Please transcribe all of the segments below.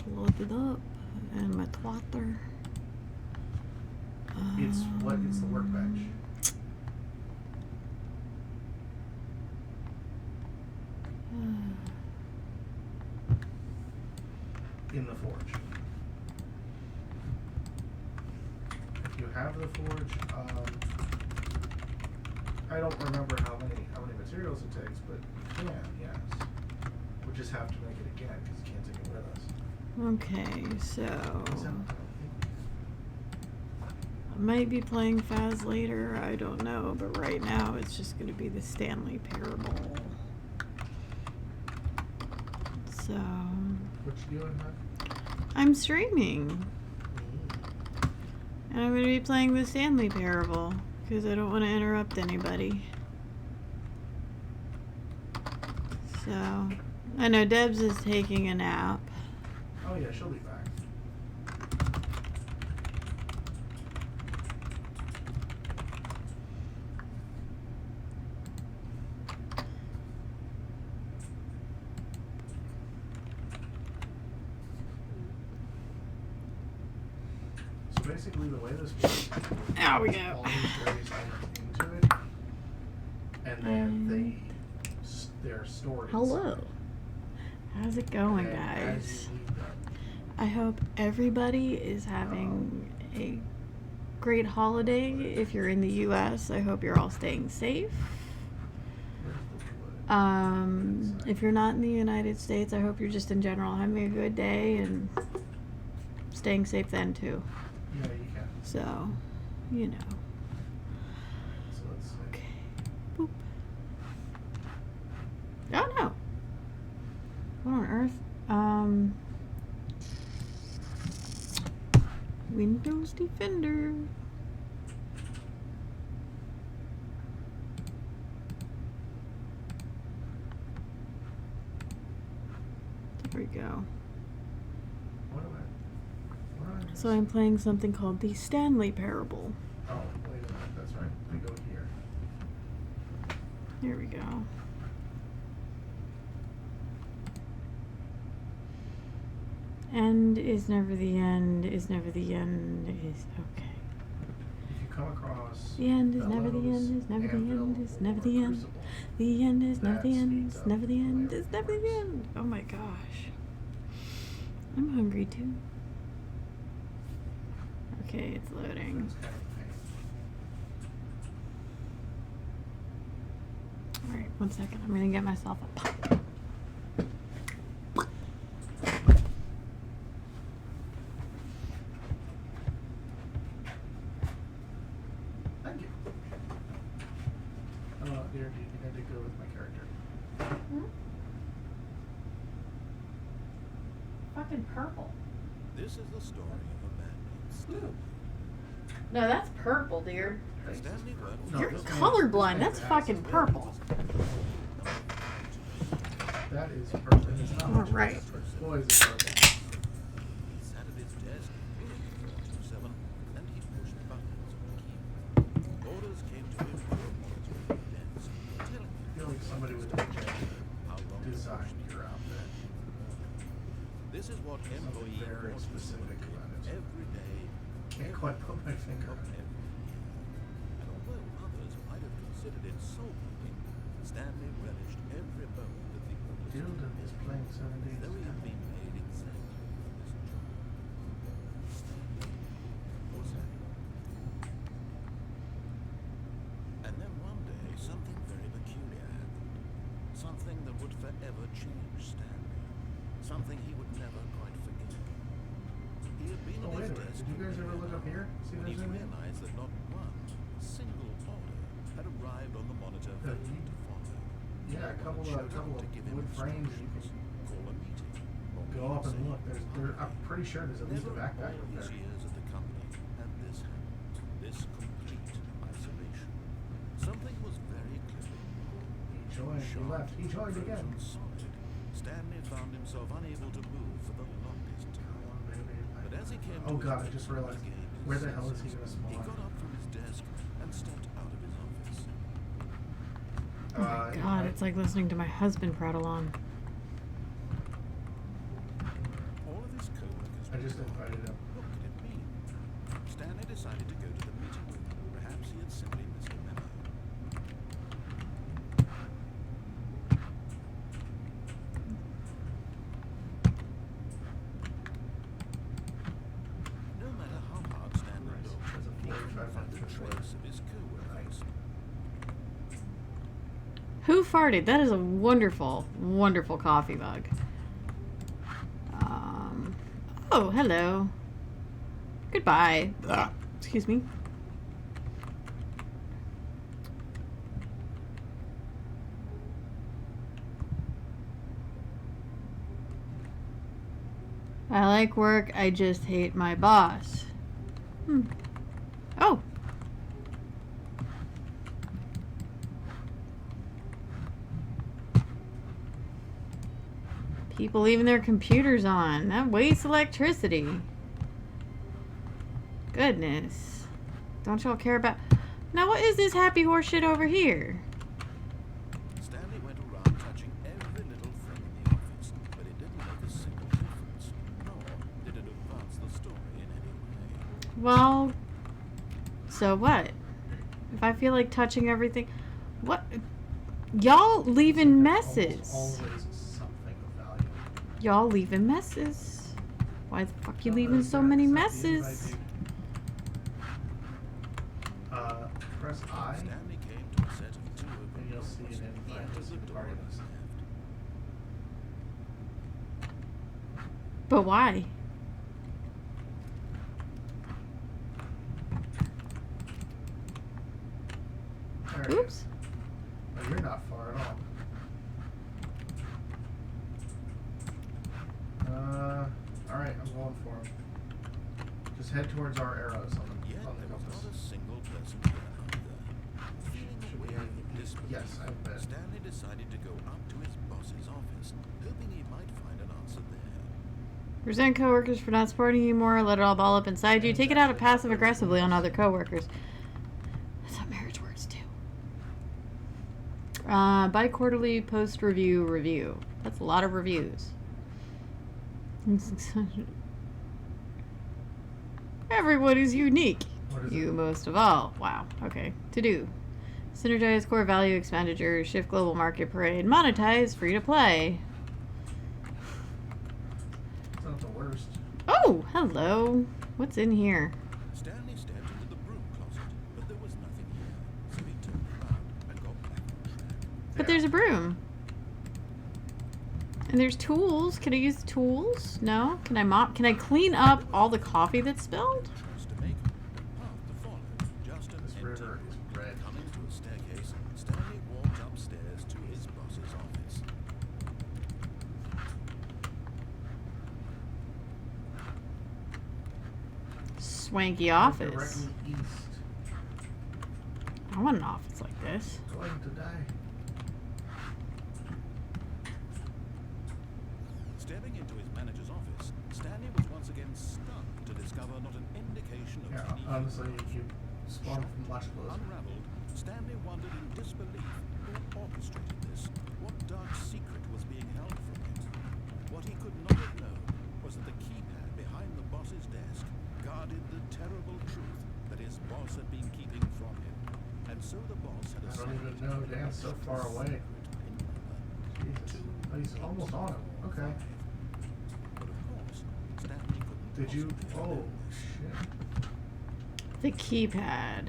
loaded up, and my twatter. It's what? It's the workbench. In the forge. If you have the forge, I don't remember how many materials it takes, but you can, yes. We'll just have to make it again because you can't take it with us. Okay, so I might be playing Faz later, I don't know, but right now it's just going to be the Stanley Parable. So What you doing, huh? I'm streaming, and I'm going to be playing the Stanley Parable because I don't want to interrupt anybody. So I know Debs is taking a nap. Oh yeah, she'll be back. So basically, the way this works, There we go. all these various items into it, and then they're stored. Hello. Inside. How's it going, And as guys? you need them, I hope everybody is having a great holiday. If you're in the US, I hope you're all staying safe. If you're not in the United States, I hope you're just in general having a good day and staying safe then too. yeah, you can. So, you know. So let's see. Okay. Boop. Oh no. What on earth? Windows Defender. There we go. What am I So I'm playing something called the Stanley Parable. Oh, wait a minute. That's right. We go here. Here we go. End is never the end, is never the end, is okay. If you come across The end is never the end, is never the end, is never the end. The end is never the end, is never the end, is never the end. Oh my gosh. I'm hungry too. Okay, it's loading. Alright, 1 second. I'm gonna get myself a pop. Thank you. Dear, you need to go with my character. Fucking purple. This is the story of a man named Stanley. No, that's purple, dear. Stanley worked No, You're this colorblind. man That's is fucking purple. That is purple. It's not much Alright. purple. Boy, is it purple. He sat at his desk, 24/7, and he pushed buttons on the keyboard. Orders came to him from a monitoring desk, telling him I feel like somebody would have how long to designed push your outfit. This is what Something employee very forces specific do about it. every day, Can't quite put my finger of on it. every year. And although others might have considered it soul-breaking, Stanley relished every moment that the orders Dildo is playing 7 days. though he had been made exactly for this job. Stanley was happy. And then one day, something very peculiar happened. Something that would forever change Stanley. Something he would never quite forget. He had been Oh, at wait a his minute. desk Did you guys ever look up here? See when if he there's anything? realized that not one single order had arrived on the monitor for him to follow. Yeah, a couple Showed up of to give him wood frames you instructions, call a meeting, or Go up and look. I'm pretty sure there's at least a never in backpack all up his there. years at the company had this happened. This complete isolation. Something was very clearly wrong. He joined. He Sharp, left. He joined again. frozen solid, Stanley found himself unable to move for the longest time. But as he came Oh to his god, I feet just realized. and regained his Where the hell is he senses, gonna He spawn? got up from his desk and stepped out of his office. Oh my god, it's like listening to my husband prattle on. All of his I just invited him. What could it mean? Stanley decided to go to the meeting room. Perhaps he had simply missed a memo. No matter how hard Stanley Right, looked, there's a he couldn't 45 find a minute trace of his co-workers. Who farted? That is a wonderful, wonderful coffee mug. Oh, hello. Goodbye. Excuse me. I like work, I just hate my boss. Oh. People leaving their computers on. That wastes electricity. Goodness. Don't y'all care about... Now what is this happy horse shit over here? Stanley went around touching every little thing in the office, but it didn't make a single difference, nor did it advance the story in any way. Well, so what? If I feel like touching everything... What? Y'all leaving messes. Almost always something of value. Y'all leaving messes. Why the fuck you leaving so many messes? Press I, Stanley came to a set of two open and you'll see doors. an He invite entered to the door party on his list. left. But why? There it Oops. is. Oh, you're not far at all. Alright, I'm going for him. Just head towards our arrows on the, Yet on the there was compass. not a single person there either. Feeling Should aware be- of disbelief, yes, I bet. Stanley decided to go up to his boss's office, hoping he might find an answer there. Resent coworkers for not supporting you more. Let it all ball up inside you. Take it out passive aggressively on other coworkers. That's what marriage words do. Bi-quarterly post-review review. That's a lot of reviews. Everyone is unique. What is You it? most of all. Wow. Okay. To do. Synergize core value expenditure. Shift global market parade. Monetize. Free to play. It's not the worst. Oh, hello. What's in here? Stanley stepped into the broom closet, but there was nothing here, so he turned around and got back on track. But there's a broom. And there's tools. Can I use the tools? No? Can I mop? Can I clean up all the coffee that's spilled? Choice to make, a path to follow, just an This empty river room. is red. Coming to a staircase, Stanley walked upstairs to his boss's office. Swanky Look office. Directly east. I want an office like this. Going to die. Stepping into his manager's office, Stanley was once again stunned to discover not an indication of Yeah, any honestly, human you life. spawn from much closer. Unraveled, Stanley wondered in disbelief who orchestrated this, what dark secret was being held from him. What he could not have known was that the keypad behind the boss's desk guarded the terrible truth that his boss had been keeping from him. And so the boss had I don't assigned even know Dan's so far away. Jesus. Oh, he's almost on him. Okay. But of course, Stanley couldn't Did you? possibly have Oh, known this. shit. The keypad.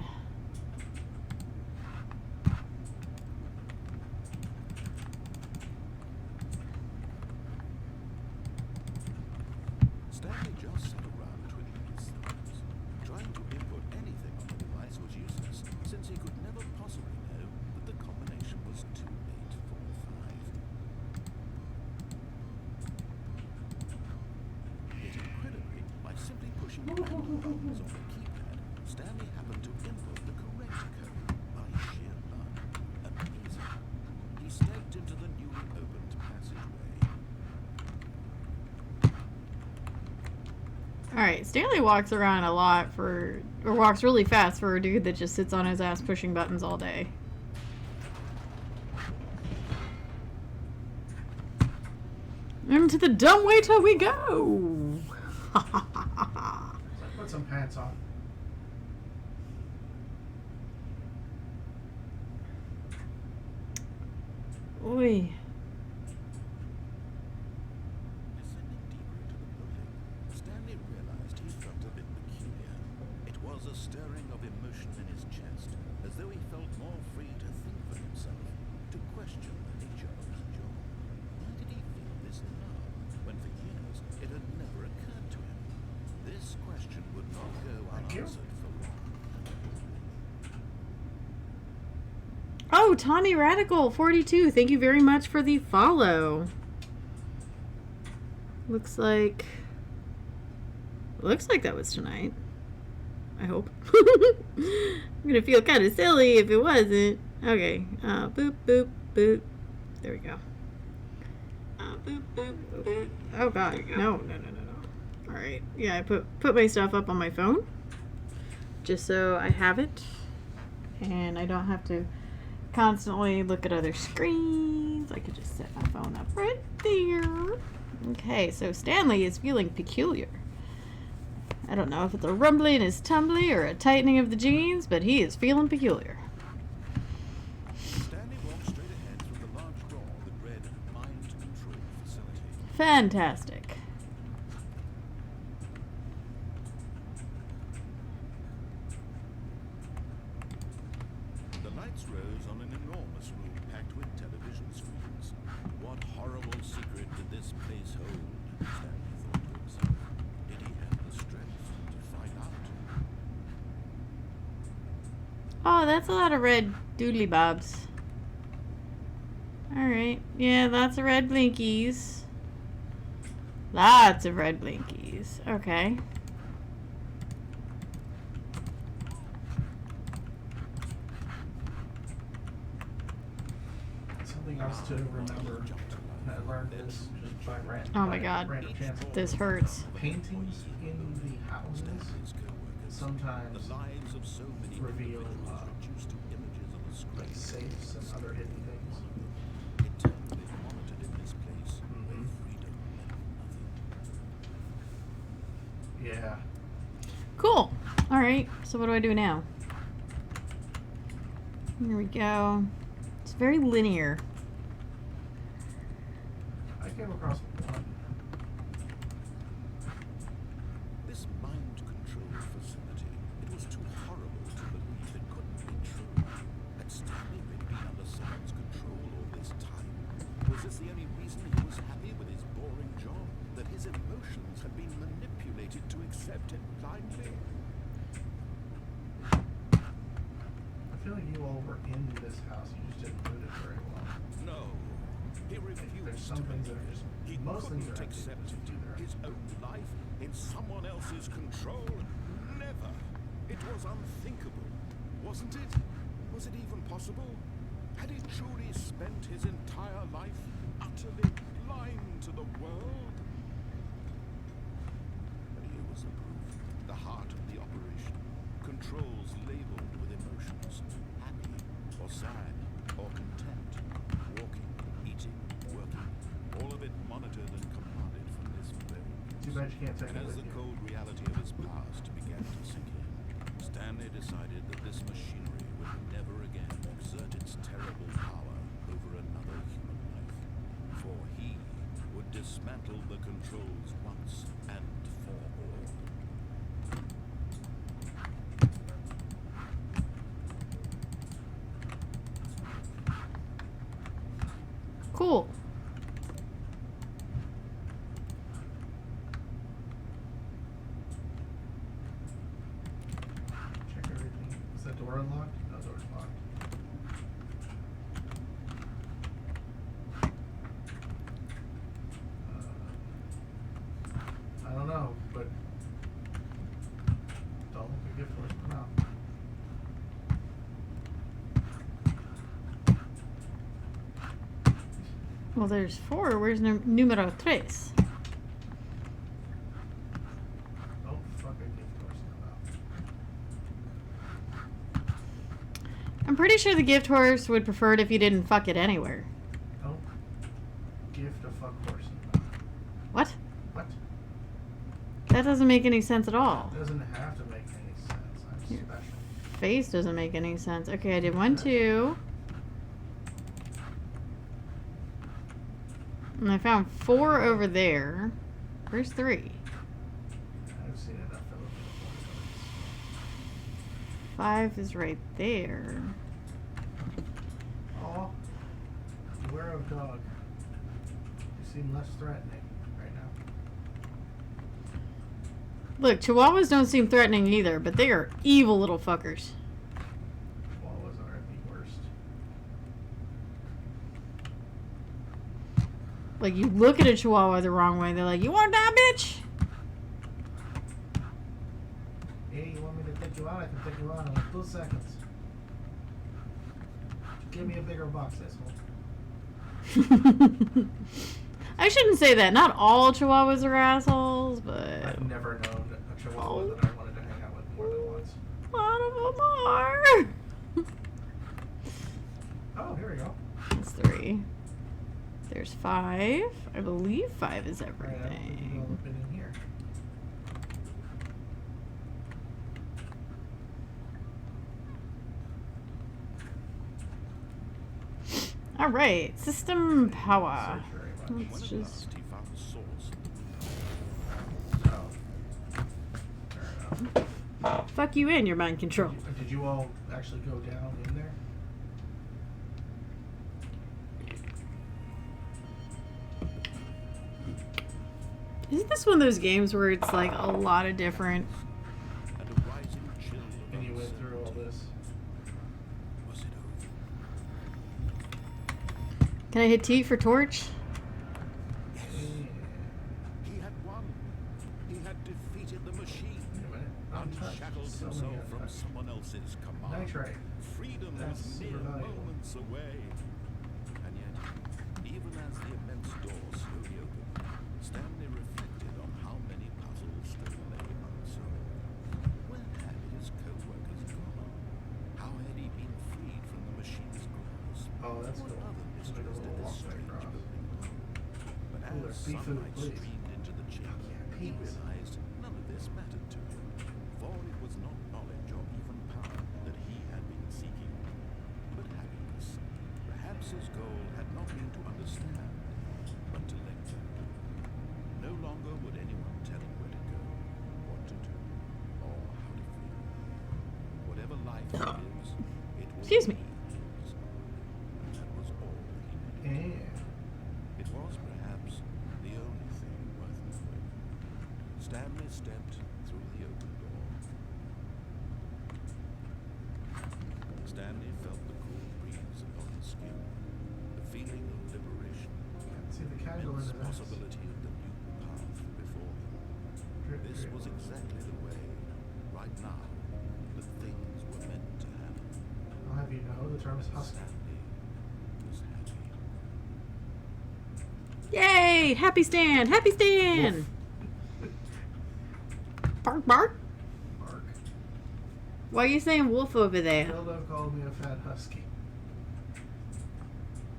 Stanley just sat around twiddling his thumbs. Trying to input anything on the device was useless, since he could never possibly know that the combination was 2845. Yet incredibly, by simply pushing random buttons on the keypad, Stanley happened to input the correct code by sheer luck. Amazing. He stepped into the newly opened passageway. Alright, Stanley walks around a lot or walks really fast for a dude that just sits on his ass pushing buttons all day. Into the dumbwaiter we go! Put some pants on. Oi. Descending deeper into the building, Stanley realized he felt a bit peculiar. It was a stirring of emotion in his chest, as though he felt more free to think for himself, to question the nature of his job. Why did he feel this now, when for years it had never occurred to him? This question would not go unanswered for long. Oh, Tommy Radical 42. Thank you very much for the follow. Looks like that was tonight. I hope. I'm gonna feel kind of silly if it wasn't. Okay. Boop boop boop. There we go. Boop boop boop. Oh god. No. All right. Yeah, I put my stuff up on my phone, just so I have it, and I don't have to constantly look at other screens. I could just set my phone up right there. Okay, so Stanley is feeling peculiar. I don't know if it's a rumbling in his tumbly or a tightening of the jeans, but he is feeling peculiar. Stanley walked straight ahead through the large door that read Mind Control Facility. Fantastic. The lights rose on an enormous room packed with television screens. What horrible secret did this place hold? Stanley thought to himself. Did he have the strength to find out? Oh, that's a lot of red doodly bobs. Alright. Yeah, lots of red blinkies. Lots of red blinkies. Okay. Something else to remember. I learned this just by random. Oh my god. Random chance. This hurts. Paintings in the houses sometimes The lives of so many reveal individuals reduced to images on a screen. like safes and other hidden things. Eternally monitored in this place, where freedom meant nothing. Yeah. Cool. Alright, so what do I do now? Here we go. It's very linear. I came across one. This mind control facility, it was too horrible to believe it couldn't be true. Had Stanley really been under someone's control all this time? Was this the only reason he was happy with his boring job? That his emotions had been manipulated to accept it blindly? I feel like you all were in this house. You just didn't do it very well. No. He refused There's some things that are just. He Most things couldn't are actually accept just do their his own life in someone else's control. Never. It was unthinkable, wasn't it? Was it even possible? Had he truly spent his entire life utterly blind to the world? But here was the proof. The heart of the operation. Controls labeled with emotions. Happy, or sad, or content. Walking, eating, working. All of it monitored and commanded from this very. Too bad you can't take And it as with the you. cold reality of his past began to sink in, Stanley decided that this machinery would never again exert its terrible power over another human life. For he would dismantle the controls once and for all. Cool. Check everything. Is that door unlocked? No, door's locked. I don't know, but don't look a gift horse for now. Well, there's 4. Where's numero 3? Don't fuck a gift horse in the mouth. I'm pretty sure the gift horse would prefer it if you didn't fuck it anywhere. Don't gift a fuck horse in the mouth. What? What? That doesn't make any sense at all. It doesn't have to make any sense. I'm Here. special. Face doesn't make any sense. Okay, I did 1, 2. And I found 4 over there. Where's 3? I've seen enough of them. 5 is right there. Aw. Beware of dog. You seem less threatening right now. Look, Chihuahuas don't seem threatening either, but they are evil little fuckers. Chihuahuas are the worst. Like, you look at a Chihuahua the wrong way, they're like, "You wanna die, bitch?" Hey, you want me to take you out? I can take you out in like 2 seconds. Give me a bigger box, asshole. I shouldn't say that. Not all Chihuahuas are assholes, but I've never known a Chihuahua that I wanted to hang out with more than once. a lot of them are. Oh, here we go. That's 3. There's 5. I believe 5 is Right, I don't think you've everything. all been in here. All right, system power. Search very much. Let's When at just. last he found the source, Oh. Fair enough. Fuck you and your mind control. Did you all actually go down in there? Isn't this one of those games where it's like a lot of different? and a rising chill of And you went through all uncertainty. this? Was it over? Can I hit T for torch? Yeah. He had won. He had defeated the machine. Wait a minute. Untouched. Unshackled So himself many from untouched. someone else's command. Nitrate. Freedom That's was super mere valuable. moments away. And yet, even as the immense door slowly opened, Stanley reflected on how many puzzles still lay unsolved. Where had his co-workers gone? How had he been freed from the machine's grasp? Oh, that's What cool. other It's like a mysteries did little this walkway strange across. building hold? But Ooh, there's as seafood, sunlight please. streamed into the chamber, Yeah, he peas. realized none of this mattered to him, for it was not knowledge or even power that he had been seeking, but happiness. Perhaps his goal had not been to understand, but to let go. No longer would anyone tell him where to go, what to do, or how to feel. Whatever life he lives, it will Excuse me. be his. And that was all he needed. Yeah. It was perhaps the only thing worth knowing. Stanley stepped through the open door. Stanley felt the cool breeze upon his skin, the feeling of liberation, See the candle in immense the vest. possibility of the new path before him. Drip, This drip. was exactly the way, right now, that things were meant to happen. I'll have you know the term is husky. Stanley was happy. Yay! Happy Stan! Happy Stan! Bark, bark. Mark. Why are you saying wolf over there? Dildo called me a fat husky.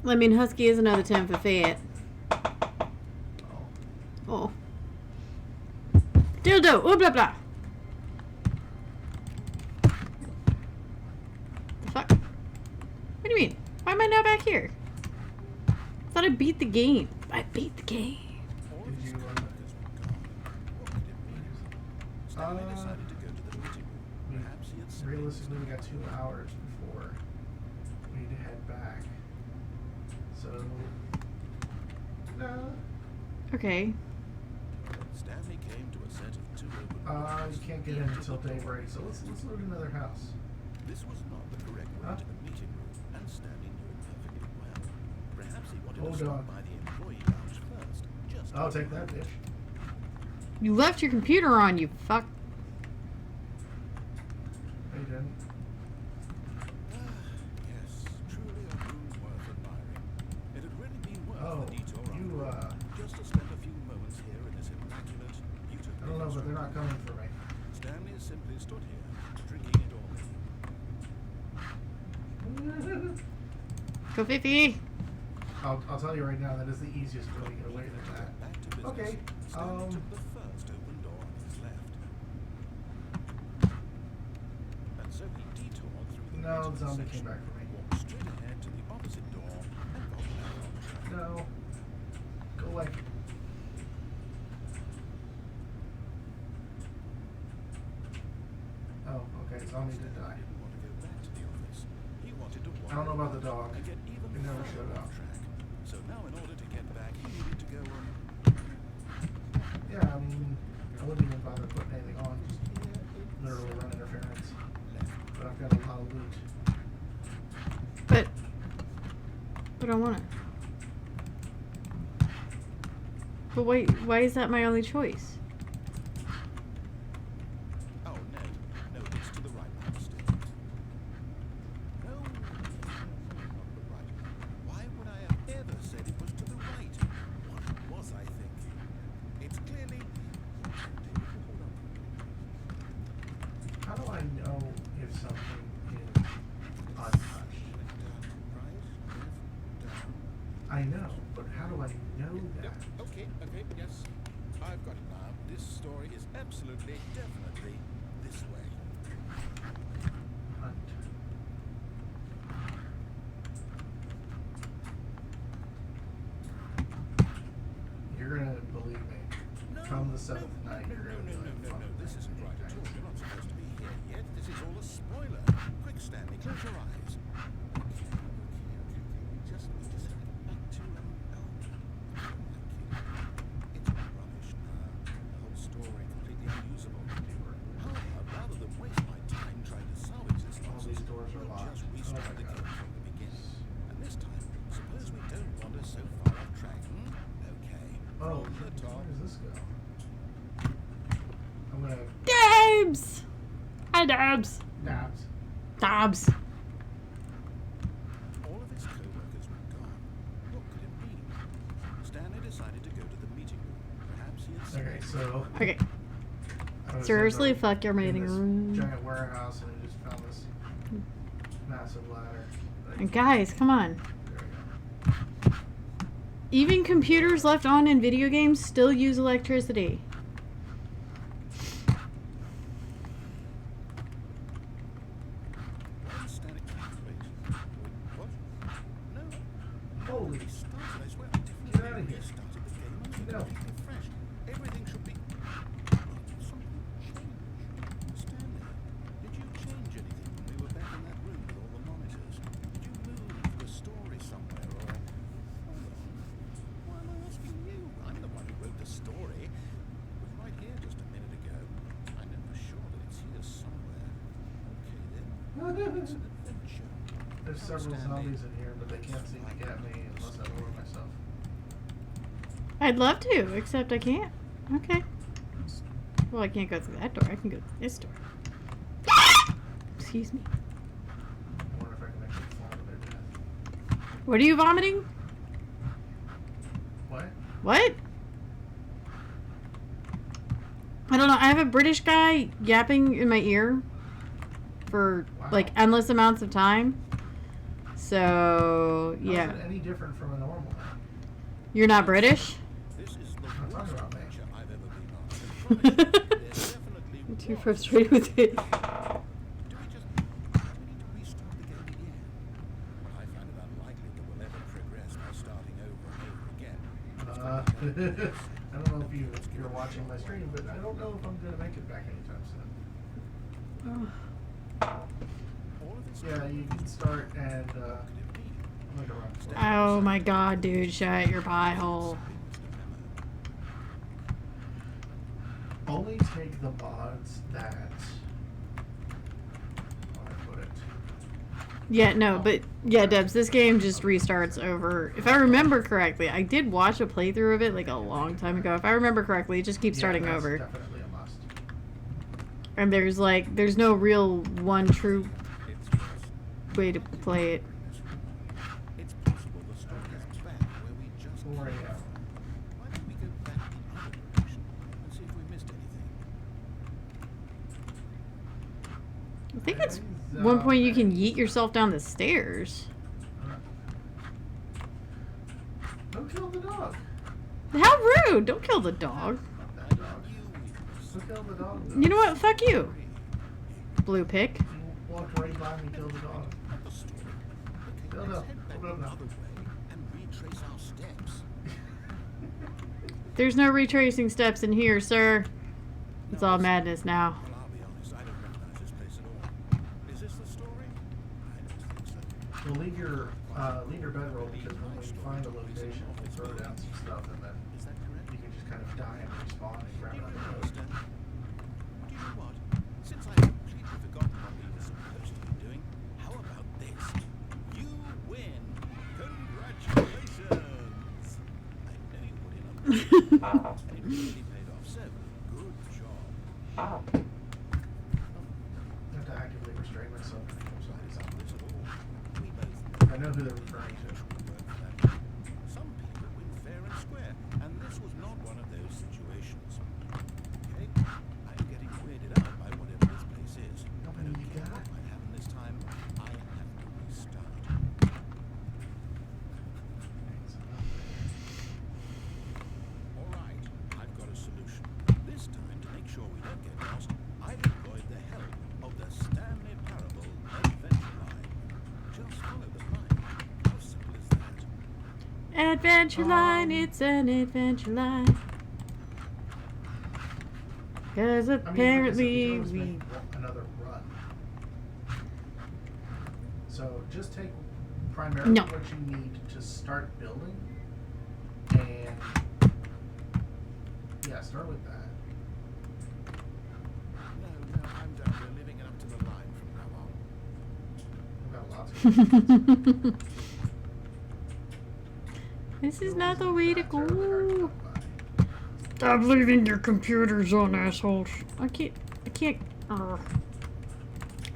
I mean, husky is another term for fat. Oh. Oh. Dildo! Oh, blah, blah. The fuck? What do you mean? Why am I now back here? I thought I beat the game. I beat the game. All Did of his you, co-workers were gone. What could it mean? Stanley decided to go to the meeting room. Perhaps he had simply Realistically, we got 2 hours before we need to head back. So, no. Okay. Stanley came to a set of 2 open You doors. can't get in until daybreak. So let's loot another house. This was not the correct route to the meeting room, and Stanley knew it perfectly well. Perhaps he wanted Oh, to stop God. by the employee lounge first. Just I'll take that, bitch. You left your computer on, you fuck. No, you didn't. Yes, truly a room worth admiring. It had really been worth Oh, the detour you, after all, just to spend a few moments here in this immaculate, beautifully I don't know, but they're not coming for me. Stanley simply stood here, drinking it all in. Go 50. I'll tell you right now, that is the easiest way to get away from that. Back to business, Okay, Stanley took the first open door on his So he detoured through the No, rest of the zombie section, came back for me. walked straight ahead to the opposite door, and got back on the track. No. Go away. Oh, okay. Zombie did die. He didn't want to go back to the office. He wanted to I don't know about the dog. and get even It never further showed off up. track. So now, in order to get back, he needed to go on. Yeah, I mean, I wouldn't even bother putting anything on. Just literally run interference. But I've got a lot of loot. But I don't want it. But wait, why is that my only choice? Oh no, no, it's to the right, my mistake. No, not the right. Why would I have ever said it was to the right? What was I thinking? It's clearly. Hold on. How do I know if something is untouched? Right, left, down. I know, but how do I know that? Yep. Okay, yes. I've got it now. This story is absolutely, definitely this way. Untouched. You're gonna believe me. Come the seventh night, you're gonna be like, No. This isn't right at all. You're not supposed to be here yet. This is all a spoiler. Quick, Stanley, close your eyes. Okay. We just have back to it's all rubbish now. The whole story completely unusable. However, rather than waste my time trying to salvage this All nonsense, these doors are we'll locked. just Oh restart my the God. game from the beginning. And this time, suppose we don't wander so far off track. Okay. Oh, From the top. where does this go? I'm gonna Dabs! Hi, Dabs. dabs. Dabs. All of his co-workers were gone. What could it mean? Stanley decided to go to the meeting room. Perhaps he had Okay, so Okay. I was Seriously, in the- fuck your in meeting this room. giant warehouse, and I just found this massive ladder. And guys, come on. There we go. Even computers left on in video games still use electricity. Why is Stanley what? No. Holy He started, I swear, I definitely Get outta here. restarted the game and made No. it completely fresh. Everything should be. Something changed. Stanley, did you change anything when we were back in that room with all the monitors? Did you move the story somewhere or? Hold on. Why am I asking you? I'm the one who wrote the story. It was right here just a minute ago. I know for sure that it's here somewhere. Okay then. It's an adventure. There's several zombies in here, but they can't seem to get me unless I lower myself. I'd love to, except I can't. Okay. Well, I can't go through that door. I can go through this door. Excuse me. I wonder if I can actually fall to their death. What are you vomiting? What? What? I don't know. I have a British guy yapping in my ear for like Wow. endless amounts of time. So, How yeah. is it any different from a normal one? You're not British? This is the I'm talking worst about me. adventure I've ever been on. I promise you, there's definitely I'm too was. frustrated with it. Do we need to restart the game again? I find it unlikely that we'll ever progress by starting over and over again. I don't know if you're watching my stream, but I don't know if I'm gonna make it back anytime soon. All of this Yeah, you can start and could it be? I'm gonna run for it. Oh my god, dude. Shut your pie hole. Only take the mods that. How do I put it? Yeah, no, but yeah, Debs, this game just restarts over. If I remember correctly, I did watch a playthrough of it like a long time ago. If I remember correctly, it just keeps starting that's over. Definitely a must. And there's no real one true way to play it. It's possible the story is back where we just 4 came a.m. from. Why don't we go back the other direction and see if we missed anything? I think it's one point you can yeet yourself down the stairs. Don't kill the dog. How rude! Don't kill the dog. Not that dog. Don't kill the dog. You know what? Fuck you. Blue pick. walked right by me, killed the dog. The story. Okay, No, let's no, head back no, no. another way and retrace our steps. There's no retracing steps in here, sir. It's all madness now. Well, I'll be honest, I don't recognize this place at all. Is this the story? I don't think so. We'll leave your bedroll because when we find a location, we'll throw down some stuff and then Is that correct? you can just kind of die and respawn and grab You another really post. understand? Do you know what? Since I've completely forgotten what we were supposed to be doing, how about this? You win! Congratulations! I know you put in a lot, and it really paid off, so good job. I have to actively restrain myself from somebody's Not on this at all. We both I know who they're referring to. Some people win fair and square, and this was not one of those situations. Okay? I'm getting weirded out by whatever this place is. How I many don't you care got? what might happen this time. I have to restart. All right, I've got a solution. This time, to make sure we don't get lost, I've employed the help of the Stanley Parable Adventure Line. Just follow the line. How simple is that? Adventure line, it's an adventure line. Cause I mean, apparently like I said, we we. can always make another run. So just take primarily No. what you need to start building, and yeah, start with that. No, I'm done. We're living it up to the line from now on. I've got lots of. This is not the way to Not terribly hard to go. come by. Stop leaving your computers on, assholes. I can't.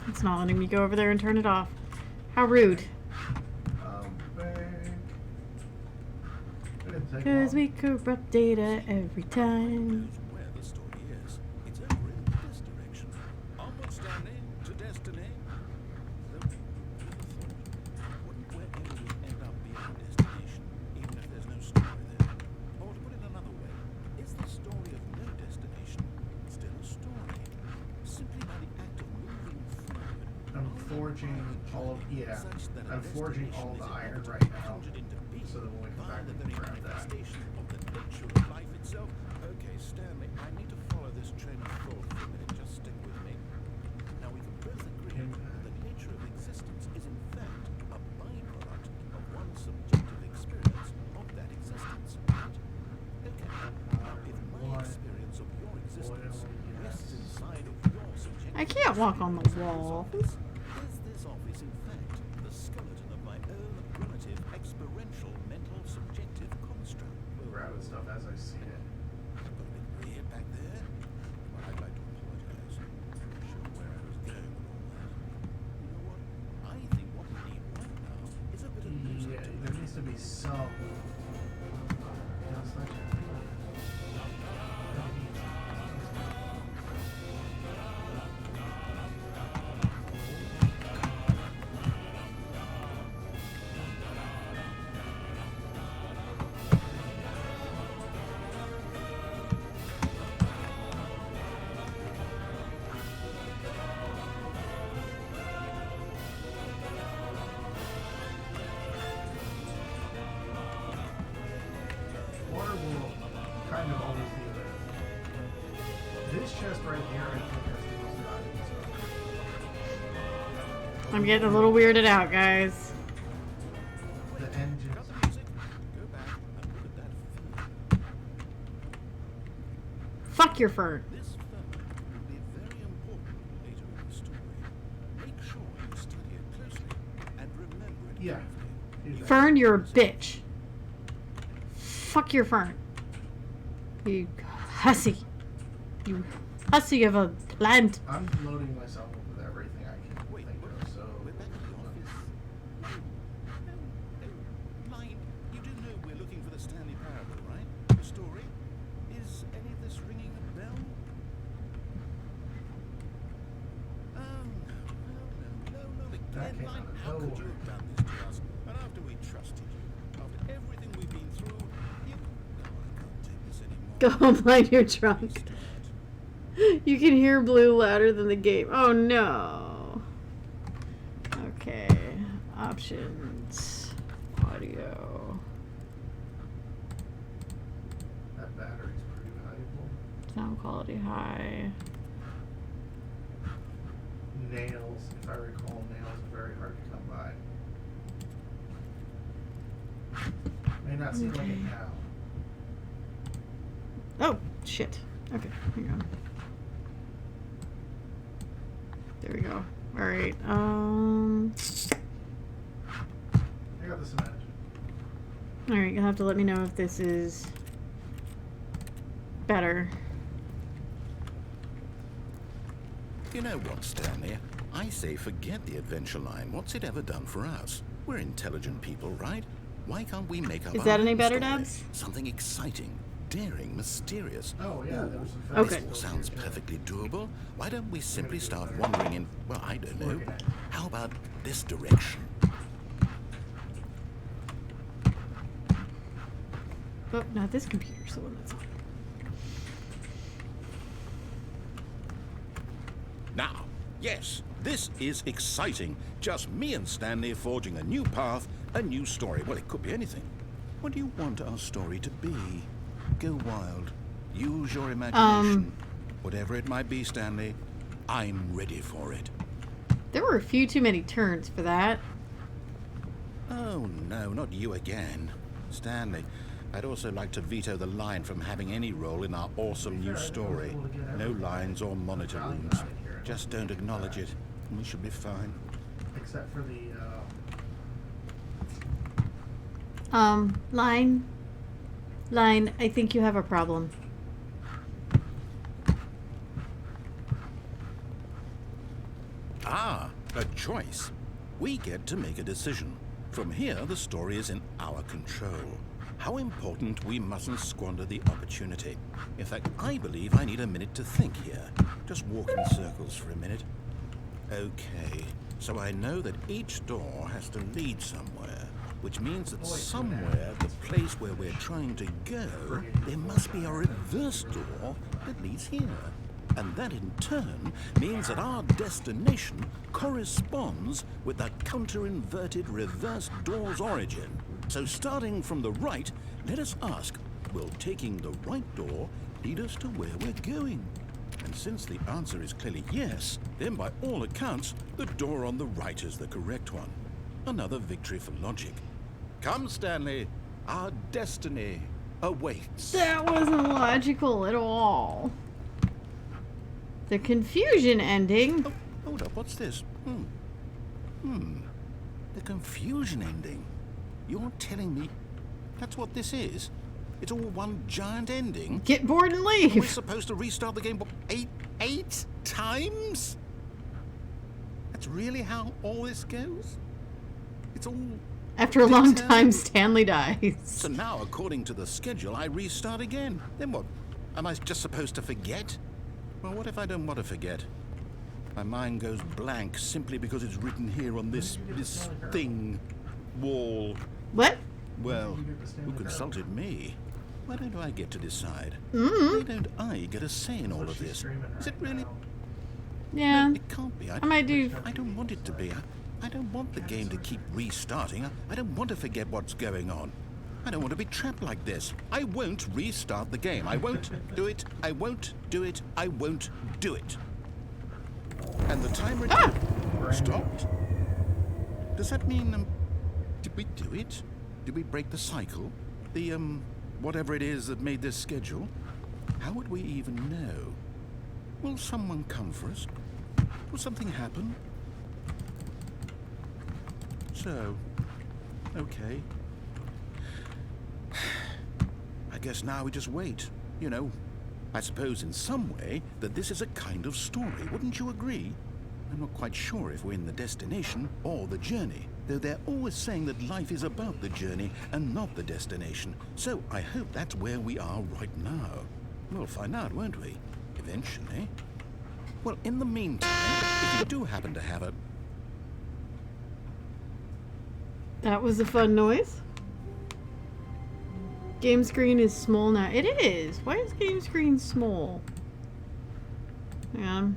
It's not letting me go over there and turn it off. How rude. Back. It didn't take Cause long. we corrupt data every time. Knows where the story is. It's over in this direction. Onward, Stanley, to destiny. Though, wouldn't wherever we end up be our destination, even if there's no story there? Or to put it another way, is the story of no destination still a story? Simply by the act of moving forward. I'm forging all of Such that a I'm forging all destination the is iron able to right be now, conjured into being so that when we come by back, the we can very grab that. manifestation of the nature of life itself. Okay, Stanley, I need to follow this train of thought for a minute. Just stick with me. Now we can both agree that the nature of existence is in fact a byproduct of one's subjective experience of that existence. Right? Okay. Now, if my experience of your existence rests inside of your subjective I can't walk on the wall. is this office in fact the skeleton of my own primitive experiential mental subjective construct? We'll grab the stuff as I see it. Got a bit weird back there. Well, I'd like to apologize. I'm not sure where I was going with all that. You know what? I think what we need right now is a bit of music Yeah, to there needs to be some. Yeah, it's like- Water will kind of always be there. This chest right here, I think has the most valuable stuff. I'm getting a little weirded out, guys. The engines. cut the music, go back and look at that field. Fuck your fern. This fern will be very important later in the story. Make sure you study it closely and remember it Yeah. carefully. Do that. Fern, you're a bitch. Fuck your fern. You hussy. You hussy of a plant. I'm loading myself up with everything I can Wait, think of, so. we're back at the office. No. Line, you do know we're looking for the Stanley Parable, right? The story? Is any of this ringing a bell? No, That again, came Line, out of how could you nowhere. have done this to us? And after we trusted you, after everything we've been through, you... No, I can't take this anymore. Go home, line your trunk. Restart. You can hear Blue louder than the game. Oh no. options. Audio. That battery's pretty valuable. Sound quality high. Nails, if I recall, nails are very hard to come by. May not seem like it now. Oh, shit. Okay, hang on. There we go. Alright, I got this imagine. Alright, you'll have to let me know if this is better. You know what, Stanley? I say forget the adventure line. What's it ever done for us? We're intelligent people, right? Why can't we make up Is our that any own better, story? Dubs? Something exciting, daring, mysterious. Oh yeah, there was some Okay. fast All stuff sounds here, too. perfectly doable. Why don't we simply do start better. wandering in, well, I don't know. Working it. How about this direction? Oh, not this computer's the one that's on. Now, yes, this is exciting. Just me and Stanley forging a new path, a new story. Well, it could be anything. What do you want our story to be? Go wild. Use your imagination. Whatever it might be, Stanley, I'm ready for it. There were a few too many turns for that. Oh, no, not you again. Stanley, I'd also like to veto the line from having any role in our awesome new story. No lines or monitor rooms. Just don't acknowledge it. We should be fine. Except for the Line, I think you have a problem. Ah, a choice. We get to make a decision. From here, the story is in our control. How important we mustn't squander the opportunity. In fact, I believe I need a minute to think here. Just walk in circles for a minute. Okay, so I know that each door has to lead somewhere, which means that somewhere, the place where we're trying to go, there must be a reverse door that leads here. And that in turn means that our destination corresponds with the counter-inverted reverse door's origin. So starting from the right, let us ask, will taking the right door lead us to where we're going? And since the answer is clearly yes, then by all accounts, the door on the right is the correct one. Another victory for logic. Come, Stanley, our destiny awaits. That wasn't logical at all. The confusion ending. Oh, hold up, what's this? The confusion ending. You're telling me that's what this is? It's all one giant ending? Get bored and We're leave. supposed to restart the game eight times? That's really how all this goes? It's all... After a long Detail. time, Stanley dies. So now, according to the schedule, I restart again. Then what? Am I just supposed to forget? Well, what if I don't want to forget? My mind goes blank simply because it's written here on this thing, wall. What? Well, who consulted me? Why don't I get to decide? Mm-hmm. Why don't I get a say in all of this? Is it really? Yeah. It can't be. I might do. I don't want it to be. I don't want the game to keep restarting. I don't want to forget what's going on. I don't want to be trapped like this. I won't restart the game. I won't do it. I won't do it. I won't do it. And the timer stopped. Does that mean, did we do it? Did we break the cycle? The, whatever it is that made this schedule? How would we even know? Will someone come for us? Will something happen? So, okay. I guess now we just wait. You know, I suppose in some way that this is a kind of story. Wouldn't you agree? I'm not quite sure if we're in the destination or the journey, though they're always saying that life is about the journey and not the destination. So I hope that's where we are right now. We'll find out, won't we? Eventually. Well, in the meantime, if you do happen to have a... That was a fun noise. Game screen is small now. It is. Why is game screen small? Yeah.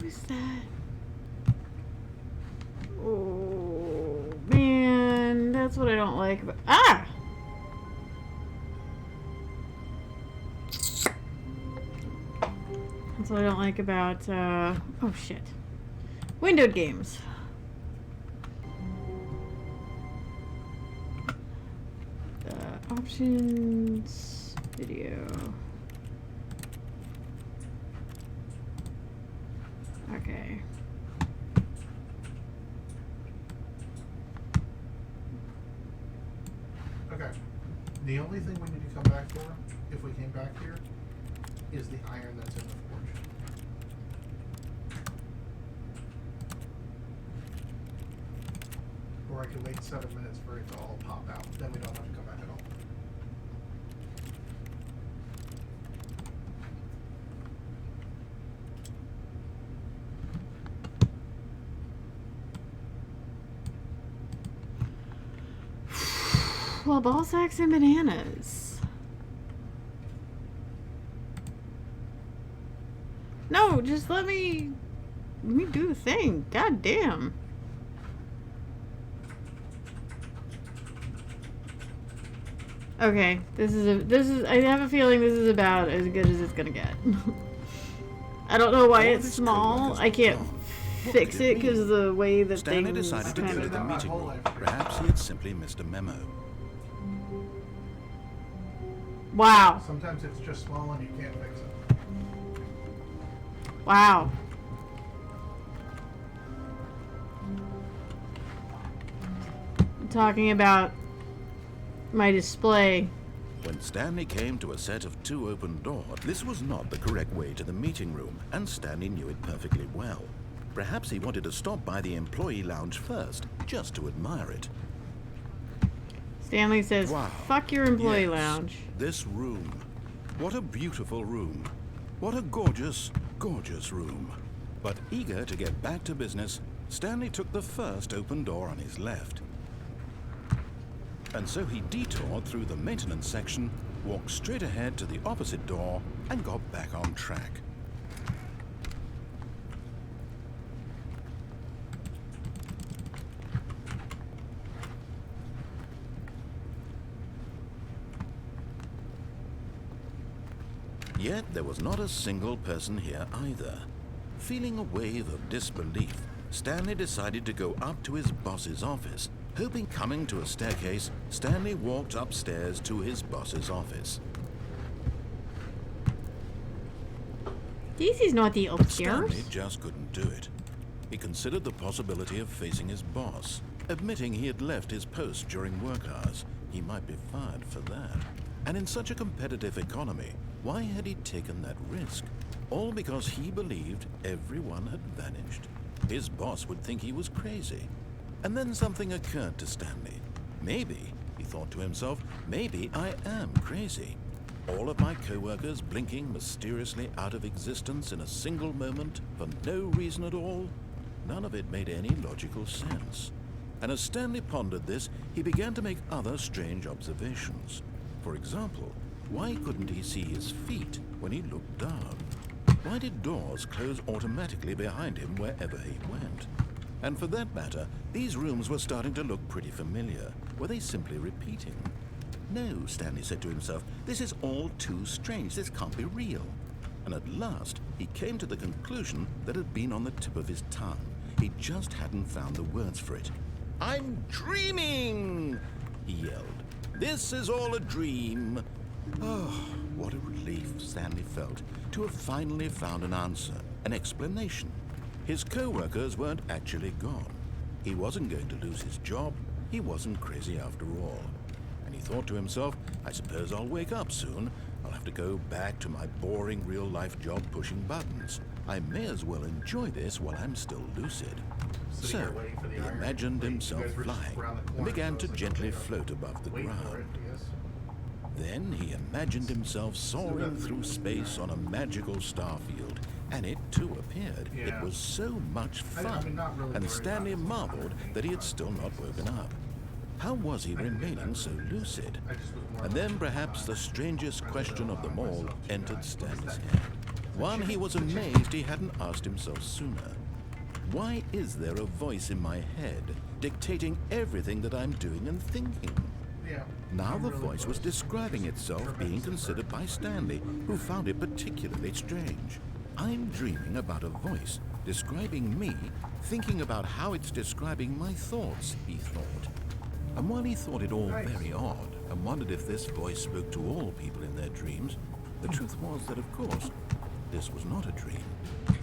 Who's that? Oh, man. That's what I don't like about... Ah! That's what I don't like about, oh, shit. Windowed games. Options... Video... Okay. Okay. The only thing we need to come back for, if we came back here, is the iron that's in the forge. Or I can wait 7 minutes for it to all pop out. Then we don't have to come back at all. Well, ball sacks and bananas. No, just let me do the thing. God damn. Okay, this is I have a feeling this is about as good as it's gonna get. I don't know why it's small. I can't fix it because of the way that Stanley things decided to kind go to of... the meeting room. Perhaps he had simply missed a memo. Wow. Sometimes it's just small and you can't fix it. Wow. I'm talking about my display. When Stanley came to a set of 2 open doors, this was not the correct way to the meeting room, and Stanley knew it perfectly well. Perhaps he wanted to stop by the employee lounge first, just to admire it. Stanley says, Wow. fuck your employee Yes, lounge. This room. What a beautiful room. What a gorgeous, gorgeous room. But eager to get back to business, Stanley took the first open door on his left. And so he detoured through the maintenance section, walked straight ahead to the opposite door, and got back on track. Yet there was not a single person here either. Feeling a wave of disbelief, Stanley decided to go up to his boss's office. Hoping coming to a staircase, Stanley walked upstairs to his boss's office. Daisy's not the upstairs. Stanley just couldn't do it. He considered the possibility of facing his boss, admitting he had left his post during work hours. He might be fired for that. And in such a competitive economy, why had he taken that risk? All because he believed everyone had vanished. His boss would think he was crazy. And then something occurred to Stanley. Maybe, he thought to himself, maybe I am crazy. All of my co-workers blinking mysteriously out of existence in a single moment for no reason at all? None of it made any logical sense. And as Stanley pondered this, he began to make other strange observations. For example, why couldn't he see his feet when he looked down? Why did doors close automatically behind him wherever he went? And for that matter, these rooms were starting to look pretty familiar. Were they simply repeating? No, Stanley said to himself, this is all too strange. This can't be real. And at last, he came to the conclusion that had been on the tip of his tongue. He just hadn't found the words for it. I'm dreaming, he yelled. This is all a dream. Oh, what a relief Stanley felt to have finally found an answer, an explanation. His co-workers weren't actually gone. He wasn't going to lose his job. He wasn't crazy after all. And he thought to himself, I suppose I'll wake up soon. I'll have to go back to my boring real-life job pushing buttons. I may as well enjoy this while I'm still lucid. So, he imagined himself flying and began to gently float above the ground. Then he imagined himself soaring through space on a magical starfield, and it too appeared. It was so much fun, and Stanley marveled that he had still not woken up. How was he remaining so lucid? And then perhaps the strangest question of them all entered Stanley's head. One he was amazed he hadn't asked himself sooner. Why is there a voice in my head dictating everything that I'm doing and thinking? Yeah. Now I'm the really voice was close. describing Just itself for being purposes of considered by Stanley, who found it particularly strange. I'm dreaming about a voice describing me, thinking about how it's describing my thoughts, he thought. And while he thought it all very odd and wondered if this voice spoke to all people in their dreams, the truth was that, of course, this was not a dream.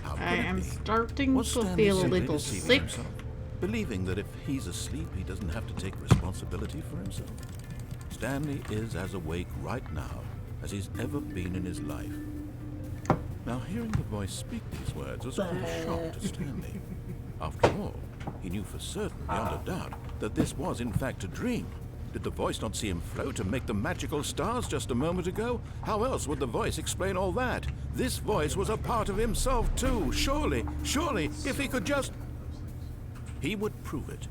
How could I it am be? starting Was to Stanley feel a simply little deceiving sick. himself, believing that if he's asleep, he doesn't have to take responsibility for himself? Stanley is as awake right now as he's ever been in his life. Now, hearing the voice speak these words was a real shock to Stanley. After all, he knew for certain, beyond a doubt, that this was in fact a dream. Did the voice not see him float and make the magical stars just a moment ago? How else would the voice explain all that? This voice was a part of himself too. Surely, if he could just... He would prove it.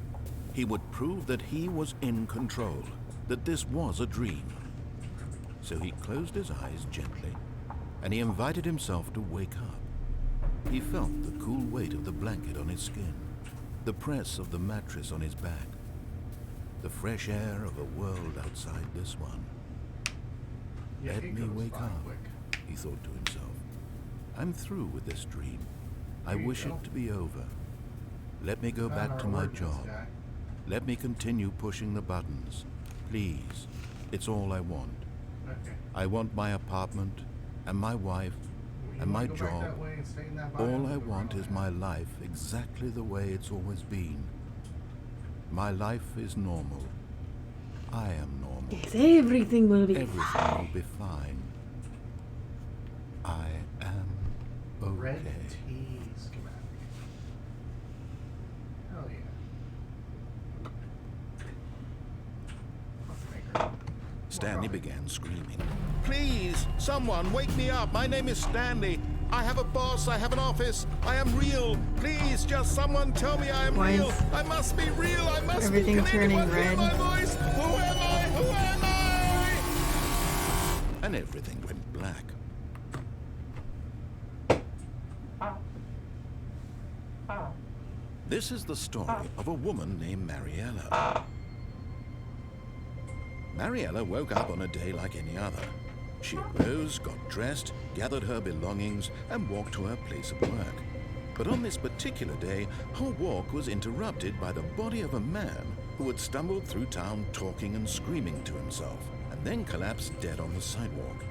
He would prove that he was in control, that this was a dream. So he closed his eyes gently, and he invited himself to wake up. He felt the cool weight of the blanket on his skin, the press of the mattress on his back, the fresh air of a world outside this one. Yeah, Let it me goes wake by up, quick. he thought to himself. I'm through with this dream. I Here you wish go. it to be over. Let me go Found back our to my ordnance job. guy. Let me continue pushing the buttons. Please. It's all I want. Okay. I want my apartment, and my wife, You and my wanna go back job. that way and stay in that All biome I with the want rhino is man? my life exactly the way it's always been. My life is normal. I am normal. Yes, everything will be Everything fine. will be fine. I am okay. Red tea schematic. Hell yeah. Stanley began screaming. Please, someone, wake me up. My name is Stanley. I have a boss. I have an office. I am real. Please, just someone tell me I am Why real. is I must be real. I must everything be. Can turning anyone hear red? my voice? Who am I? Who am I? And everything went black. This is the story of a woman named Mariella. Mariella woke up on a day like any other. She arose, got dressed, gathered her belongings, and walked to her place of work. But on this particular day, her walk was interrupted by the body of a man who had stumbled through town talking and screaming to himself, and then collapsed dead on the sidewalk.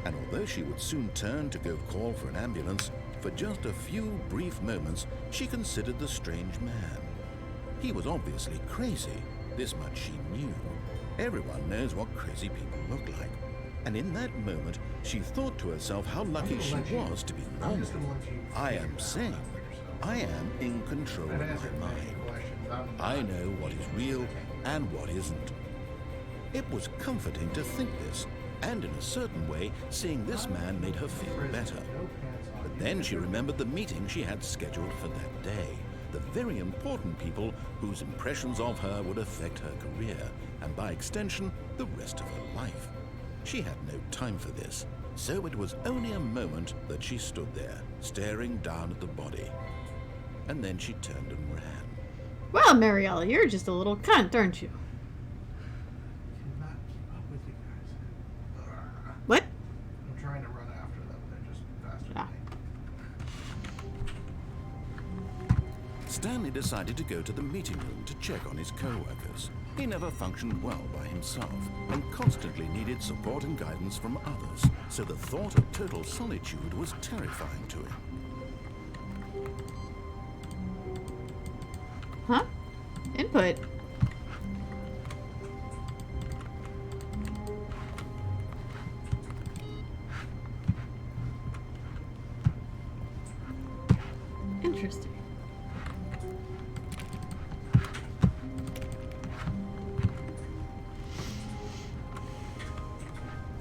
And although she would soon turn to go call for an ambulance, for just a few brief moments, she considered the strange man. He was obviously crazy. This much she knew. Everyone knows what crazy people look like. And in that moment, she thought to herself how lucky she was to be normal. I am sane. I am in control of my mind. I know what is real and what isn't. It was comforting to think this, and in a certain way, seeing this man made her feel better. But then she remembered the meeting she had scheduled for that day. The very important people whose impressions of her would affect her career, and by extension, the rest of her life. She had no time for this, so it was only a moment that she stood there, staring down at the body. And then she turned and ran. Well, Mariella, you're just a little cunt, aren't you? Cannot keep up with you guys. What? I'm trying to run after them. They're just faster Ah. than me. Stanley decided to go to the meeting room to check on his co-workers. He never functioned well by himself and constantly needed support and guidance from others, so the thought of total solitude was terrifying to him. Huh? Input. Interesting.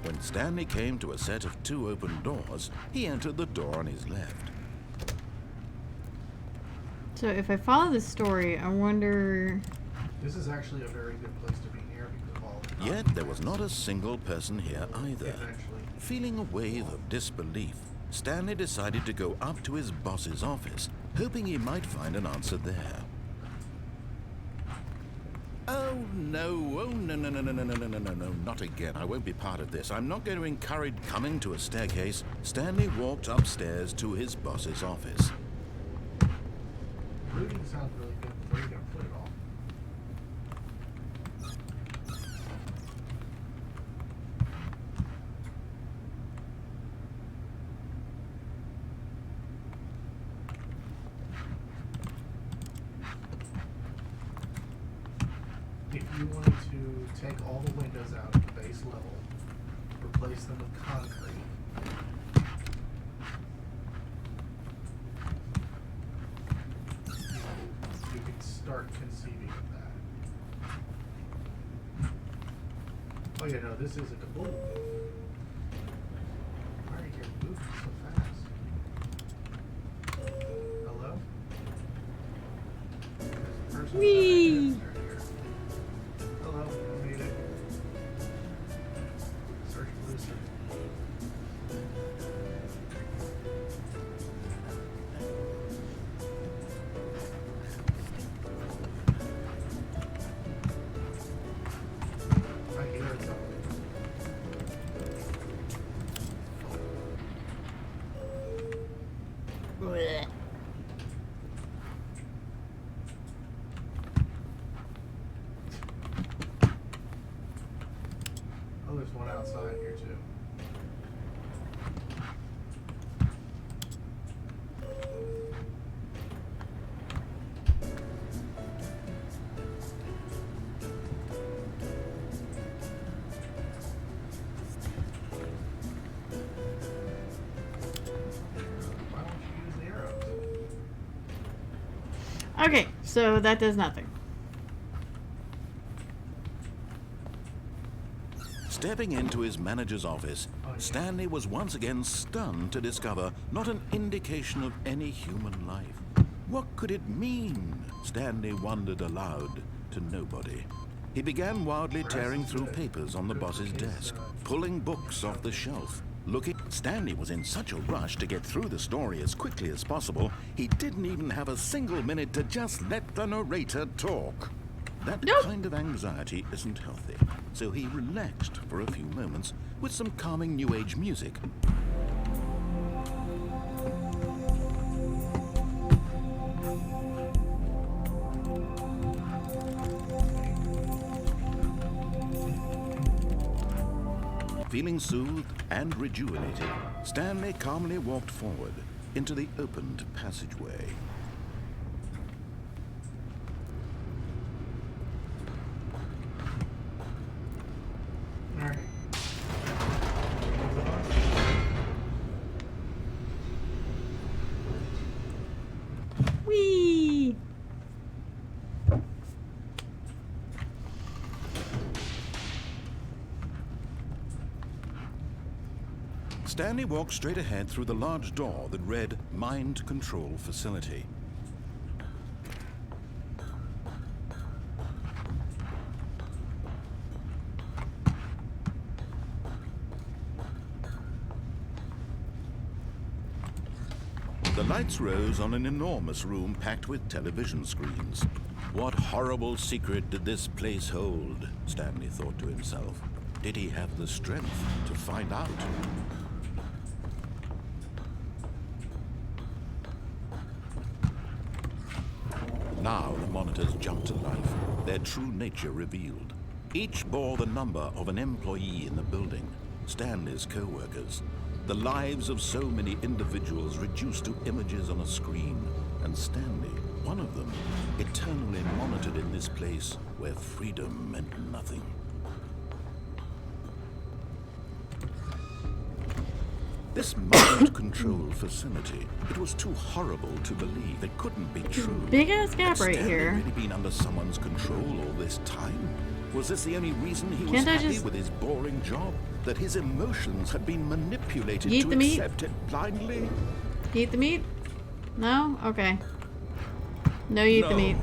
When Stanley came to a set of 2 open doors, he entered the door on his left. So if I follow this story, I wonder... This is actually a very good place to be near because of all the Yet there was not a single person here either. Eventually. Feeling a wave of disbelief, Stanley decided to go up to his boss's office, hoping he might find an answer there. Oh no, no, not again. I won't be part of this. I'm not going to encourage coming to a staircase. Stanley walked upstairs to his boss's office. Reading sounds really good. Where are you going to put it all? If you wanted to take all the windows out at the base level, replace them with concrete, you can start conceiving of that. Oh yeah, no, this is a kaboom. Why are you moving so fast? Hello? There's a person Whee! here. Hello, I made it. Search Lucy. I hear something. Blech. Oh, there's one outside here too. Why don't you use the arrows? Okay, so that does nothing. Stepping into his manager's office, Stanley was once again stunned to discover not an indication of any human life. What could it mean? Stanley wondered aloud to nobody. He began wildly tearing through papers on the boss's desk, pulling books off the shelf. Stanley was in such a rush to get through the story as quickly as possible, he didn't even have a single minute to just let the narrator talk. That Nope. kind of anxiety isn't healthy, so he relaxed for a few moments with some calming New Age music. Feeling soothed and rejuvenated, Stanley calmly walked forward into the opened passageway. Alright. Whee! Stanley walked straight ahead through the large door that read Mind Control Facility. The lights rose on an enormous room packed with television screens. What horrible secret did this place hold? Stanley thought to himself. Did he have the strength to find out? Now the monitors jumped to life, their true nature revealed. Each bore the number of an employee in the building, Stanley's co-workers. The lives of so many individuals reduced to images on a screen, and Stanley, one of them, eternally monitored in this place where freedom meant nothing. This mind control facility, it was too horrible to believe. It couldn't be true. Big ass gap Had right Stanley here. really been under someone's control all this time? Was this the only reason he was Can't I happy just- with his boring job? That his emotions had been manipulated Eat to the meat? accept it blindly? Eat the meat? No? Okay. No, you eat the meat.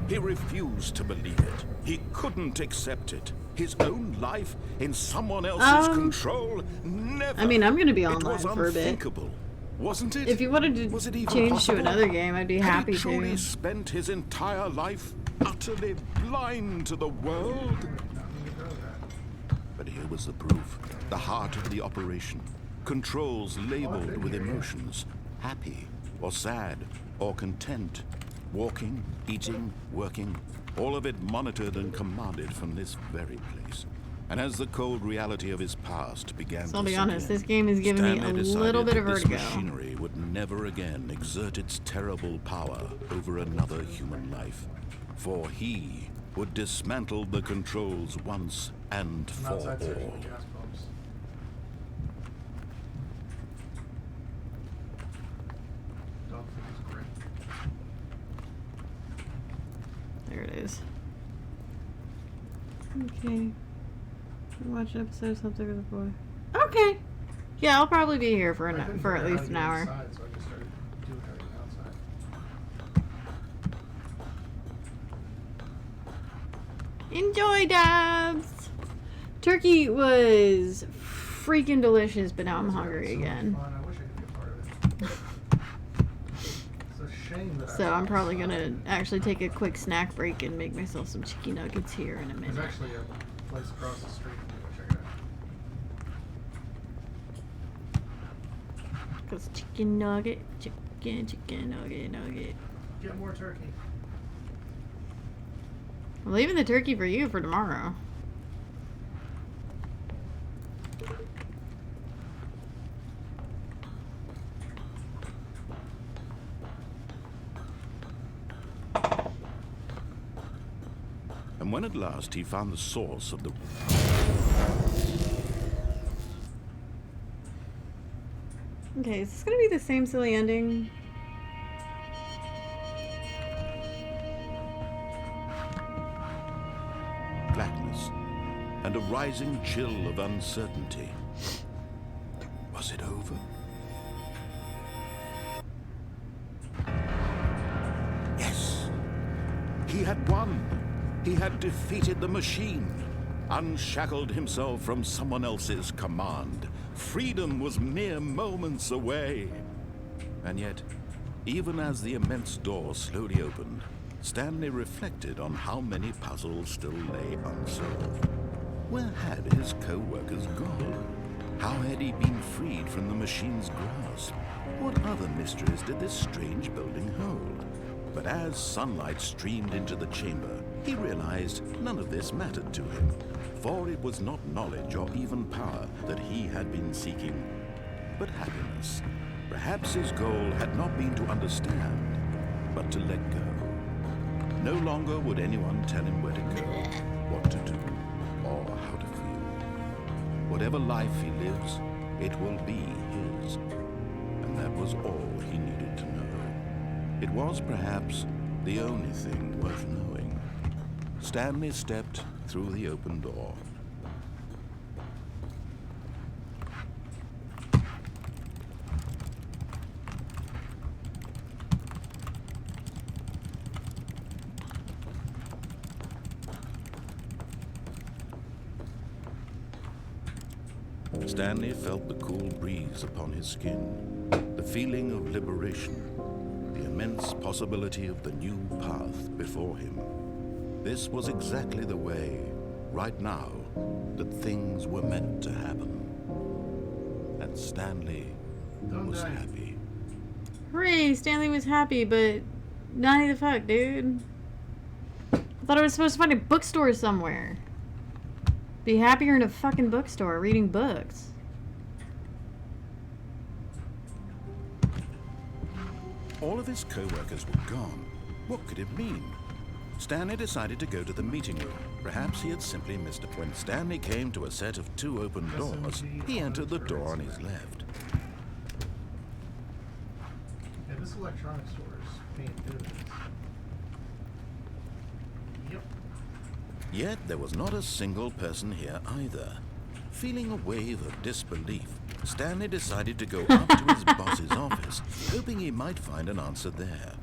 He refused to believe it. He couldn't accept it. His own life in someone else's control? Never. I mean, I'm gonna be It online was for a bit. unthinkable, wasn't it? If you wanted to Was it even change possible? to another game, I'd be Had happy he truly to. spent his entire life utterly blind to the world? But here was the proof. The heart of the operation. Controls labeled with emotions. Happy, or sad, or content. Walking, eating, working. All of it monitored and commanded from this very place. And as the cold reality of his past began So I'll to be sink honest, in, this game is giving me Stanley a decided little bit of that this vertigo. machinery would never again exert its terrible power over another human life. For he would dismantle the controls once and I'm for outside searching all. for gas pumps. Dog food is great. There it is. Okay. Watch an episode of something with a boy. Okay. Yeah, I'll probably be here for I couldn't for at figure out least how an to get hour. inside, so I just started doing everything outside. Enjoy, Dabs! Turkey was freaking delicious, but now I'm It's hungry so much again. fun. I wish I could be a part of it. It's a shame that So I'm probably gonna actually take a quick snack break and make myself some chicken nuggets here in a There's minute. actually a place across the street from me. Check it out. Cause chicken nugget, chicken nugget. Get more turkey. I'm leaving the turkey for you for tomorrow. And when at last he found the source of the... Okay, is this gonna be the same silly ending? blackness and a rising chill of uncertainty. Was it over? Yes. He had won. He had defeated the machine, unshackled himself from someone else's command. Freedom was mere moments away. And yet, even as the immense door slowly opened, Stanley reflected on how many puzzles still lay unsolved. Where had his co-workers gone? How had he been freed from the machine's grasp? What other mysteries did this strange building hold? But as sunlight streamed into the chamber, he realized none of this mattered to him, for it was not knowledge or even power that he had been seeking, but happiness. Perhaps his goal had not been to understand, but to let go. No longer would anyone tell him where to go, what to do, or how to feel. Whatever life he lives, it will be his. And that was all he needed to know. It was perhaps the only thing worth knowing. Stanley stepped through the open door. Stanley felt the cool breeze upon his skin, the feeling of liberation, the immense possibility of the new path before him. This was exactly the way, right now, that things were meant to happen. And Stanley was happy. Hooray, Stanley was happy, but none the fuck, dude. I thought I was supposed to find a bookstore somewhere. Be happier in a fucking bookstore reading books. All of his co-workers were gone. What could it mean? Stanley decided to go to the meeting room. Perhaps he had simply missed it. When Stanley came to a set of 2 open doors, he entered the door on his left. Yeah, this electronics store is paying dividends. Yep. Yet there was not a single person here either. Feeling a wave of disbelief, Stanley decided to go up to his boss's office, hoping he might find an answer there.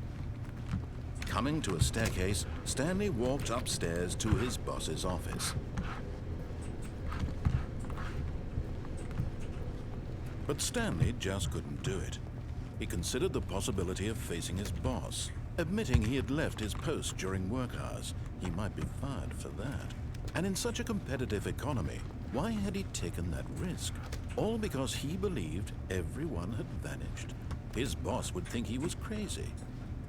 Coming to a staircase, Stanley walked upstairs to his boss's office. But Stanley just couldn't do it. He considered the possibility of facing his boss, admitting he had left his post during work hours. He might be fired for that. And in such a competitive economy, why had he taken that risk? All because he believed everyone had vanished. His boss would think he was crazy.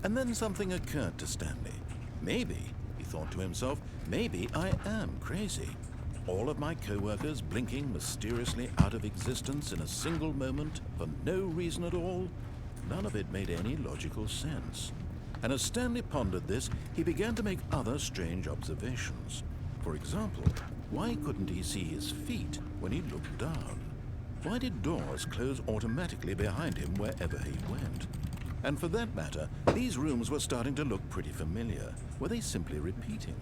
And then something occurred to Stanley. Maybe, he thought to himself, maybe I am crazy. All of my co-workers blinking mysteriously out of existence in a single moment for no reason at all. None of it made any logical sense. And as Stanley pondered this, he began to make other strange observations. For example, why couldn't he see his feet when he looked down? Why did doors close automatically behind him wherever he went? And for that matter, these rooms were starting to look pretty familiar. Were they simply repeating?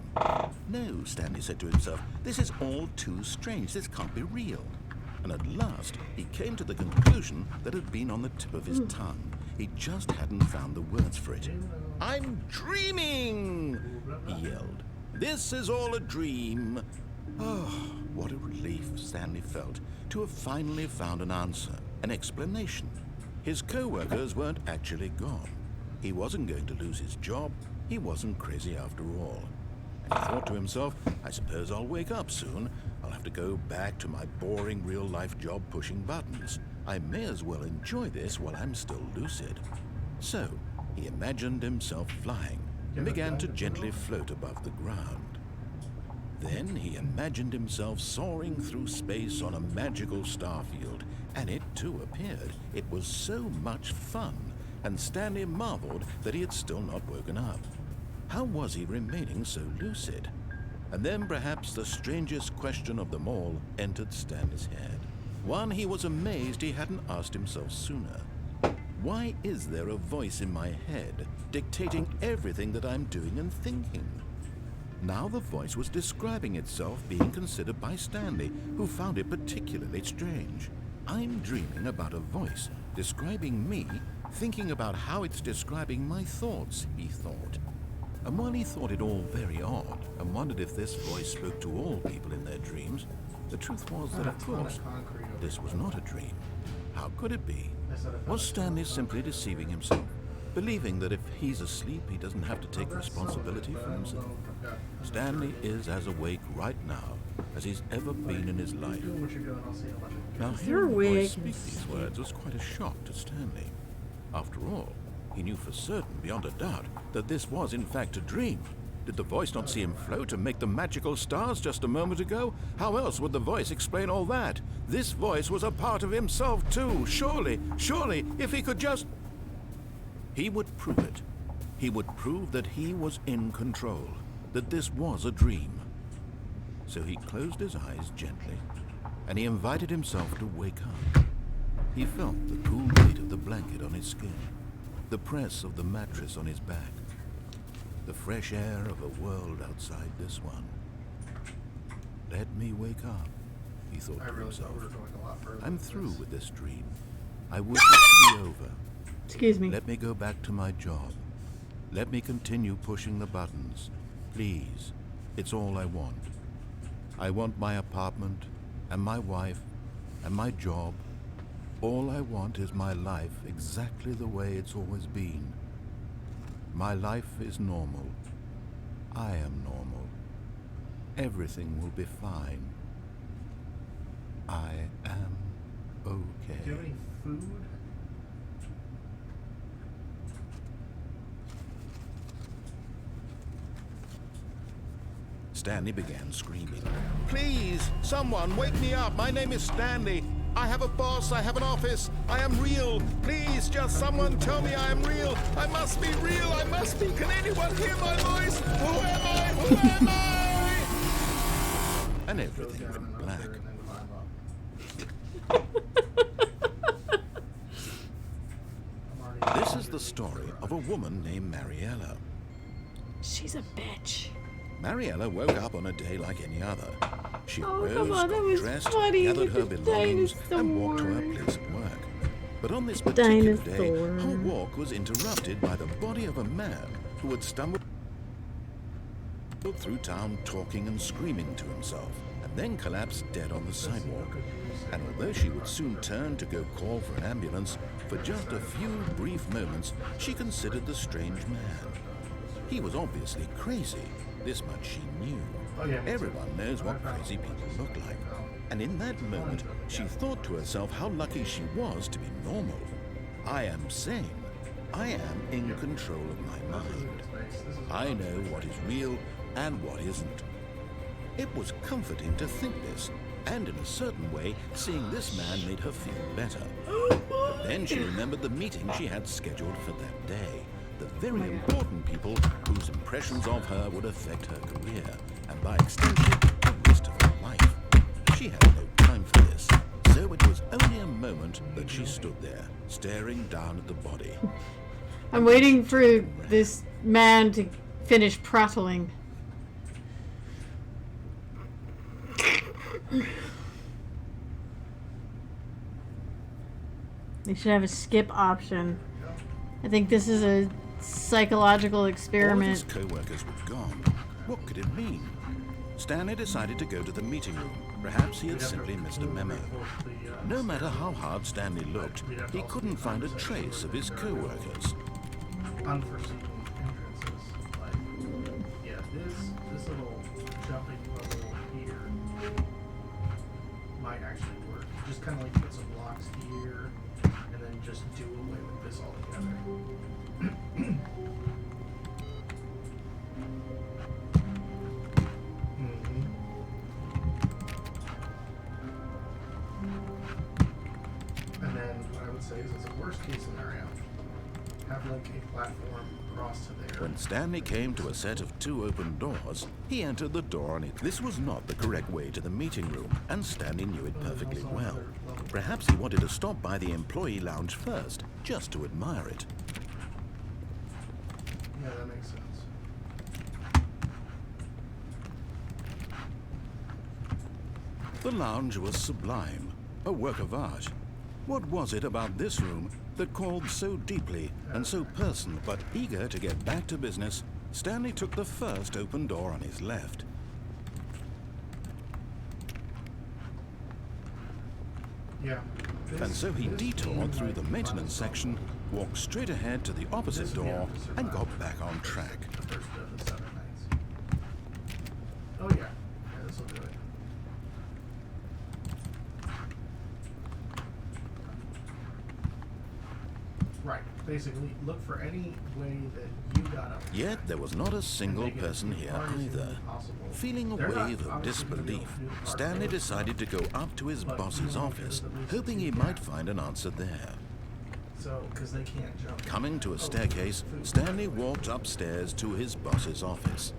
No, Stanley said to himself, this is all too strange. This can't be real. And at last, he came to the conclusion that had been on the tip of his tongue. He just hadn't found the words for it. I'm dreaming, he yelled. This is all a dream. Oh, what a relief Stanley felt to have finally found an answer, an explanation. His co-workers weren't actually gone. He wasn't going to lose his job. He wasn't crazy after all. And he thought to himself, I suppose I'll wake up soon. I'll have to go back to my boring real-life job pushing buttons. I may as well enjoy this while I'm still lucid. So, he imagined himself flying and began to gently float above the ground. Then he imagined himself soaring through space on a magical starfield, and it too appeared. It was so much fun, and Stanley marveled that he had still not woken up. How was he remaining so lucid? And then perhaps the strangest question of them all entered Stanley's head. One he was amazed he hadn't asked himself sooner. Why is there a voice in my head dictating everything that I'm doing and thinking? Now the voice was describing itself being considered by Stanley, who found it particularly strange. I'm dreaming about a voice describing me, thinking about how it's describing my thoughts, he thought. And while he thought it all very odd and wondered if this voice spoke to all people in their dreams, the truth was that, of course, this was not a dream. How could it be? Was Stanley simply deceiving himself, believing that if he's asleep, he doesn't have to take responsibility for himself? Stanley is as awake right now as he's ever been in his life. Now, hearing the voice speak these words was quite a shock to Stanley. After all, he knew for certain, beyond a doubt, that this was in fact a dream. Did the voice not see him float and make the magical stars just a moment ago? How else would the voice explain all that? This voice was a part of himself too. Surely, if he could just... He would prove it. He would prove that he was in control, that this was a dream. So he closed his eyes gently, and he invited himself to wake up. He felt the cool weight of the blanket on his skin, the press of the mattress on his back, the fresh air of a world outside this one. Let me wake up, he thought to himself. I'm through with this dream. I wish it to be over. Excuse me. Let me go back to my job. Let me continue pushing the buttons. Please, it's all I want. I want my apartment, and my wife, and my job. All I want is my life exactly the way it's always been. My life is normal. I am normal. Everything will be fine. I am okay. Do you have any food? Stanley began screaming. Please, someone, wake me up. My name is Stanley. I have a boss. I have an office. I am real. Please, just someone tell me I am real. I must be real. I must be. Can anyone hear my voice? Who am I? Who am I? And everything went black. This is the story of a woman named Mariella. She's a bitch. Mariella woke up on a day like any other. She arose, come on, that got was dressed, funny gathered her with the belongings, and walked to her dinosaur. place at work. But on this particular day, Dinosaur. her walk was interrupted by the body of a man who had stumbled through town talking and screaming to himself. And and then collapsed dead on the sidewalk. And although she would soon turn to go call for an ambulance, for just a few brief moments she considered the strange man. He was obviously crazy, this much she knew. Everyone knows what crazy people look like. And in that moment, she thought to herself how lucky she was to be normal. I am sane. I am in control of my mind. I know what is real and what isn't. It was comforting to think this, and in a certain way, seeing this man made her feel better. But then she remembered the meeting she had scheduled for that day. The very important people whose impressions of her would affect her career, and by extension, the rest of her life. She had no time for this, so it was only a moment that she stood there, staring down at the body. I'm waiting for this man to finish prattling. They should have a skip option. I think this is a psychological experiment. All his co-workers were gone. What could it mean? Stanley decided to go to the meeting room. Perhaps he had simply missed a memo. No matter how hard Stanley looked, he couldn't find a trace of his co-workers. Unforeseen hindrances. Like, yeah, this little jumping level here might actually work. Just kind of like put some blocks here, and then just do away with this altogether. And then what I would say is, as a worst case scenario, have like a platform across to there. When Stanley came to a set of 2 open doors, he entered the door on it. This was not the correct way to the meeting room, and Stanley knew it perfectly well. Perhaps he wanted to stop by the employee lounge first, just to admire it. Yeah, that makes sense. The lounge was sublime, a work of art. What was it about this room that called so deeply and so personal? But eager to get back to business, Stanley took the first open door on his left. Yeah. And so he detoured through the maintenance section, walked straight ahead to the opposite door, and got back on track. The first of the 7 nights. Oh yeah. Yeah, this will do it. Right. Basically, look for any way that you got up. Yet there was not a single person here either. Feeling a wave of disbelief, Stanley decided to go up to his boss's office, hoping he might find an answer there. So, because they can't jump. Coming to a staircase, Stanley walked upstairs to his boss's office.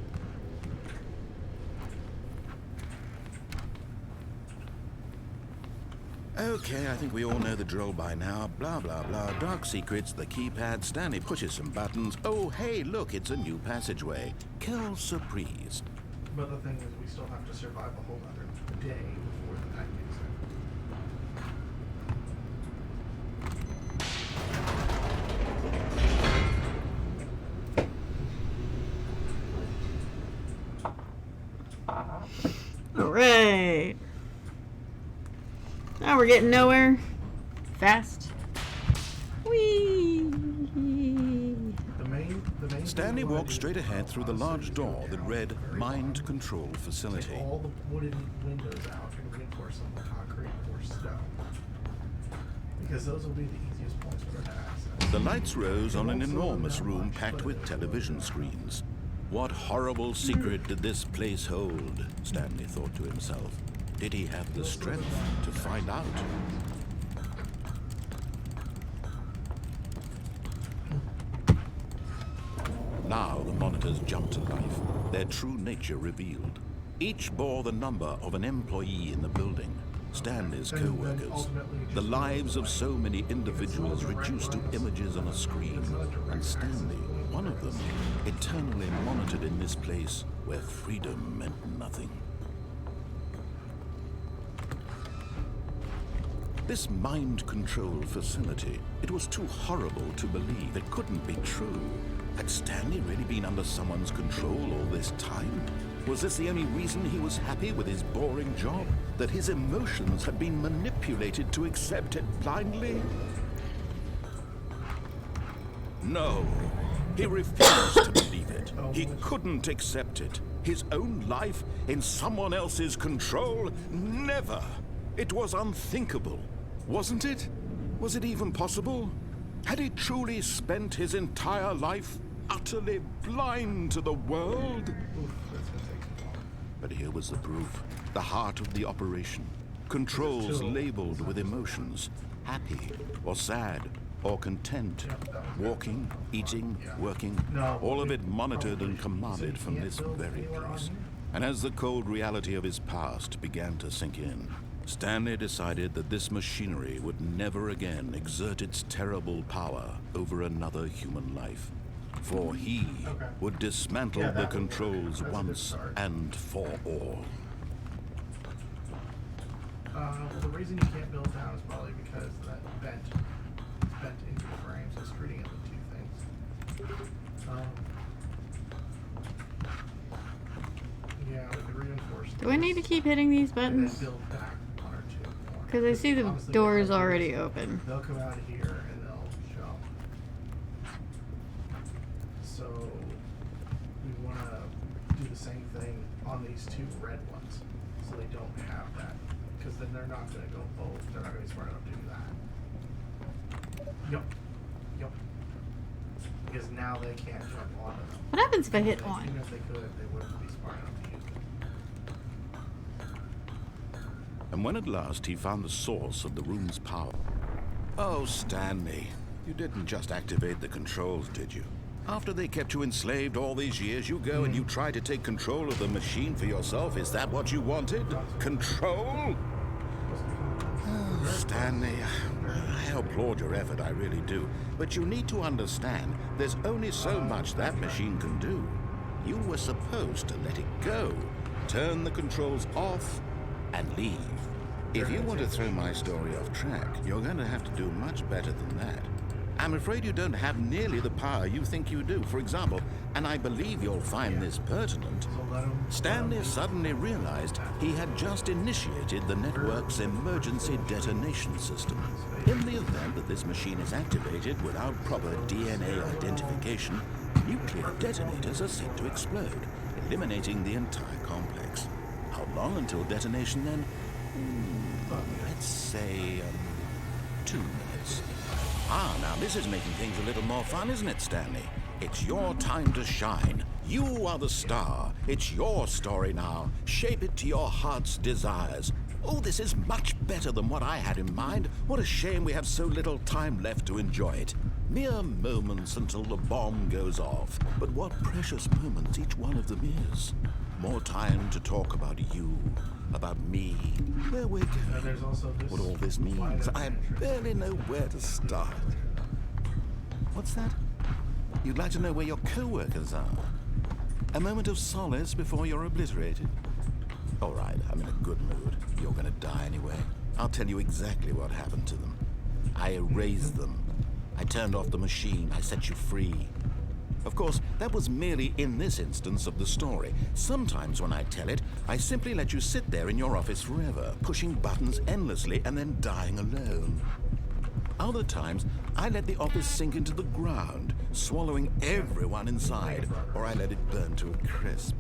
Okay, I think we all know the drill by now. Blah, blah, blah. Dark secrets, the keypad. Stanley pushes some buttons. Oh, hey, look, it's a new passageway. Quelle surprise. But the thing is, we still have to survive a whole other day before the night gets All right. Now we're getting nowhere. Fast. Whee! The main Stanley walked straight ahead through the large door that read Mind Control Facility. Take all the wooden windows out and reinforce them with concrete or stone. Because those will be the easiest points for them to access. The lights rose on an enormous room packed with television screens. What horrible secret did this place hold? Stanley thought to himself. Did he have the strength to find out? Now the monitors jumped to life, their true nature revealed. Each bore the number of an employee in the building, Stanley's co-workers, the lives of so many individuals reduced to images on a screen, and Stanley, one of them, eternally monitored in this place where freedom meant nothing. This mind control facility, it was too horrible to believe. It couldn't be true. Had Stanley really been under someone's control all this time? Was this the only reason he was happy with his boring job? That his emotions had been manipulated to accept it blindly? No. He refused to believe it. He couldn't accept it. His own life in someone else's control? Never. It was unthinkable. Wasn't it? Was it even possible? Had he truly spent his entire life utterly blind to the world? But here was the proof. The heart of the operation. Controls labeled with emotions. Happy or sad or content. Walking, eating, working. All of it monitored and commanded from this very place. And as the cold reality of his past began to sink in, Stanley decided that this machinery would never again exert its terrible power over another human life. For he would dismantle the controls once and for all. Well, the reason you can't build down is probably because that bent into the frame, so it's treating it with two things. Yeah, we could reinforce. Do I need to keep hitting these and then buttons? build back one or two more. Because I see the Honestly, door's they'll already open. They'll come out of here and they'll jump. So we want to do the same thing on these two red ones, so they don't have that. Because then they're not going to go both. They're not going to be smart enough to do that. Yep. Because now they can't jump onto them. What happens if I hit Even on? if they could, they wouldn't be smart enough to use it. And when at last he found the source of the room's power... Oh, Stanley, you didn't just activate the controls, did you? After they kept you enslaved all these years, you go and you try to take control of the machine for yourself. Is that what you wanted? Control? Oh, Stanley, I applaud your effort, I really do. But you need to understand, there's only so much that machine can do. You were supposed to let it go, turn the controls off, and leave. If you want to throw my story off track, you're going to have to do much better than that. I'm afraid you don't have nearly the power you think you do. For example, and I believe you'll find this pertinent, Stanley suddenly realized he had just initiated the network's emergency detonation system. In the event that this machine is activated without proper DNA identification, nuclear detonators are set to explode, eliminating the entire complex. How long until detonation then? Let's say 2 minutes. Ah, now this is making things a little more fun, isn't it, Stanley? It's your time to shine. You are the star. It's your story now. Shape it to your heart's desires. Oh, this is much better than what I had in mind. What a shame we have so little time left to enjoy it. Mere moments until the bomb goes off. But what precious moments each one of them is. More time to talk about you, about me, where we're going, There's also this what all this means. I barely know where to start. What's that? You'd like to know where your co-workers are? A moment of solace before you're obliterated? All right, I'm in a good mood. You're gonna die anyway. I'll tell you exactly what happened to them. I erased them. I turned off the machine. I set you free. Of course, that was merely in this instance of the story. Sometimes when I tell it, I simply let you sit there in your office forever, pushing buttons endlessly and then dying alone. Other times, I let the office sink into the ground, swallowing everyone inside, or I let it burn to a crisp.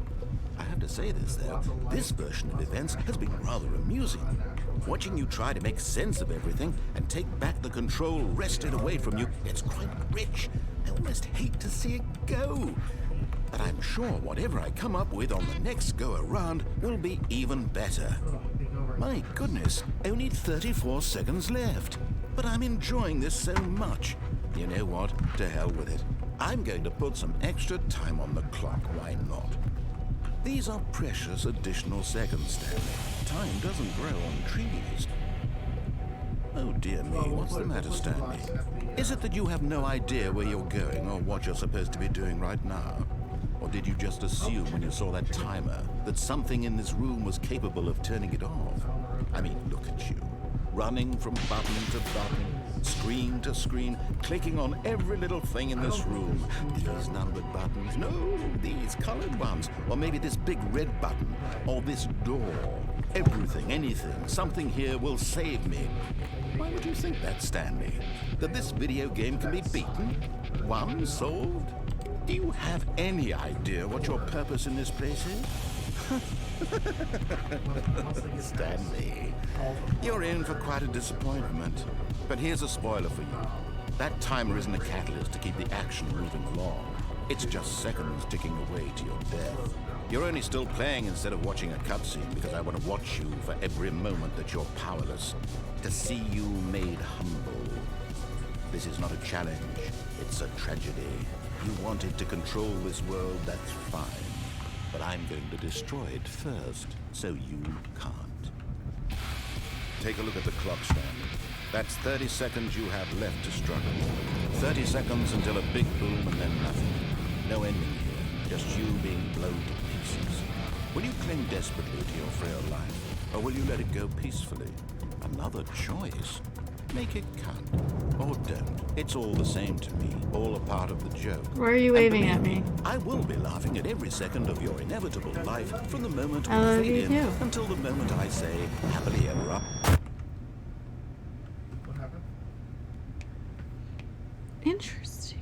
I have to say this, though. This version of events has been rather amusing. Watching you try to make sense of everything and take back the control wrested away from you, it's quite rich. I almost hate to see it go. But I'm sure whatever I come up with on the next go-around will be even better. My goodness, only 34 seconds left. But I'm enjoying this so much. You know what? To hell with it. I'm going to put some extra time on the clock. Why not? These are precious additional seconds, Stanley. Time doesn't grow on trees. Oh dear me, what's the matter, Stanley? Is it that you have no idea where you're going or what you're supposed to be doing right now? Or did you just assume when you saw that timer that something in this room was capable of turning it off? I mean, look at you. running from button to button, screen to screen, clicking on every little thing in this room. These numbered buttons, no, these colored ones, or maybe this big red button, or this door. Everything, anything, something here will save me. Why would you think that, Stanley? That this video game can be beaten? Won? Solved? Do you have any idea what your purpose in this place is? Stanley, you're in for quite a disappointment. But here's a spoiler for you. That timer isn't a catalyst to keep the action moving along. It's just seconds ticking away to your death. You're only still playing instead of watching a cutscene because I want to watch you for every moment that you're powerless. To see you made humble. This is not a challenge, it's a tragedy. You wanted to control this world, that's fine. But I'm going to destroy it first, so you can't. Take a look at the clock, Stanley. That's 30 seconds you have left to struggle. 30 seconds until a big boom and then nothing. No ending here, just you being blown to pieces. Will you cling desperately to your frail life, or will you let it go peacefully? Another choice. Make it count. Or don't. It's all the same to me. All a part of the joke. Why are you waving at me? I will be laughing at every second of your inevitable life from the moment we I love fade you in too. until the moment I say happily ever up. What happened? Interesting.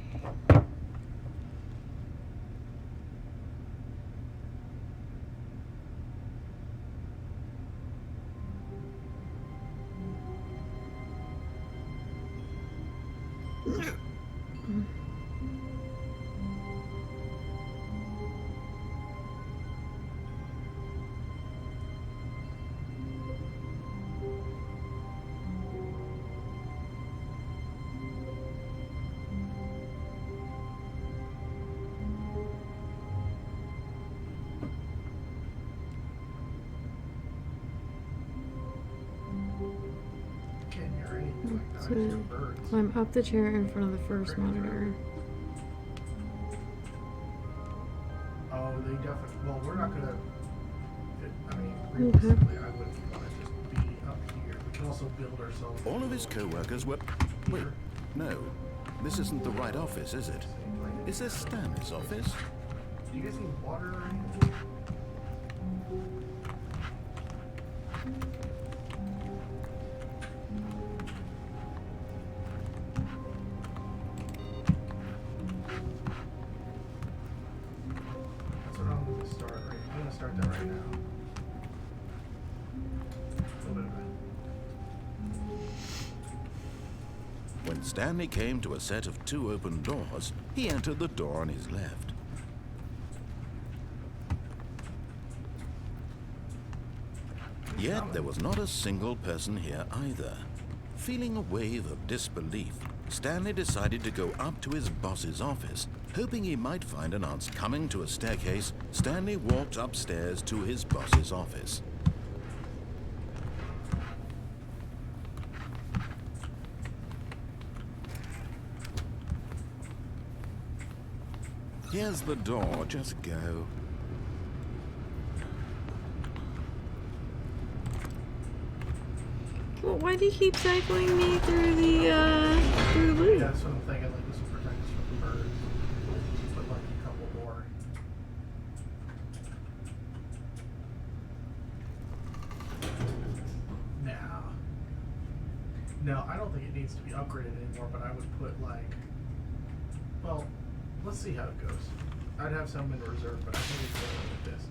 Can't hear anything like that. So, Just birds. climb up the chair in front of the first monitor. Oh, they definitely. Well, we're not gonna. I mean, Okay. realistically, I wouldn't want to just be up here. We can also build ourselves. All of his co-workers were... Wait, no. This isn't the right office, is it? Is this Stanley's office? Do you guys need water or anything? That's what I'm gonna start right. I'm gonna start that right now. A little bit of it. When Stanley came to a set of 2 open doors, he entered the door on his left. Yet there was not a single person here either. Feeling a wave of disbelief, Stanley decided to go up to his boss's office. Hoping he might find an answer coming to a staircase, Stanley walked upstairs to his boss's office. Here's the door, just go. Well, why do you keep cycling me through the loop? Yeah, that's what I'm thinking. Like, this will protect us from the birds. Put like a couple more. No, I don't think it needs to be upgraded anymore, but I would put like, well, let's see how it goes. I'd have some in reserve, but I think it's going with this.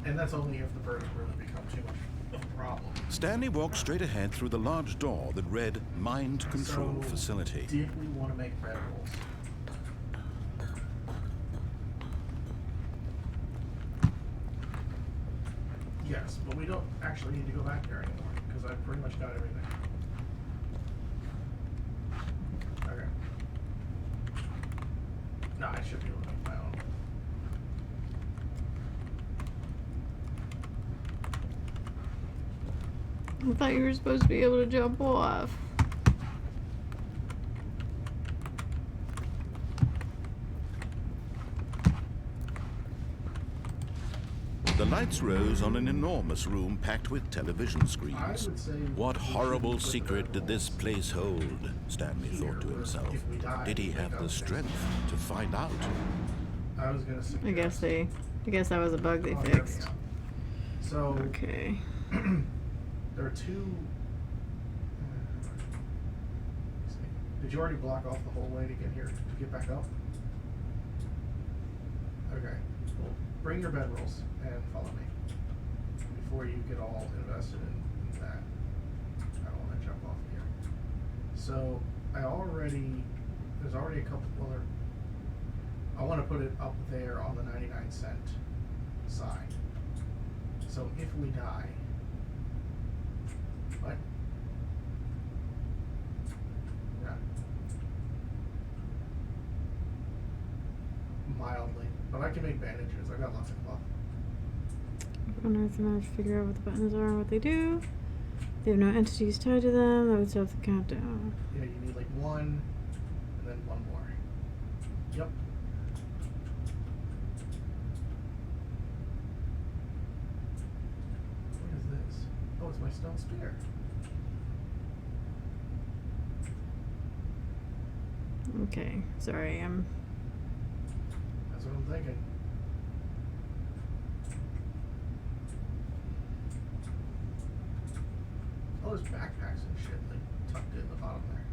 And that's only if the birds really become too much of a problem. Stanley walked straight ahead through the large door that read Mind Control So, Facility. Did we want to make red rolls? Yes, but we don't actually need to go back there anymore, because I've pretty much got everything. Okay. No, I should be able to make my own. I thought you were supposed to be able to jump off. The lights rose on an enormous room packed with television screens. would say What we should horrible put the secret red did this walls place hold? Stanley thought to here, himself. if we die, Did he we have make the up strength to find out? I was gonna suggest. I guess that was a bug they Oh, there we fixed. go. So Okay. there are two. Let's see. Did you already block off the whole way to get here to get back up? Okay. Well, bring your bedrolls and follow me before you get all invested in that. I don't want to jump off here. So there's already a couple other. I want to put it up there on the 99-cent side. So if we die, what? Yeah. Mildly, but I can make bandages. I got lots of cloth. On Earth, I'm gonna figure out what the buttons are and what they do. They have no entities tied to them. That would start the countdown. Yeah, you need like one, and then one more. Yep. What is this? Oh, it's my stone spear. Okay. Sorry, That's what I'm thinking. Oh, there's backpacks and shit like tucked in the bottom there.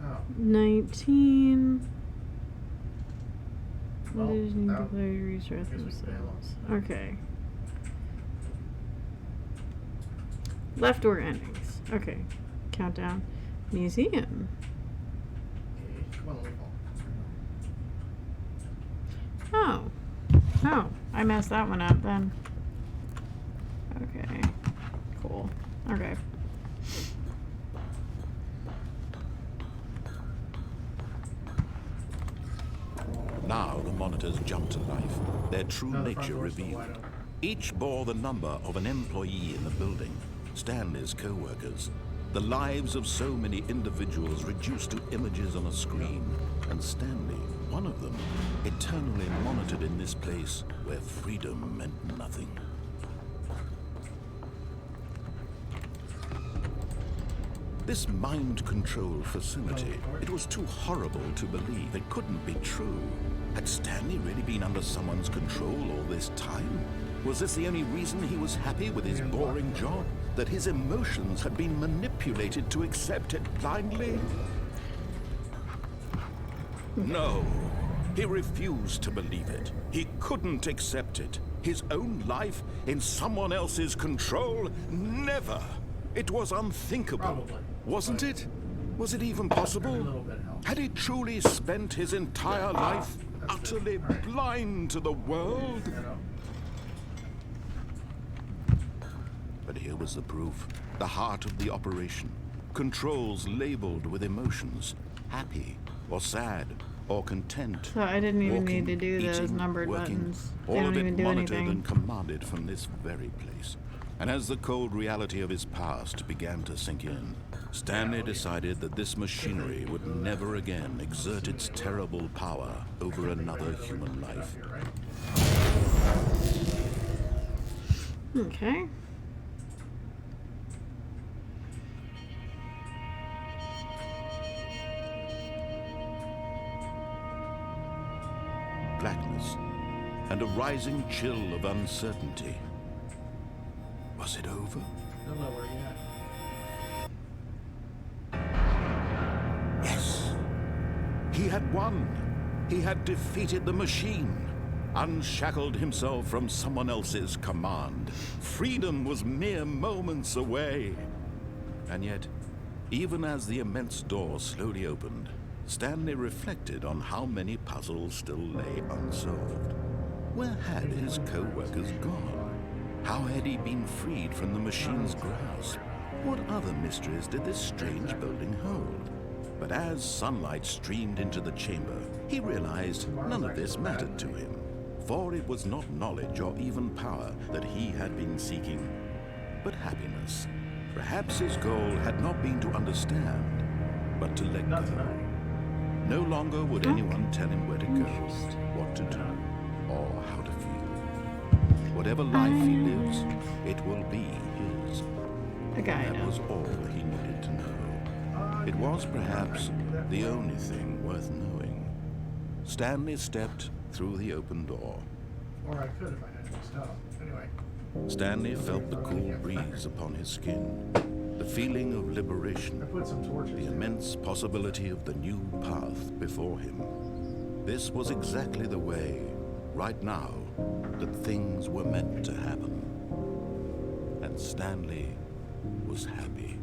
Oh, 19. well, Others need to that- play restart guess we fail. themselves. Okay. Left or endings. Okay. Countdown. Museum. Come on, let me fall. Oh. Oh. I messed that one up then. Okay. Cool. Okay. Now the monitors jumped to life, their true No, the front nature door's still revealed. wide open. Each bore the number of an employee in the building, Stanley's co-workers. The lives of so many individuals reduced to images on a screen, and Stanley, one of them, eternally monitored in this place where freedom meant nothing. This mind control facility, it was too horrible to believe. It couldn't be true. Had Stanley really been under someone's control all this time? Was this the only reason he was happy with his boring job? That his emotions had been manipulated to accept it blindly? No. He refused to believe it. He couldn't accept it. His own life in someone else's control? Never. It was unthinkable. Probably. Wasn't it? Was it even Every possible? little bit helps. Had he truly spent his entire life That's good. utterly All right. blind to the world? You know? But here was the proof. The heart of the operation. Controls labeled with emotions. Happy, or sad, or content. So I didn't even Walking, need to do those eating, numbered working, buttons. They all don't of it even do monitored anything. and commanded from this very place. And as the cold reality of his past began to sink in, Stanley decided that this machinery would never again exert its terrible power over another human life. Here, right? Okay. Blackness and a rising chill of uncertainty. Was it over? Don't know where you at. Yes. He had won. He had defeated the machine, unshackled himself from someone else's command. Freedom was mere moments away. And yet, even as the immense door slowly opened, Stanley reflected on how many puzzles still lay unsolved. Where had his co-workers gone? How had he been freed from the machine's grasp? What other mysteries did this strange building hold? But as sunlight streamed into the chamber, he realized none of this mattered to him. For it was not knowledge or even power that he had been seeking, but happiness. Perhaps his goal had not been to understand, but to let Not go. tonight. No longer would anyone tell him where to go, Interesting. what to do, or how to feel. Whatever life he lives, it will be his. A guy That was knows. all he needed to know. It was perhaps the only thing worth knowing. Stanley stepped through the open door. Or I could if I had any stuff. Anyway. Stanley felt the cool breeze upon his skin, the feeling of I liberation, put some torches. the immense possibility of the new path before him. This was exactly the way, right now, that things were meant to happen. And Stanley was happy.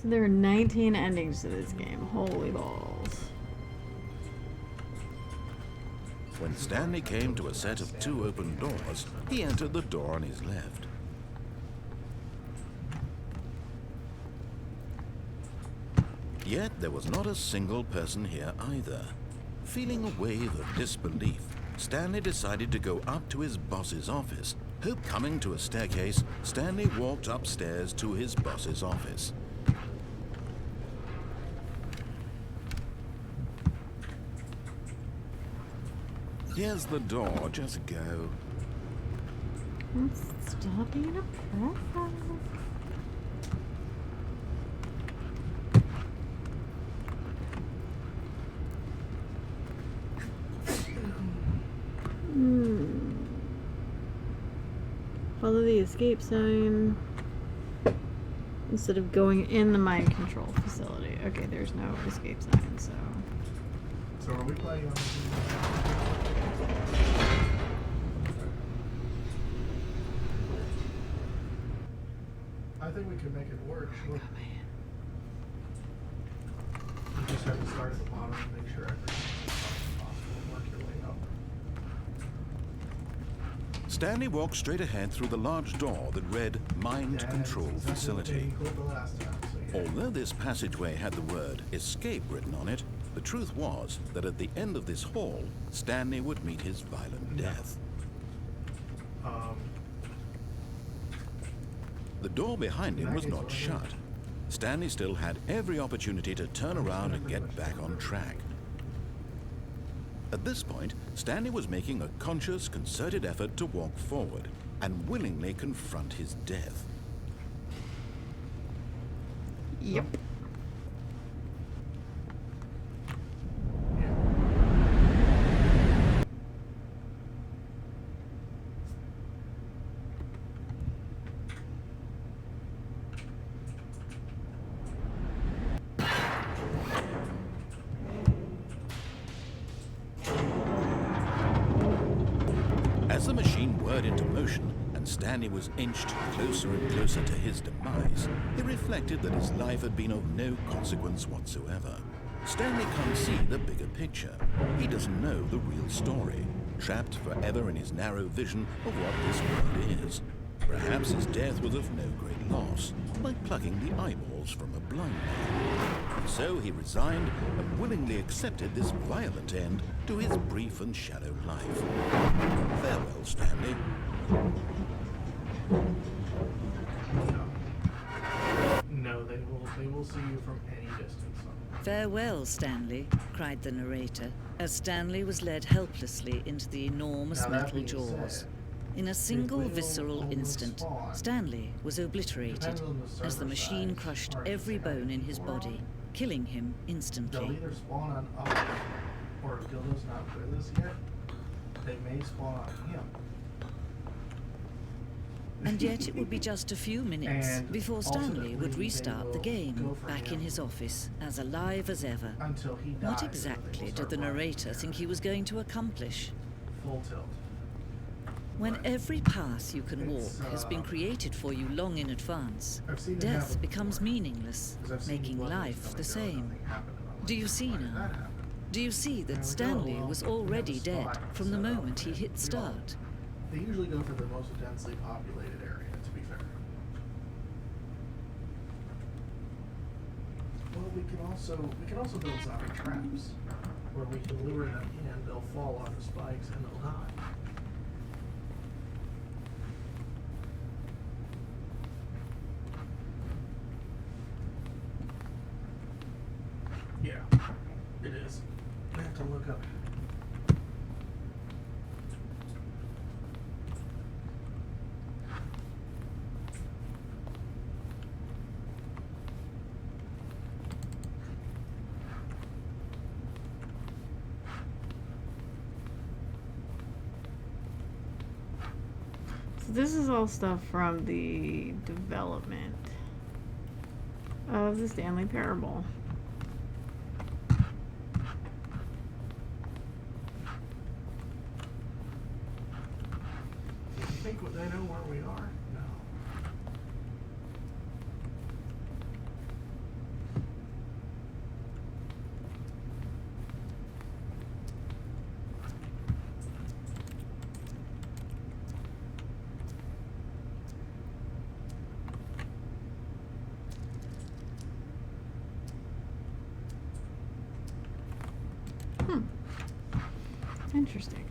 So there are 19 endings to this game. Holy balls. When Stanley came to a set of 2 open doors, he entered the door on his left. Yet there was not a single person here either. Feeling a wave of disbelief, Stanley decided to go up to his boss's office. Coming to a staircase, Stanley walked upstairs to his boss's office. Here's the door, just go. Stop being a pro. Follow the escape sign instead of going in the mind control facility. Okay, there's no escape sign, so. So are we playing on the I think we could make it work. Sure. You just have to start at the bottom and make sure everything's as possible and work your way up. Stanley walked straight ahead through the large door that read Mind Yeah, Control it's exactly what Facility. they included the last time, so yeah. Although this passageway had the word escape written on it, the truth was that at the end of this hall, Stanley would meet his violent death. The door behind him was not shut. Stanley still had every opportunity to turn around and get back on track. At this point, Stanley was making a conscious, concerted effort to walk forward and willingly confront his death. Yep. As the machine whirred into motion and Stanley was inched closer and closer to his demise, he reflected that his life had been of no consequence whatsoever. Stanley can't see the bigger picture. He doesn't know the real story, trapped forever in his narrow vision of what this world is. Perhaps his death was of no great loss, like plucking the eyeballs from a blind man. So he resigned and willingly accepted this violent end to his brief and shallow life. Farewell, Stanley. No, they will see you from any distance. Farewell, Stanley, cried the narrator, as Stanley was led helplessly into the enormous Now, that metal being jaws. said, In a single will visceral only instant, spawn. Stanley was obliterated Depends on the as the server machine size. crushed Hard to every say how bone many in his people are body, on. killing him They'll instantly. either spawn on us, or if Dildo's not with us yet, they may spawn on him. And yet it would be just a few minutes And before Stanley would ultimately, restart they the will game go for back him in his office, as alive as ever. Until he dies. What and then they exactly will did start the running narrator again. think he was going to accomplish? Full tilt. When Right. every path you can It's, walk has been created for you long in advance, I've seen it death happen becomes before. meaningless, 'Cause I've seen making blood life coming the down, same. nothing happened, and I'm Do like, you see why did now? that happen? Do you see And we that go, Stanley well, was we have a already dead spot from the set up, moment he and hit we all- start? They usually go for the most densely populated area, to be fair. we can also build zombie traps where we can lure them in, they'll fall onto spikes and they'll die. Yeah, it is. I have to look up. So this is all stuff from the development of the Stanley Parable. You think they know where we are? No. Interesting.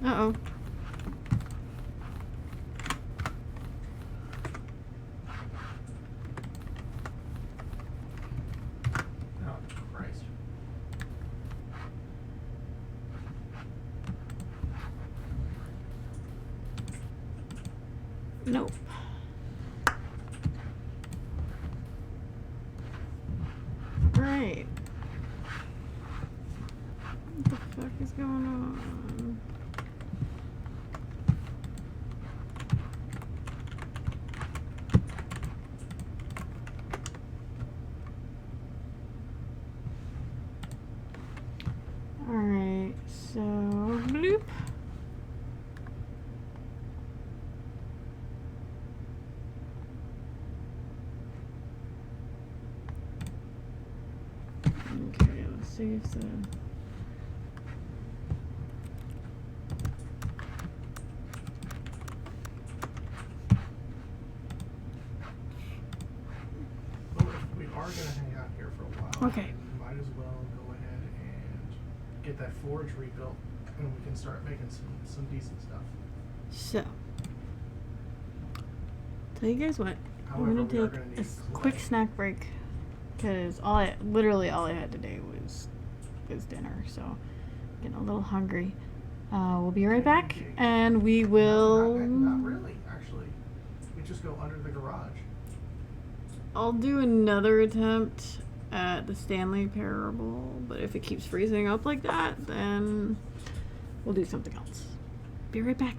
Uh-oh. Oh, Christ. Nope. Right. What the fuck is going on? Alright, so bloop. Okay, let's see if the Well, if we are going to hang out here for a while, Okay. we might as well go ahead and get that forge rebuilt, and we can start making some decent stuff. So, tell you guys what, However, I'm we are gonna gonna take need a quick clay. snack break because literally all I had today was dinner. So, getting a little hungry. We'll be right back, and we will. Not really, actually. We just go under the garage. I'll do another attempt at the Stanley Parable, but if it keeps freezing up like that, then we'll do something else. Be right back.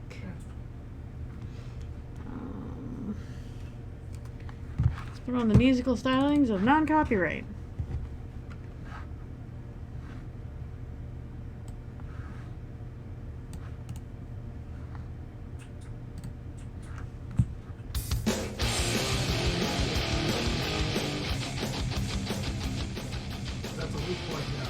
Let's put on the musical stylings of non-copyright. That's a weak point, yeah.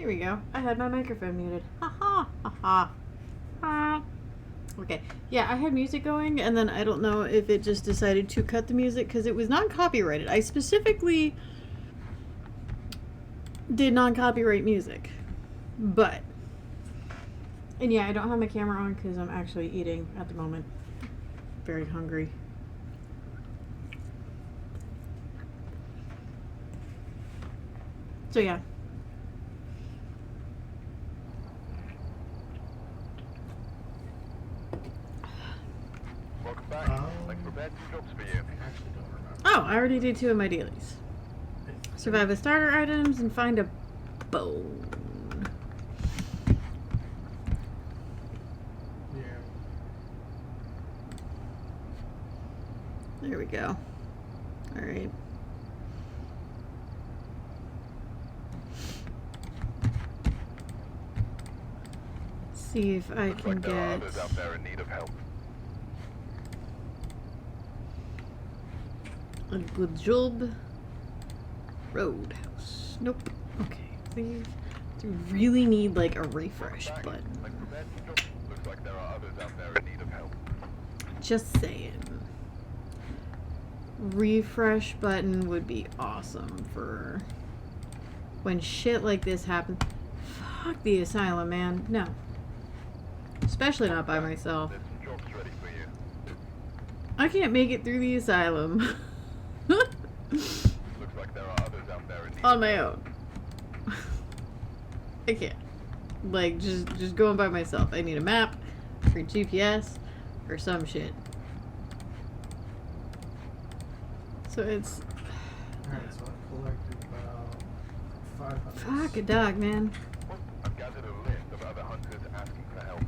Here we go. I had my microphone muted. Ha ha ha ha. Ha. Okay. Yeah, I had music going, and then I don't know if it just decided to cut the music because it was non-copyrighted. I specifically did non-copyright music. But, and yeah, I don't have my camera on because I'm actually eating at the moment. Very hungry. So yeah. Welcome back. I've prepared 2 jobs for you. I actually don't remember. Oh, I already did 2 of my dailies. Survive with starter items and find a bone. Yeah. There we go. Alright. See if I Looks can like there are get others out there in need of help. a good job. Roadhouse. Nope. Okay. Please. Do really need like a refresh Back. button. I've prepared 2 jobs. Looks like there are others out there in need of help. Just saying. Refresh button would be awesome for when shit like this happens. Fuck the asylum, man. No. Especially not by myself. There's some jobs ready for you. I can't make it through the asylum. Looks like there are others out there in need On of my help. own. I can't. Like, just going by myself. I need a map, or GPS, or some shit. So it's... Alright, so I've collected about 500. Fuck a dog, man. Well, I've gathered a list of other hunters asking for help.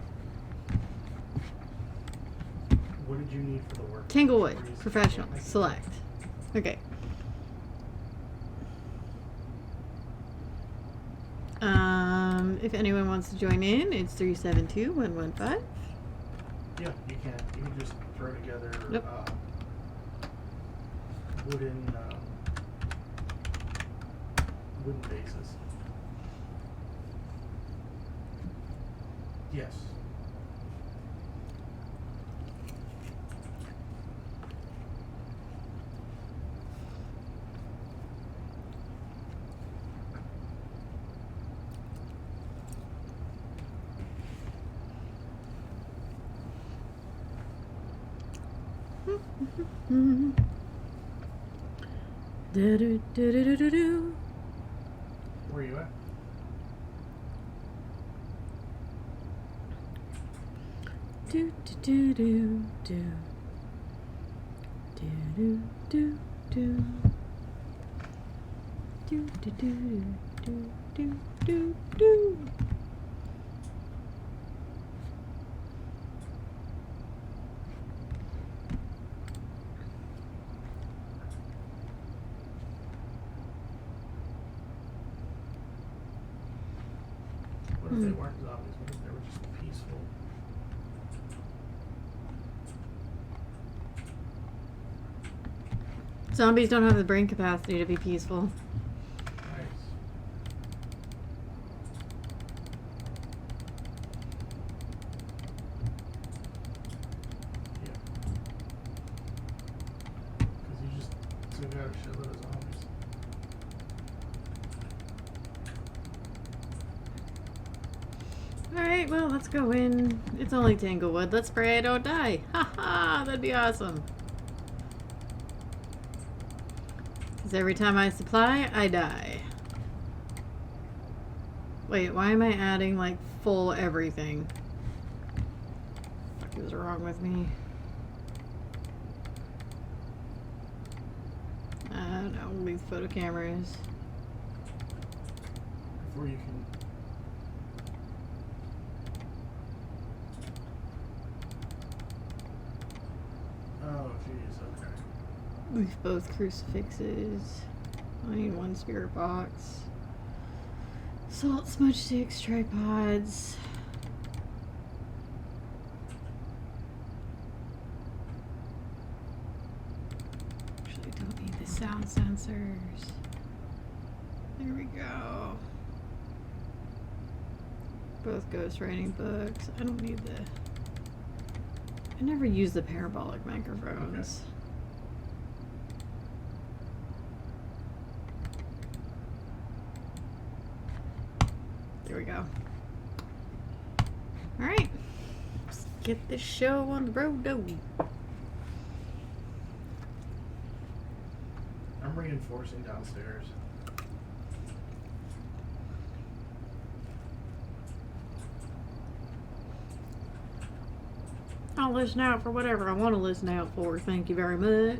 What did you need for the work? Tanglewood. Or you- Professional. Make it- Select. Okay. If anyone wants to join in, it's 372-115. Yeah, you can. You can just throw together Yep. wooden bases. Yes. Do-do-do-do-do-do. Where are you at? Do do do do do do do do do do do do do do do. What if they weren't zombies? What if they were just peaceful? Zombies don't have the brain capacity to be peaceful. Nice. Yeah. Because you just took out a shitload of zombies. Alright, well, let's go in. It's only Tanglewood. Let's pray I don't die. Ha ha! That'd be awesome. Because every time I supply, I die. Wait, why am I adding, like, full everything? What is wrong with me? I don't know, these photo cameras. Before you can. Oh, jeez, okay. Leave both crucifixes. I need one spirit box. Salt smudge sticks, tripods. Actually, don't need the sound sensors. There we go. Both ghost writing books. I don't need the... I never use the parabolic microphones. There we go. Alright. Let's get this show on the road, though. I'm reinforcing downstairs. I'll listen out for whatever I want to listen out for. Thank you very much.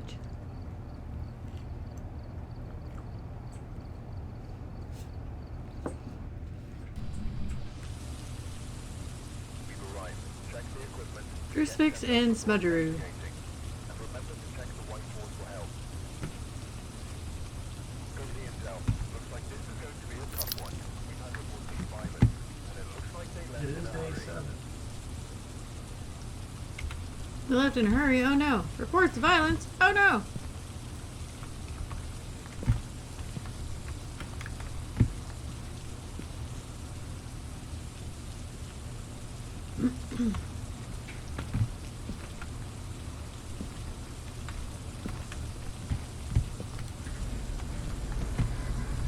We've arrived. Check the equipment. Crucifix and Smudgeroo. And remember to check the whiteboard for help. Go to the intel. Looks like this is going to be a tough one. We've had reports of violence, and it looks like they left It is in a day hurry. 7. They left in a hurry. Oh no. Reports of violence. Oh no.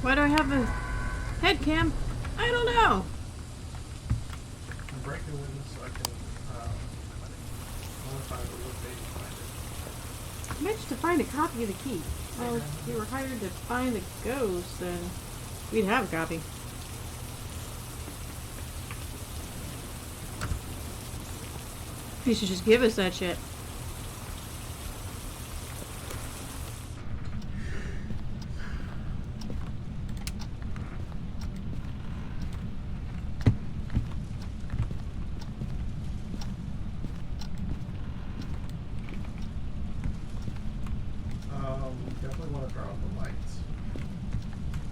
Why do I have a head cam? I don't know. I'm breaking windows so I can modify the wood base behind it. I managed to find a copy of the key. Well, if we were hired to find the ghost, then we'd have a copy. You should just give us that shit. Definitely want to turn on the lights.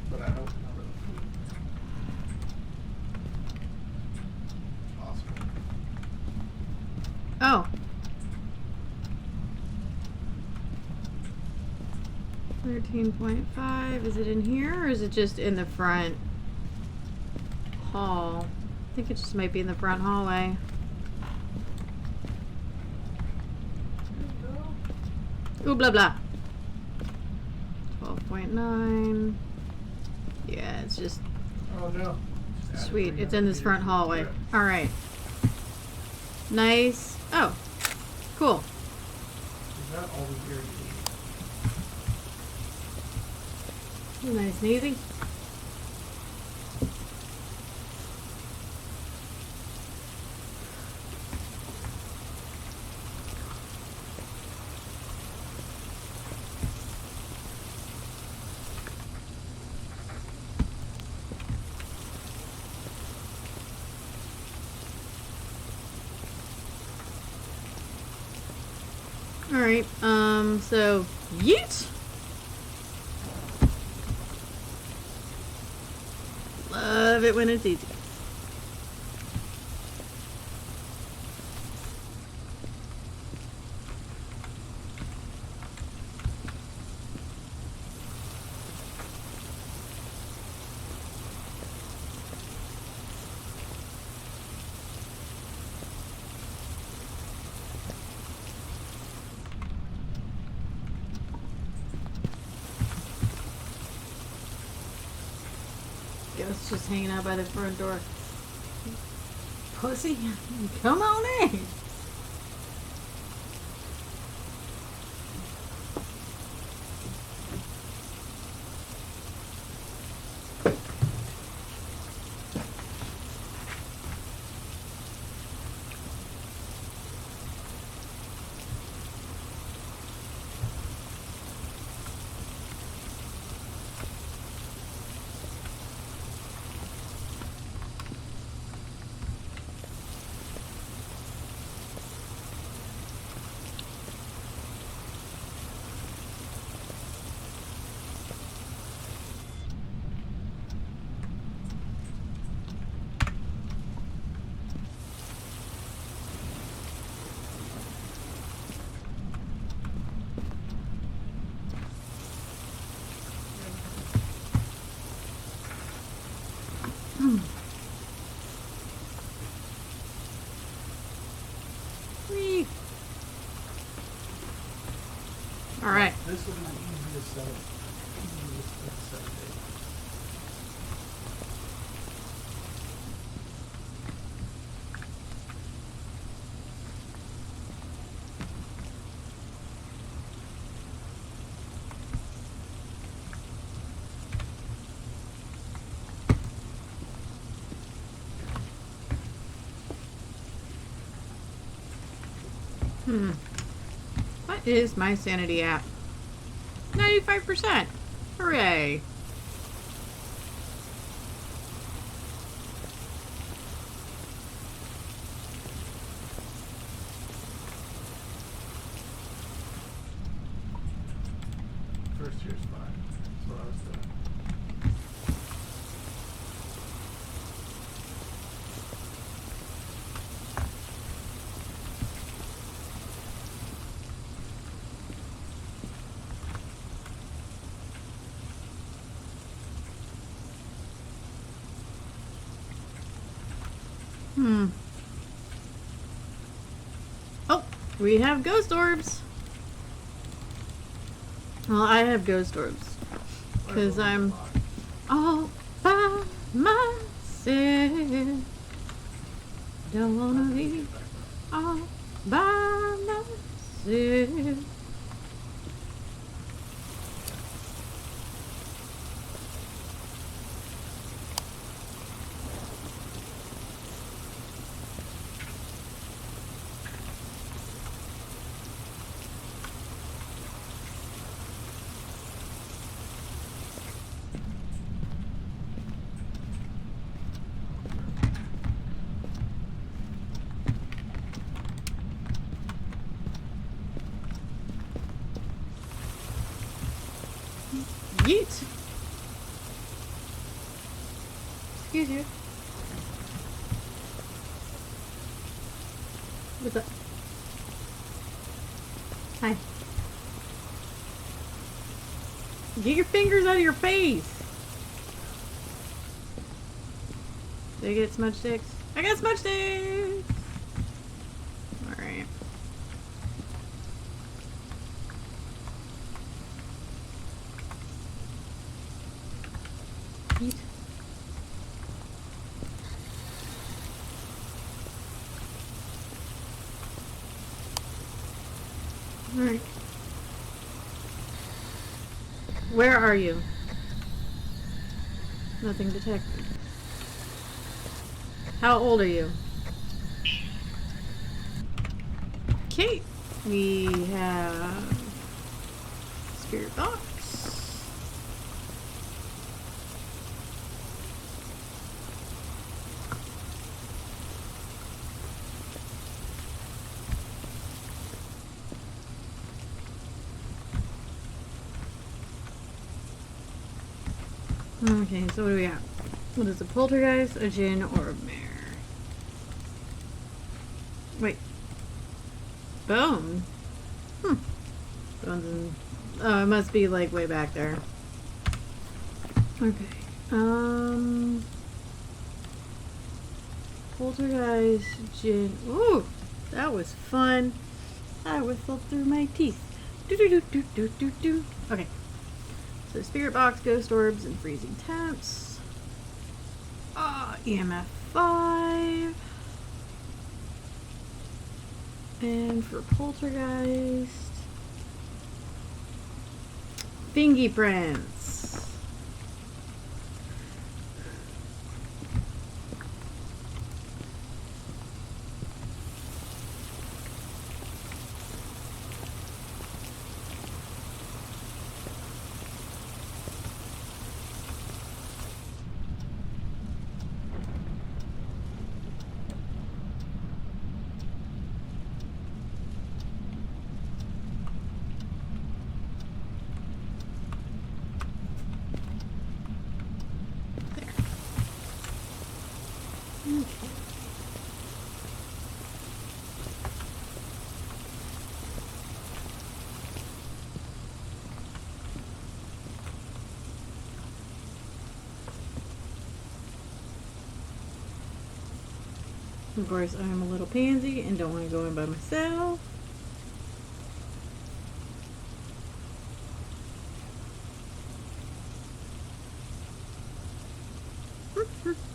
But I don't remember the food. Possible. Oh. 13.5. Is it in here or is it just in the front hall? I think it just might be in the front hallway. Ooh, blah, blah. 12.9. Yeah, it's just Oh no. sweet. It's in this front hallway. All right. Nice. Oh, cool. Is that all the gear you need? Nice and easy. Alright, so, yeet! Love it when it's easy. Ghost just hanging out by the front door. Pussy, come on in. All right. This will be the easiest set of days. What is my sanity at? 95%. Hooray. First year's fine. That's what I was doing. Oh, we have ghost orbs. Well, I have ghost orbs. Because I'm all by myself. Don't wanna be all by myself. Yeet. Excuse you. What's up? Hi. Get your fingers out of your face. Did I get smudge sticks? I got smudge sticks! Alright. Eat. Alright. Where are you? Nothing detected. How old are you? Okay. We have spirit box. Okay, so what do we got? What is a poltergeist, a djinn, or a mare? Wait. Bone? Bones in... Oh, it must be like way back there. Okay. Poltergeist, djinn. Ooh, that was fun. I whistled through my teeth. Do do do do do do do. Okay. So spirit box, ghost orbs, and freezing temps. EMF 5. And for poltergeist, fingerprints. Of course, I'm a little pansy and don't want to go in by myself.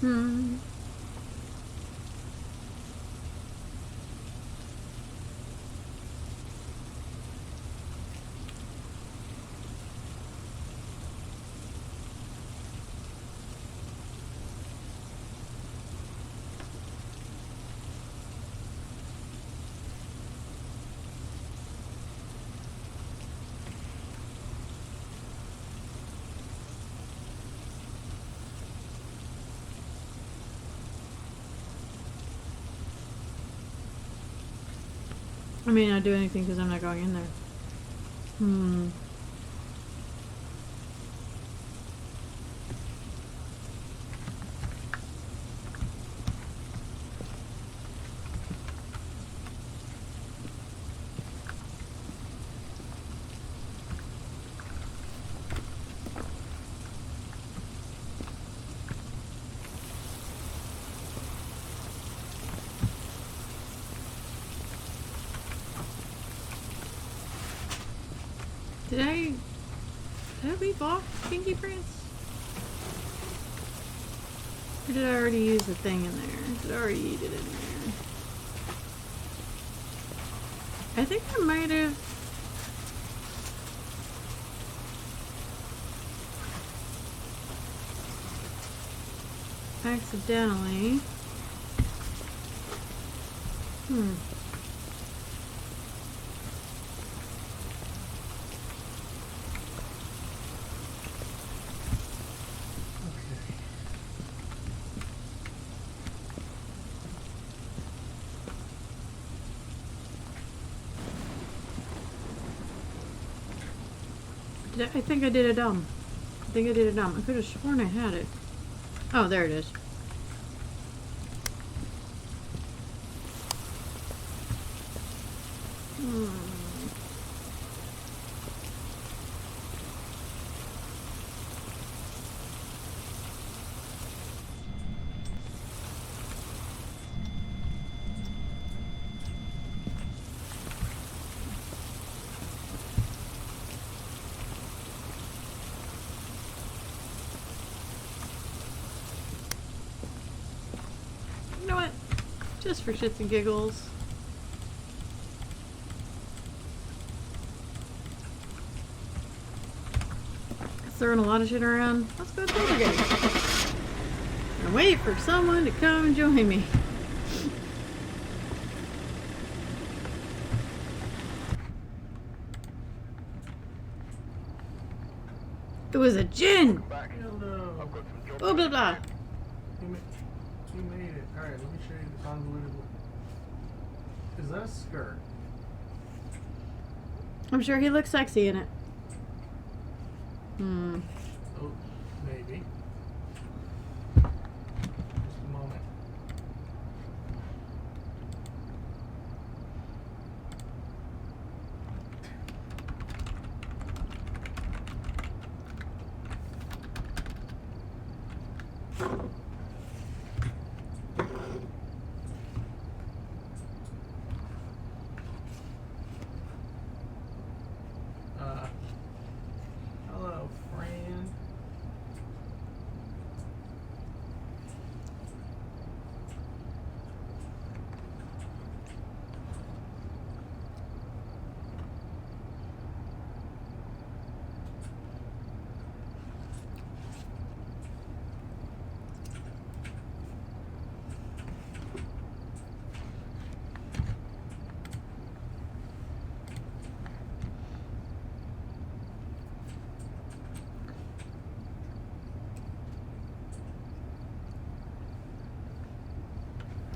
Hmm. I may not do anything because I'm not going in there. Hmm. Did I leave off Pinky Prince? Or did I already use the thing in there? Did I already eat it in there? I think I might have. Accidentally. I think I did a dumb. I could have sworn I had it. Oh, there it is. You know what? Just for shits and giggles. Throwing a lot of shit around. Let's go to the game. And wait for someone to come and join me. It was a gin. Back. Hello. I've got some jobs. Blah blah blah. He made it. Alright, let me show you the convoluted. Is that a skirt? I'm sure he looks sexy in it. Oh, maybe. Just a moment. Hello, friend.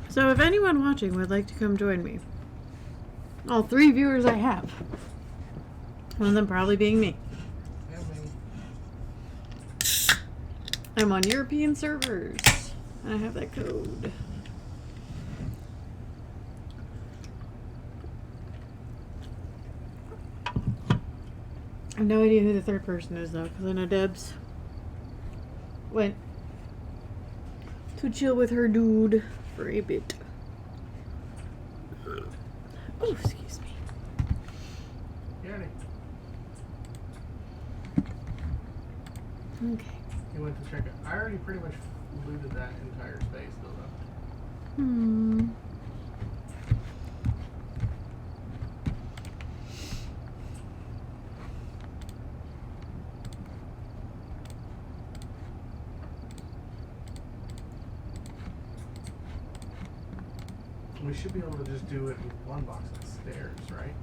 So if anyone watching would like to come join me, all 3 viewers I have, one of them probably being me. Yeah, maybe. I'm on European servers, and I have that code. I have no idea who the third person is though, because I know Debs went to chill with her dude for a bit. Oh, excuse me. Yanni. Okay. He went to check it. I already pretty much looted that entire space, Dildo. Hmm. We should be able to just do it with one box upstairs, right?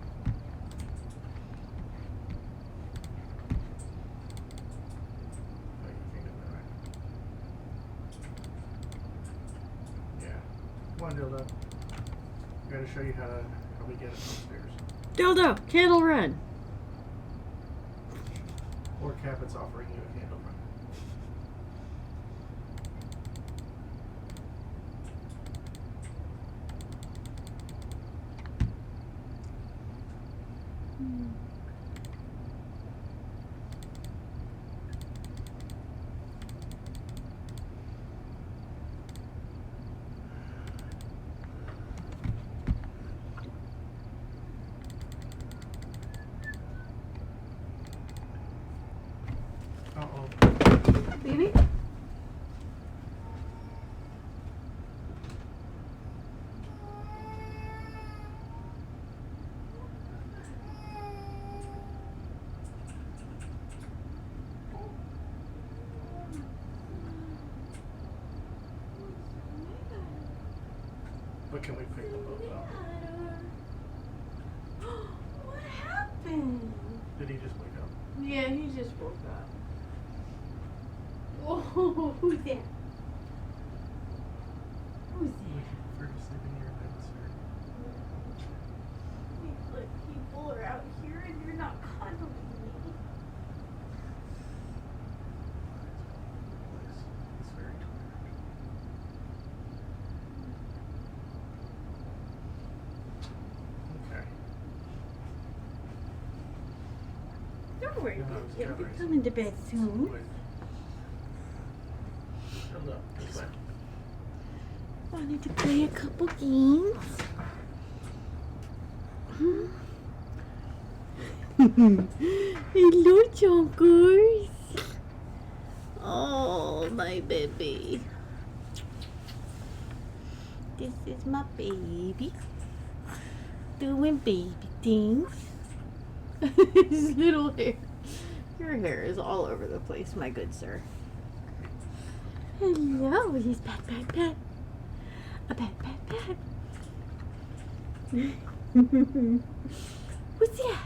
Oh, you can't do that, right? Yeah. Come on, Dildo. I gotta show you how we get it upstairs. Dildo, candle run. Or Cabot's offering you a candle run. Uh-oh. Baby? But can we pick them both up? What happened? Did he just wake up? Yeah, he just woke up. Oh, who's that? Who's Would you prefer to sleep in your bed, sir? Look, people are out here and you're not cuddling me. It's very tired. Okay. Don't worry, No, baby. it's You'll be gathering coming to bed some soon. wood. Dildo, this way. Wanted to play a couple games. Hello, Chonkers. Oh, my baby. This is my baby. Doing baby things. His little hair. Your hair is all over the place, my good sir. Hello, he's pat, pat, pat. A pat, pat, pat. What's that?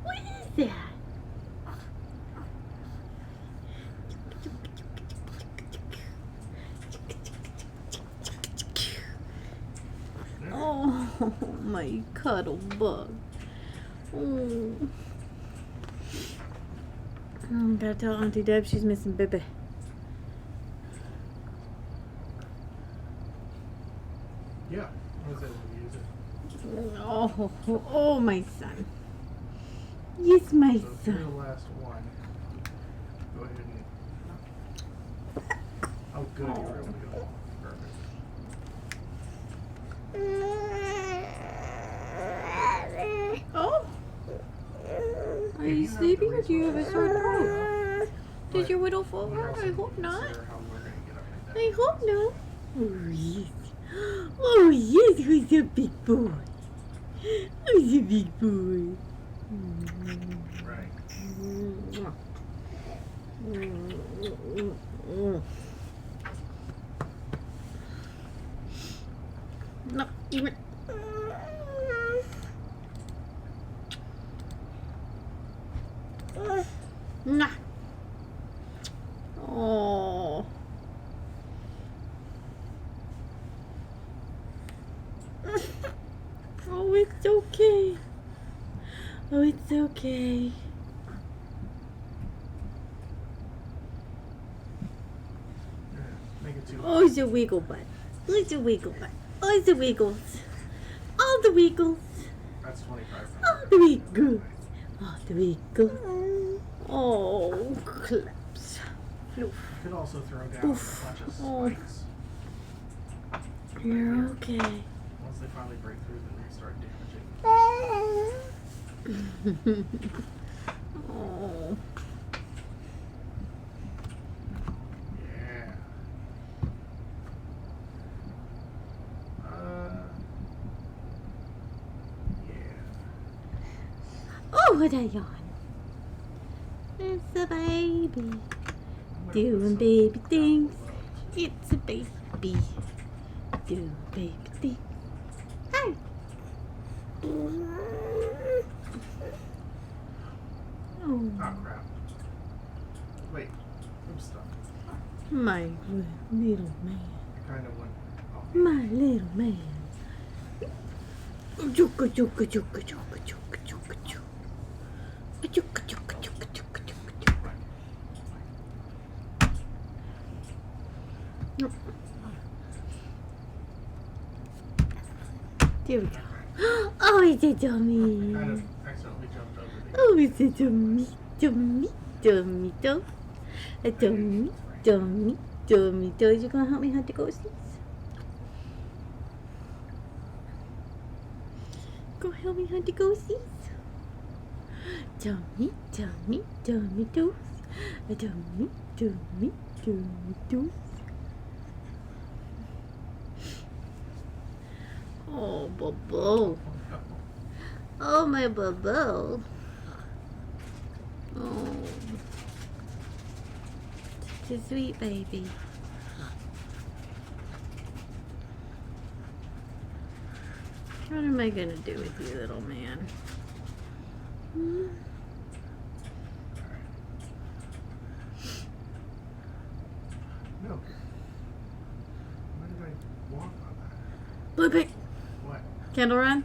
What is that? Oh, my cuddle bug. Oh. Gotta tell Auntie Deb she's missing Bebe. Yeah, I was able to use it. Oh, my son. Yes, my So if you're son. the last one, go ahead and. Oh, good, you were able to get them all. Perfect. Oh. Are you sleeping or do you have a sore throat? Did your whittle fall We over? also I need to hope not. consider how we're gonna get up and I down. hope not. Oh, yes. Oh, yes, who's a big boy? Who's a big boy? Right. No, even. Nah. Oh. Oh, it's okay. Oh, it's okay. Make it two. Oh, it's a wiggle butt. Oh, it's a wiggle butt. Oh, it's a wiggles. All the wiggles. That's 25. All the wiggles. All the wiggles. Oh, claps. Floof. You could also throw down Oof. a bunch of Oh. spikes. You're okay. Once they finally break through, then they start damaging. Oh. Yeah. Oh, what a yawn. It's a baby. Doing baby things. It's a baby. Doing baby things. Hi. Oh, Oh crap. Wait, I'm stuck. my little man. I kind of went. Oh. My little man. Juka, juka, juka, juka, juka, juka, juka. Juka, juka, juka, juka, juka, juka. Nope. There we go. Oh, it's a dummy. Kind of accidentally jumped over the. Oh, it's a dummy, dummy, dummy, dummy. A dummy, dummy, dummy, dummy. You gonna help me hunt the ghosties? Go help me hunt the ghosties. Dummy, dummy, dummy, dose. A dummy, dummy, dummy, dose. Oh, Bobo. Oh, my Bobo. Oh. Such a sweet baby. What am I gonna do with you, little man? Hmm? No. Why did I walk on that? Blue pick. What? Candle run?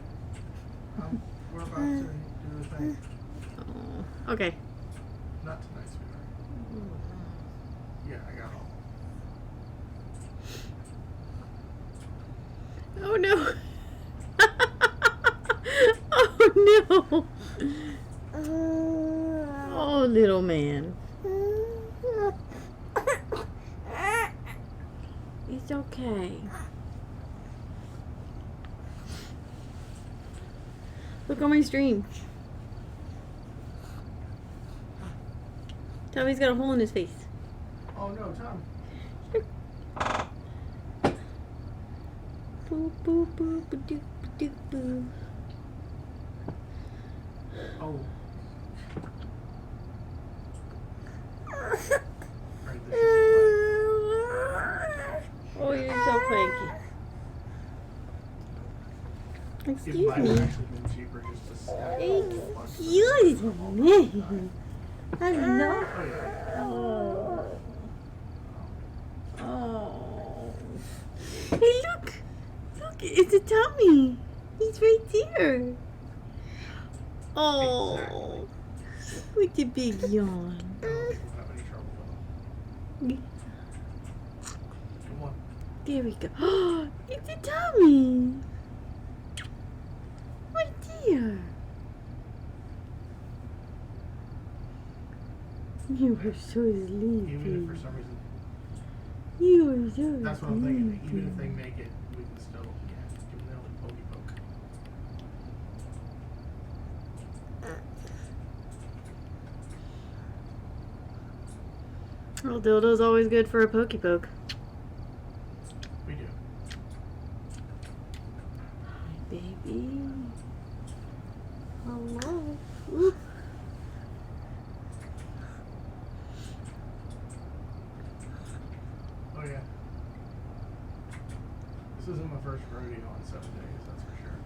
We're about to do the thing. Oh. Okay. Not tonight, sweetheart. Yeah, I got all. Oh no. Oh no. Oh, little man. It's okay. Look on my stream. Tommy's got a hole in his face. Oh no, Tom. Boo boo boo boo doo doo boo. Oh. Alright, this should be Oh, you're so cranky. fun. It Excuse might have me. actually been cheaper just to stack a whole bunch of Excuse me. Hello. Oh yeah. Oh. Oh. Hey, look. Look, it's a Tommy. He's right there. Oh. With the big yawn. I don't think we'll have any trouble with them. Come on. There we go. It's a Tommy. Right there. You are so sleepy. Even if for some reason, You are so that's what I'm thinking. Even if they sleepy. make it, we can still, yeah, give them a pokey poke. Well, dildo's always good for a pokey poke. We do. Hi, baby. Hello. Ooh. Oh yeah. This isn't my first rodeo in 7 days, that's for sure.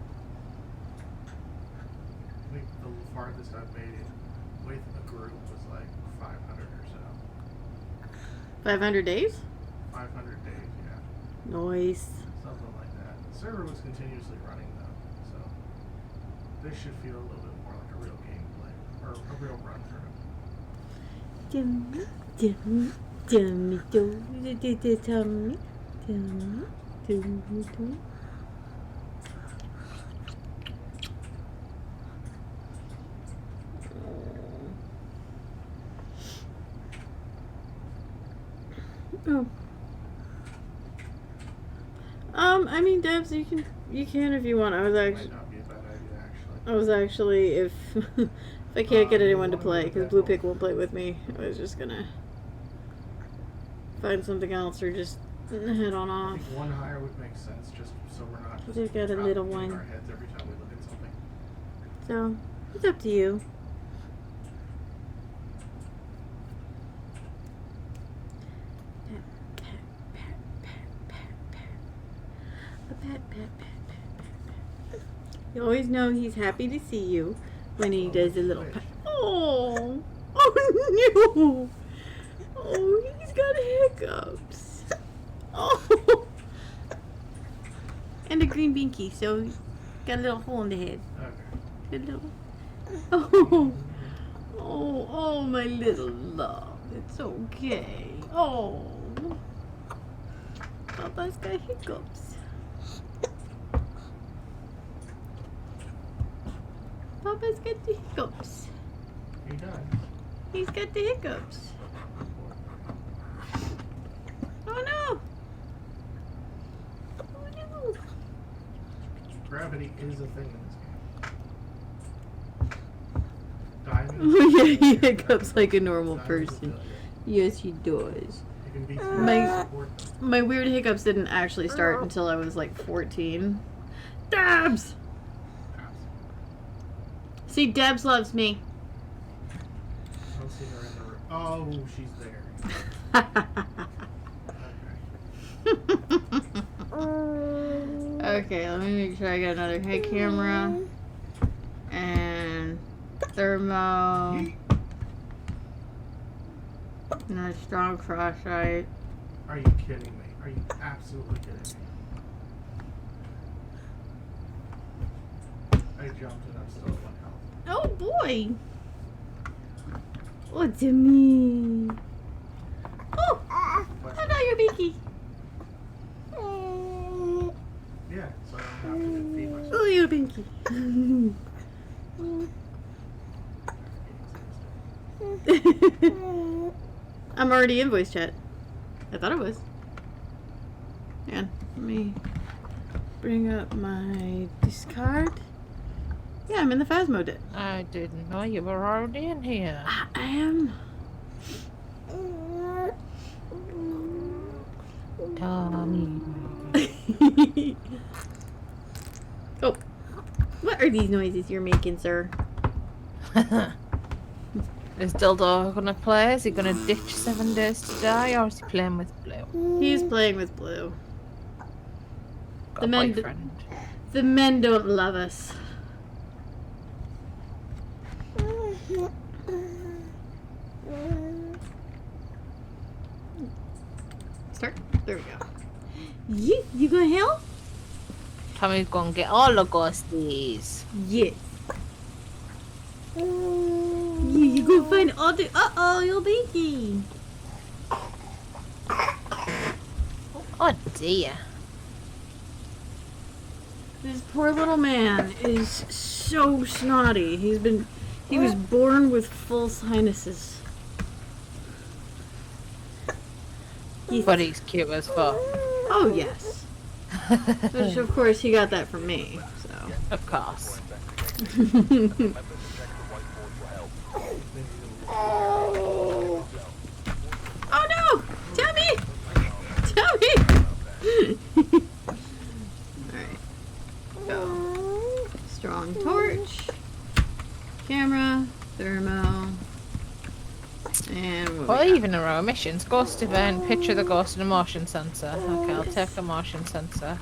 I think the farthest I've made it with a group was like 500 or so. 500 days? 500 days, yeah. Nice. Something like that. The server was continuously running though, so this should feel a little bit more like a real gameplay, or a real run through. Dummy, dummy, dummy, dummy, dummy, dummy, dummy, dummy, dummy. Oh. I mean, Debs, you can if you want. Might not be a bad idea actually. I was actually, if I can't get anyone to play, because Blue Pick won't play with me, I was just gonna find something else or just head on I off. think one hire would make sense just so we're not just They've got a dropping little in one. our heads every time we look at something. So, It's up to you. You always know he's happy to see you when he does a little pat. Oh, oh no! Oh, he's got hiccups. Oh, and a green binky, so he's got a little hole in the head. Okay. A little. Oh, oh, my little love. It's okay. Oh, Papa's got hiccups. Papa's got the hiccups. He does. He's got the hiccups. Oh no! Oh no! Gravity is a thing in this game. Diving. Oh yeah, he hiccups like a normal person. Yes, he does. My weird hiccups didn't actually start until I was like 14. Debs! See, Debs loves me. I don't see her in the room. Oh, she's there. Okay, let me make sure I got another head camera and thermo. Another strong flashlight. Are you kidding me? Are you absolutely kidding me? I jumped and I'm still at 1 health. Oh boy! What's it mean? Oh! Hello, your beaky. Yeah, so I don't have to feed myself. Oh, your binky. I'm already in voice chat. I thought I was. And let me bring up my discard. Yeah, I'm in the Phasmo deck. I didn't know you were already in here. I am. Tommy. Oh, what are these noises you're making, sir? Is Dildo gonna play? Is he gonna ditch 7 Days to Die, or is he playing with Blue? He's playing with Blue. Got The a men, boyfriend. the men don't love us. Start. There we go. You gonna help? Tommy's gonna get all the ghosties. Yes. You go find all the. Uh-oh, you're binky. Oh dear. This poor little man is so snotty. He was born with full sinuses. But he's cute as fuck. Oh yes. Which of course he got that from me. So. Of course. Oh no! Tommy! Tommy! Alright. Go. Strong torch. Camera. Thermo. And what Or we got? even our missions. Ghost event, picture the ghost and a motion sensor. Okay, I'll take the motion sensor.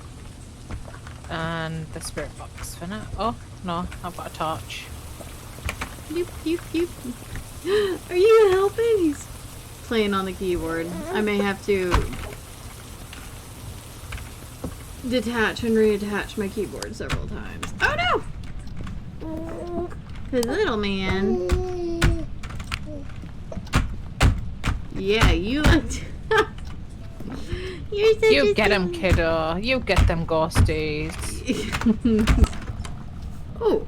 And the spirit box for now. Oh, no, I've got a torch. Doop, doop, doop. Are you helping? He's playing on the keyboard. I may have to detach and reattach my keyboard several times. Oh no! His little man. Yeah, you looked. You're such You a get them, kiddo. You get them ghosties. Oh,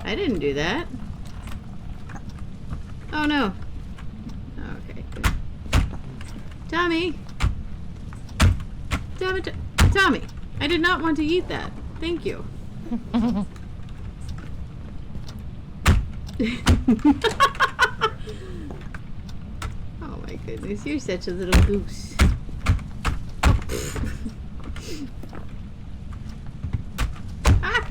I didn't do that. Oh no. Okay. Good. Tommy. Tommy. I did not want to eat that. Thank you. Oh my goodness, you're such a little goose. Ah!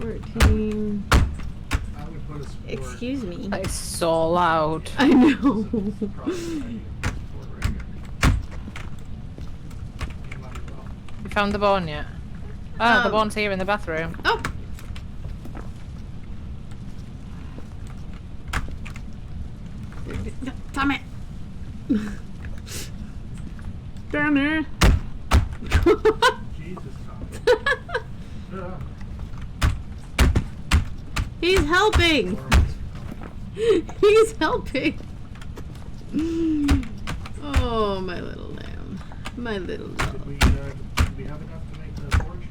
14. I would put a sport. Excuse me. That is so loud. I know. It's probably a sport right here. You might as well. You found the bone yet? Oh, the bone's here in the bathroom. Oh! Damn it! Down there. Jesus, Tommy. Yeah. He's helping! He's helping! Oh, my little lamb. My little love. Did we have enough to make the torch?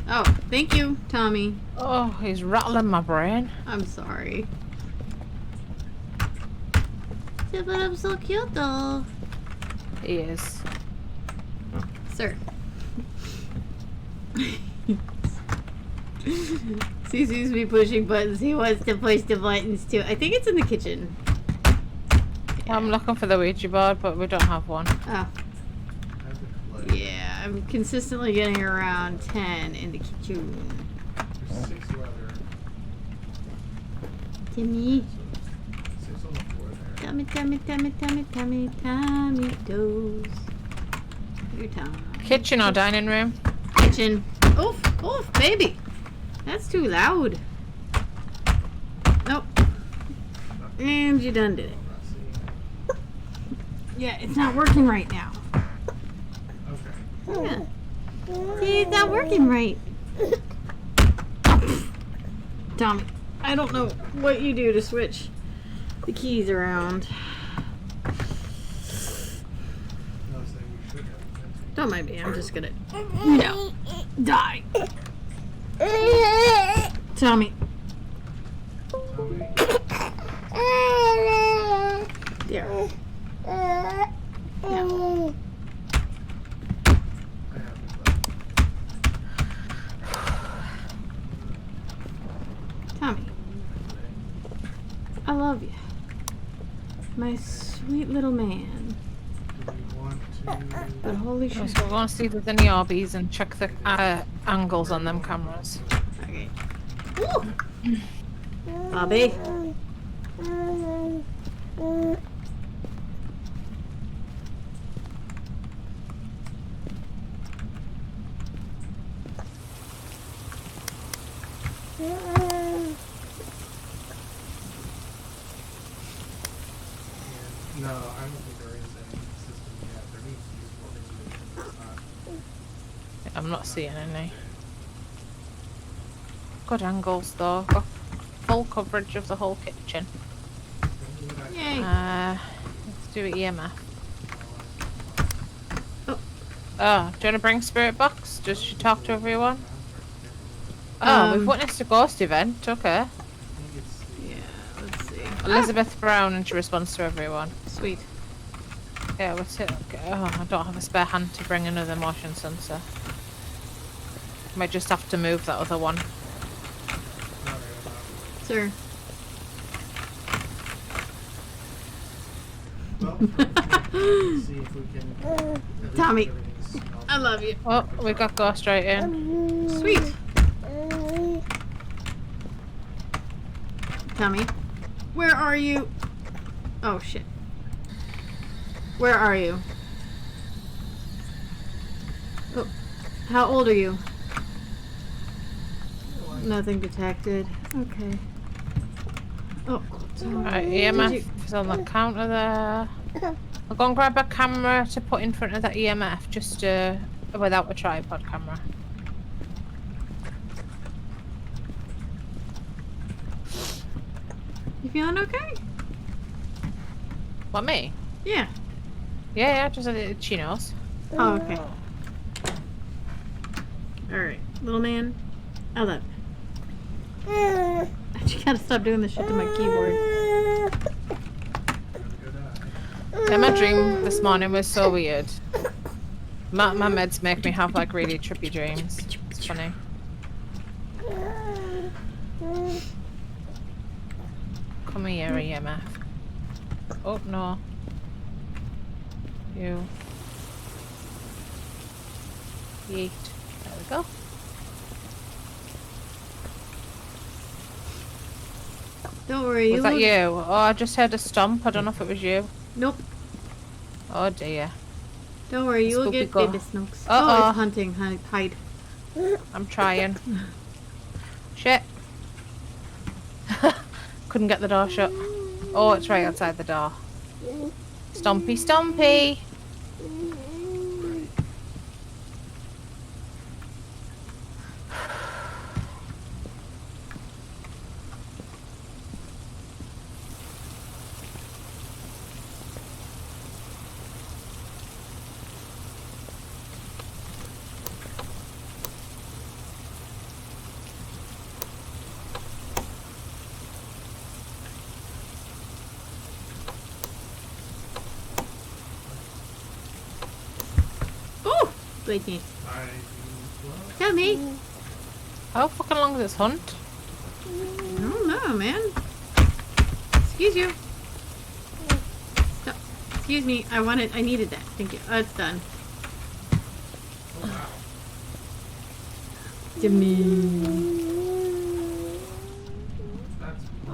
Oh, thank you, Tommy. Oh, he's rattling my brain. I'm sorry. Yeah, but I'm so cute though. He is. Sir. He sees me pushing buttons. He wants to push the buttons too. I think it's in the kitchen. I'm looking for the Ouija board, but we don't have one. Oh. Yeah, I'm consistently getting around 10 in the kitchen. There's 6 leather. Timmy. So 6 on the floor there. Tommy goes. Your tongue. Kitchen or dining room? Kitchen. Oof, oof, baby. That's too loud. Nope. And you done did it. Yeah, it's not working right now. Okay. Yeah. See, it's not working right. Tommy, I don't know what you do to switch the keys around. Don't mind me, I'm just gonna, die. Tommy. There. No. Tommy. I love you. My sweet little man. But holy shit. So we're going to see if there's any RBs and check the angles on them cameras. Okay. Bobby. No, I don't think there is any system yet. There needs to be more information. I'm not seeing any. Good angles though. Got full coverage of the whole kitchen. Yay. Let's do EMF. Oh. Oh, do you want to bring spirit box? Does she talk to everyone? Oh, we've witnessed a ghost event. Okay. Yeah, let's see. Elizabeth Brown, and she responds to everyone. Sweet. Yeah, what's it? Okay. Oh, I don't have a spare hand to bring another motion sensor. Might just have to move that other one. Sir. Well, see if we can. Tommy. I love you. Oh, we got ghost right in. Sweet. Tommy. Where are you? Oh shit. Where are you? Oh. How old are you? Nothing detected. Okay. Oh. Right, EMF is on the counter there. I'll go and grab a camera to put in front of that EMF, just without a tripod camera. You feeling okay? What, me? Yeah. Yeah, just she knows. Oh, okay. Alright, little man. I love you. You gotta stop doing this shit to my keyboard. Yeah, my dream this morning was so weird. My meds make me have like really trippy dreams. It's funny. Come here, EMF. Oh no. You. Yeet. There we go. Don't worry. Was that you? Oh, I just heard a stomp. I don't know if it was you. Nope. Oh dear. Don't worry. You will Spoopy get go. baby snooks. Uh-oh. Oh, it's hunting. Hide. I'm trying. Shit. Couldn't get the door shut. Oh, it's right outside the door. Stompy, stompy. Oh, goodness. Tell me. How fucking long is this hunt? I don't know, man. Excuse you. Stop. Excuse me. I needed that. Thank you. Oh, it's done. Jimmy.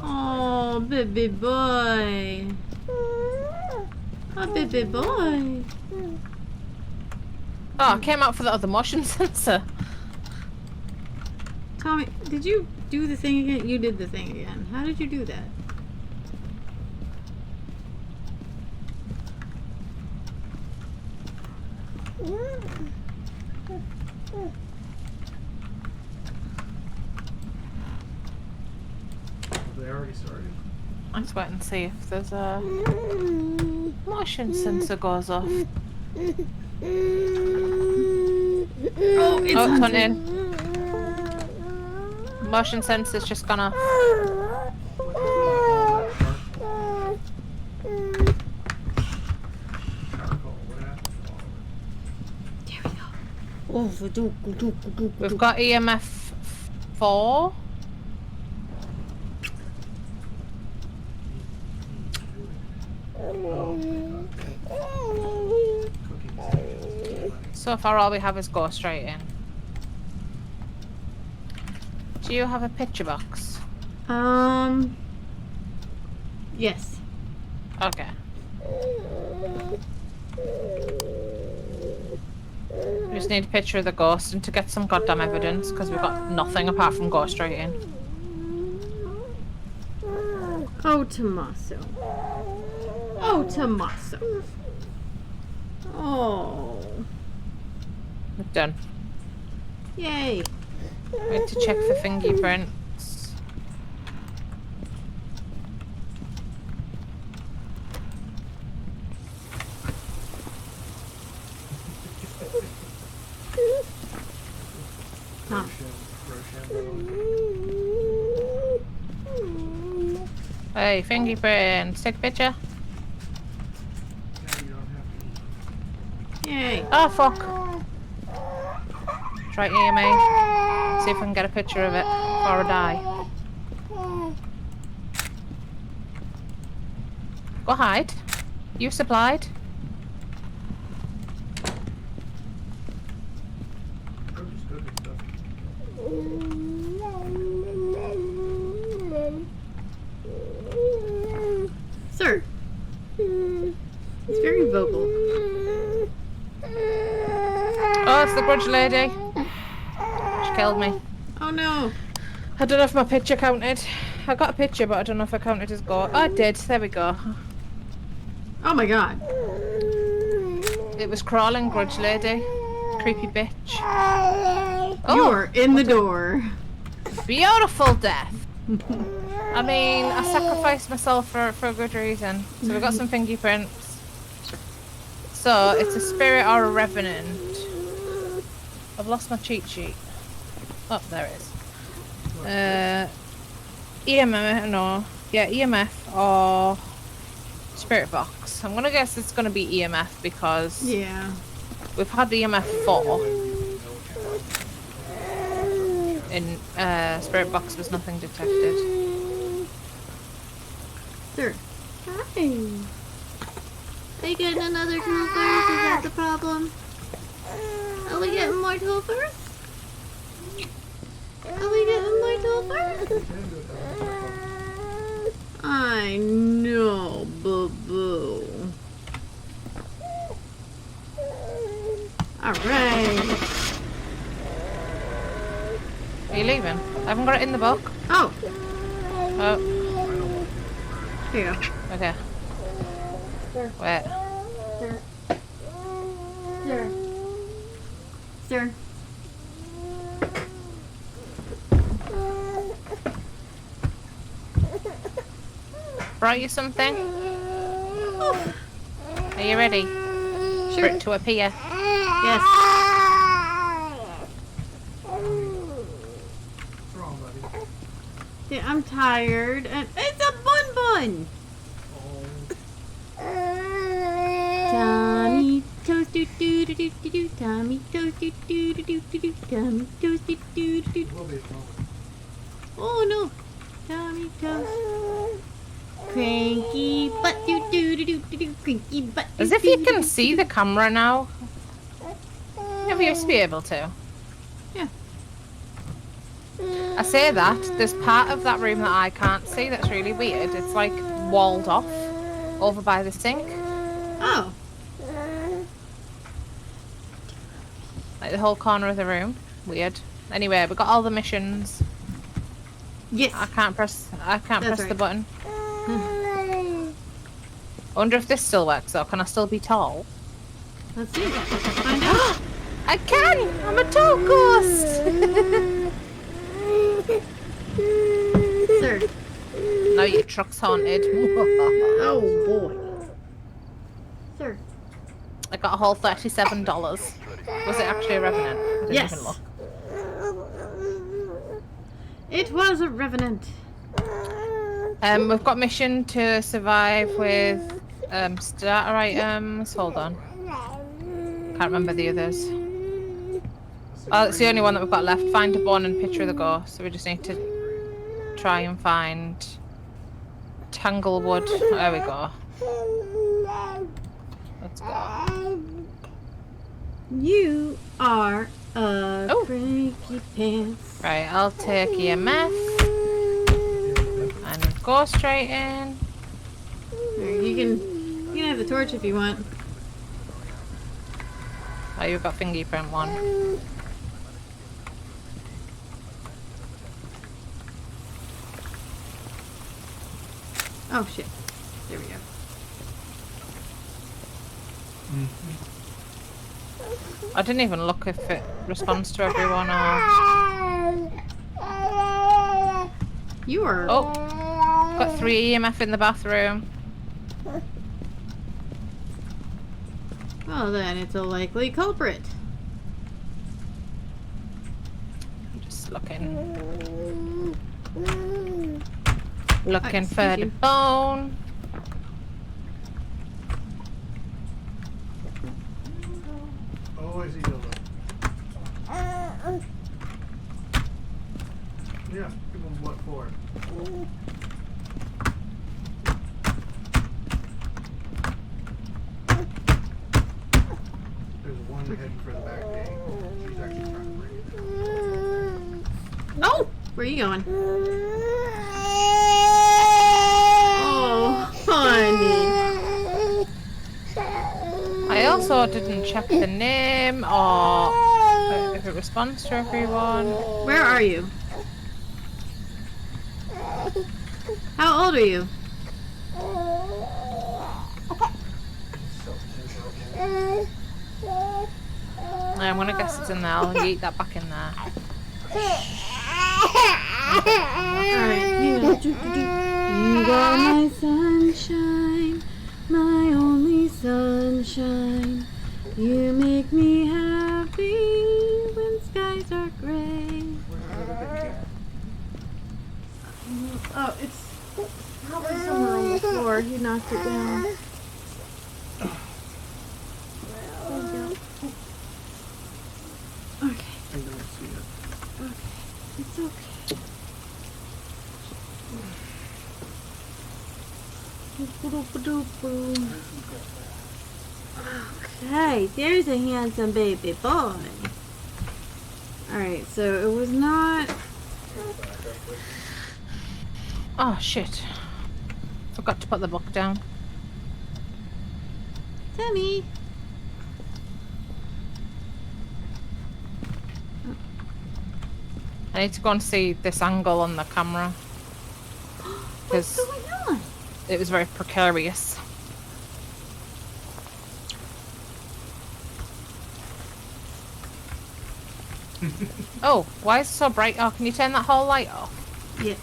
Oh, baby boy. Oh, baby boy. Oh, I came out for the other motion sensor. Tommy, did you do the thing again? You did the thing again. How did you do that? They already started. Let's wait and see if there's a motion sensor goes off. Oh, it's Oh, it's hunting. hunting. Motion sensor's just gone off. There we go. Oh, We've got EMF 4. So far all we have is ghost writing. Do you have a picture box? Yes. Okay. We just need a picture of the ghost and to get some goddamn evidence because we've got nothing apart from ghost writing. Oh, Tommaso. Oh, Tommaso. Oh. We're done. Yay. We need to check for fingerprints. Tom. Hey, fingerprints. Take a picture. Yay. Oh, fuck. Try EMA. See if I can get a picture of it before I die. Go hide. You supplied. Sir. It's very vocal. Oh, it's the grudge lady. She killed me. Oh no. I don't know if my picture counted. I got a picture, but I don't know if I counted as go. Oh, I did. There we go. Oh my god. It was crawling grudge lady. Creepy bitch. Oh, You're in the door. beautiful death. I mean, I sacrificed myself for a good reason. So we got some fingerprints. So it's a spirit or a revenant. I've lost my cheat sheet. Oh, there it is. EMF, no. Yeah, EMF or spirit box. I'm gonna guess it's gonna be EMF because Yeah. we've had the EMF 4. In spirit box was nothing detected. Sir. Hi. Are you getting another tool first? Is that the problem? Are we getting more tool first? Are we getting more tool first? you leaving? I haven't got it in the book. Oh, Oh, here you go. okay. Wait. Sir. Brought you something? Are you ready? For Sure. it to appear? Yes. What's wrong, buddy? Yeah, I'm tired. And it's a bun bun. Oh, Tommy toast do do do do do do. Tommy toast do do do do do do. Tommy toast do do do do. it will be a moment. Oh no. Tommy toast. Cranky butt do do do do do do. Cranky butt. As if you can see the camera now. Never used to be able to. Yeah. I say that, there's part of that room that I can't see that's really weird. It's like walled off over by the sink. Oh. Like the whole corner of the room. Weird. Anyway, we got all the missions. Yes. I can't press the right. button. I wonder if this still works though. Can I still be tall? Let's see. Find out. I can! I'm a tall ghost! Sir. No, your truck's haunted. Oh boy. Sir. I got a whole $37. Was it actually a revenant? I didn't Yes. even look. It was a revenant. We've got mission to survive with starter items. Hold on. Can't remember the others. Oh, it's the only one that we've got left. Find a bone and picture of the ghost. So we just need to try and find Tanglewood. There we go. Let's go. You are a Oh. cranky pants. Right, I'll take EMF and go straight in. There, you can have the torch if you want. Oh, you've got fingerprint one. Oh shit. There we go. I didn't even look if it responds to everyone or... You are. Oh! Got 3 EMF in the bathroom. Well then, it's a likely culprit. I'm just looking. Looking for excuse the you. bone. Oh, I see Dildo. Yeah, give him what for? There's one heading for the back gate. She's actually trying to bring it. Oh! Where are you going? Oh, honey. I also didn't check the name or if it responds to everyone. Where are you? How old are you? I'm gonna guess it's in there. I'll yeet that back in there. Alright, you are my sunshine, my only sunshine. You make me happy when skies are gray. Oh, it's probably somewhere on the floor. He knocked it down. Okay, I don't see it. it's okay. Okay, there's a handsome baby boy. Alright, so it was not... Oh shit. Forgot to put the book down. Tammy! I need to go and see this angle on the camera. What's Because going on? it was very precarious. Oh, why is it so bright? Oh, can you turn that whole light off? Yeah.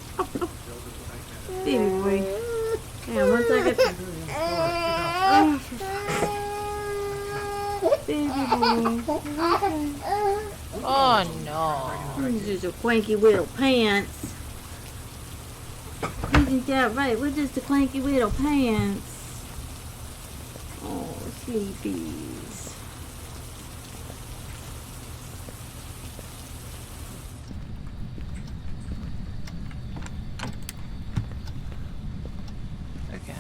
Baby boy. Hang on 1 second. Baby boy. Oh no. These are clanky little pants. Isn't that right? We're just a clanky little pants. Oh, sleepies. Okay.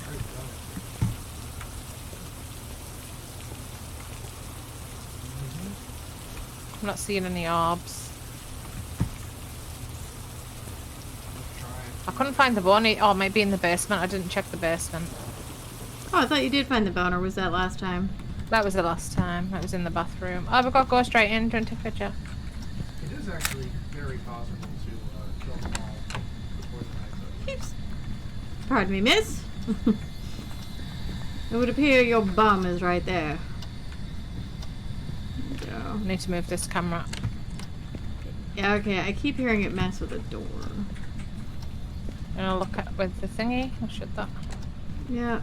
I'm not seeing any orbs. I couldn't find the bone. Oh, maybe in the basement. I didn't check the basement. Oh, I thought you did find the bone, or was that last time? That was the last time. That was in the bathroom. Oh, we've got to go straight in. Do you want to take a picture? It is actually very possible to kill them all before the night's over. Keeps. Pardon me, miss. It would appear your bum is right there. There you go. I need to move this camera. Yeah, okay. I keep hearing it mess with the door. And I'll look at with the thingy. I'll shut that. Yeah.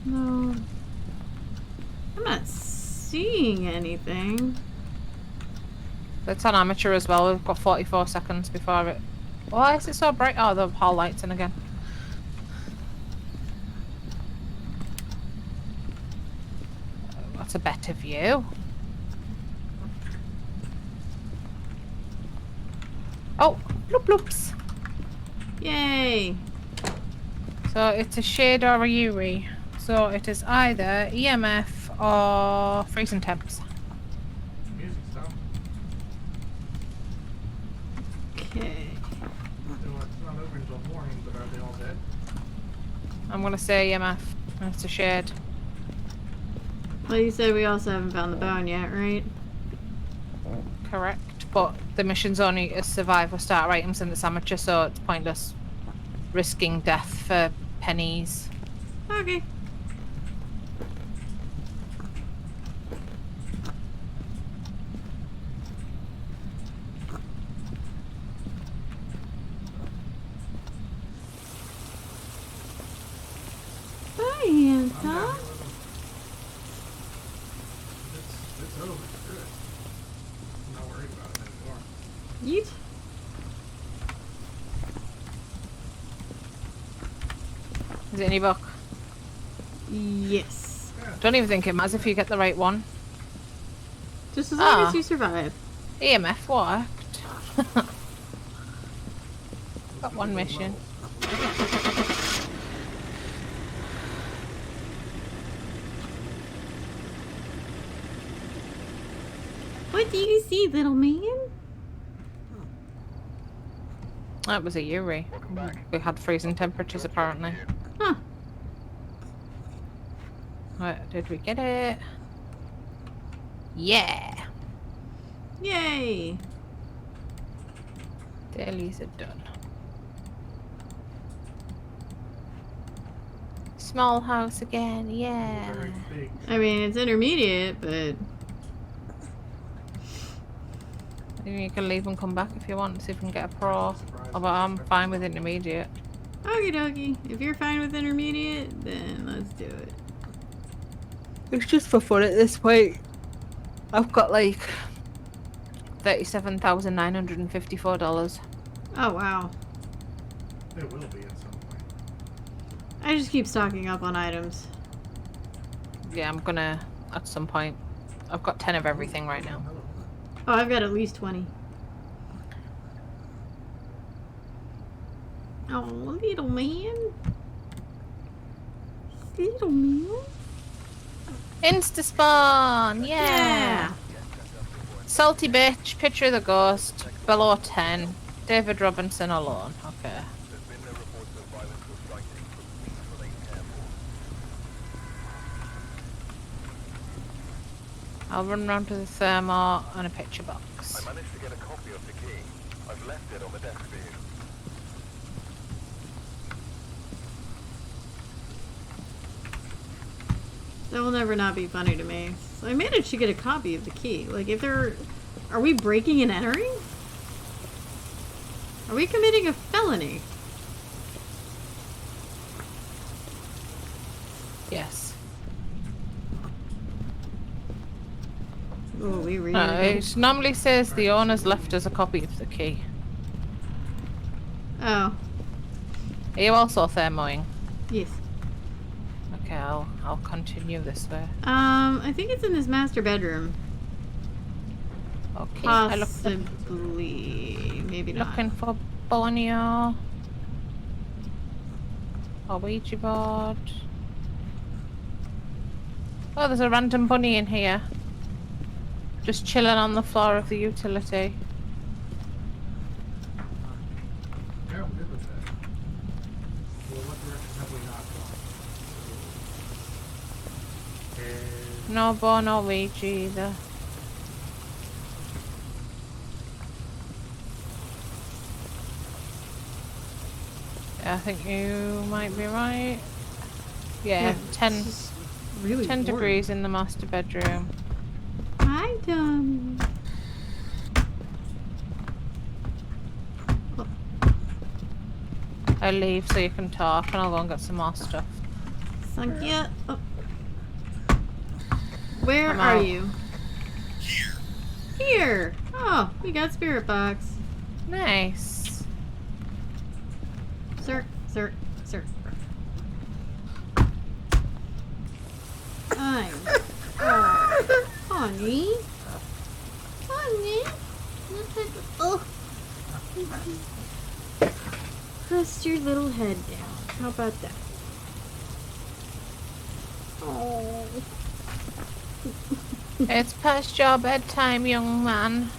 No. I'm not seeing anything. It's on amateur as well. We've got 44 seconds before it. Why is it so bright? Oh, the hall light's in again. That's a better view. Oh, bloop bloops. Yay! So it's a shade or a UV. So it is either EMF or freezing temps. Music stopped. Okay. So it's not over until morning, but are they all dead? I'm gonna say EMF. And it's a shade. Well, you said we also haven't found the bone yet, right? Correct. But the mission's only a survivor starter items and it's amateur, so it's pointless risking death for pennies. Okay. Bye, handsome. It's over. It's good. I'm not worried about it anymore. Yeet. Is it any book? Yes. Don't even think it matters if you get the right one. Just as long Ah. as you survive. EMF worked. Got one mission. What do you see, little man? That was a Yuri. Welcome back. We had freezing temperatures apparently. Huh. Right, did we get it? Yeah! Yay. Dailies are done. Small house again, yeah. Very big. I mean, it's intermediate, but You can leave and come back if you want, see if we can get a pro. Oh, but I'm fine with intermediate. okie dokie. If you're fine with intermediate, then let's do it. It's just for fun at this point. I've got like $37,954. Oh, wow. It will be at some point. I just keep stocking up on items. Yeah, I'm gonna at some point. I've got 10 of everything right now. Hello. Oh, I've got at least 20. Oh, little man. Little man. Insta spawn, yeah. Salty bitch, picture of the ghost, below 10. David Robinson alone. Okay. There's been no reports of violence or fighting, but please remain careful. I'll run round to the thermo and a picture box. I managed to get a copy of the key. I've left it on the desk for you. That will never not be funny to me. So I managed to get a copy of the key. Like, if there... Are we breaking and entering? Are we committing a felony? Yes. Oh, we read It normally says the owner's left us a copy of the key. Oh, Are you also thermoing? yes. Okay, I'll continue this way. I think it's in this master bedroom. Okay. Possibly. Maybe not. Looking for Borneo. Or Ouija board. Oh, there's a random bunny in here. Just chilling on the floor of the utility. Yeah, I'm good with that. Well, what direction have we not gone? And No Born or Ouija either. Yeah, I think you might be right. Yeah, 10 it's just really 10 boring. degrees in the master bedroom. Hi, Dummy. I'll leave so you can talk and I'll go and get some more stuff. Sunk yet? Oh. Where I'm are out. you? Here. Oh, we got spirit box. Nice. Sir, sir, sir. I'm. Oh, honey. Honey. Oh. Rest your little head down. How about that? Oh. It's past your bedtime, young man.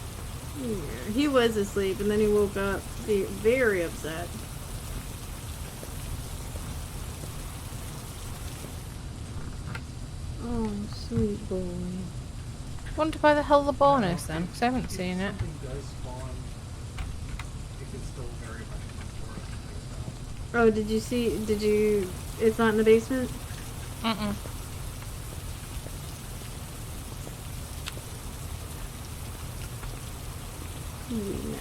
Yeah, he was asleep and then he woke up very upset. Oh, sweet boy. Wonder where the hell the bone is then, because I haven't seen it. something does spawn, it can still very much come for us. Oh, did you, it's not in the basement? Mm-mm. Yeah.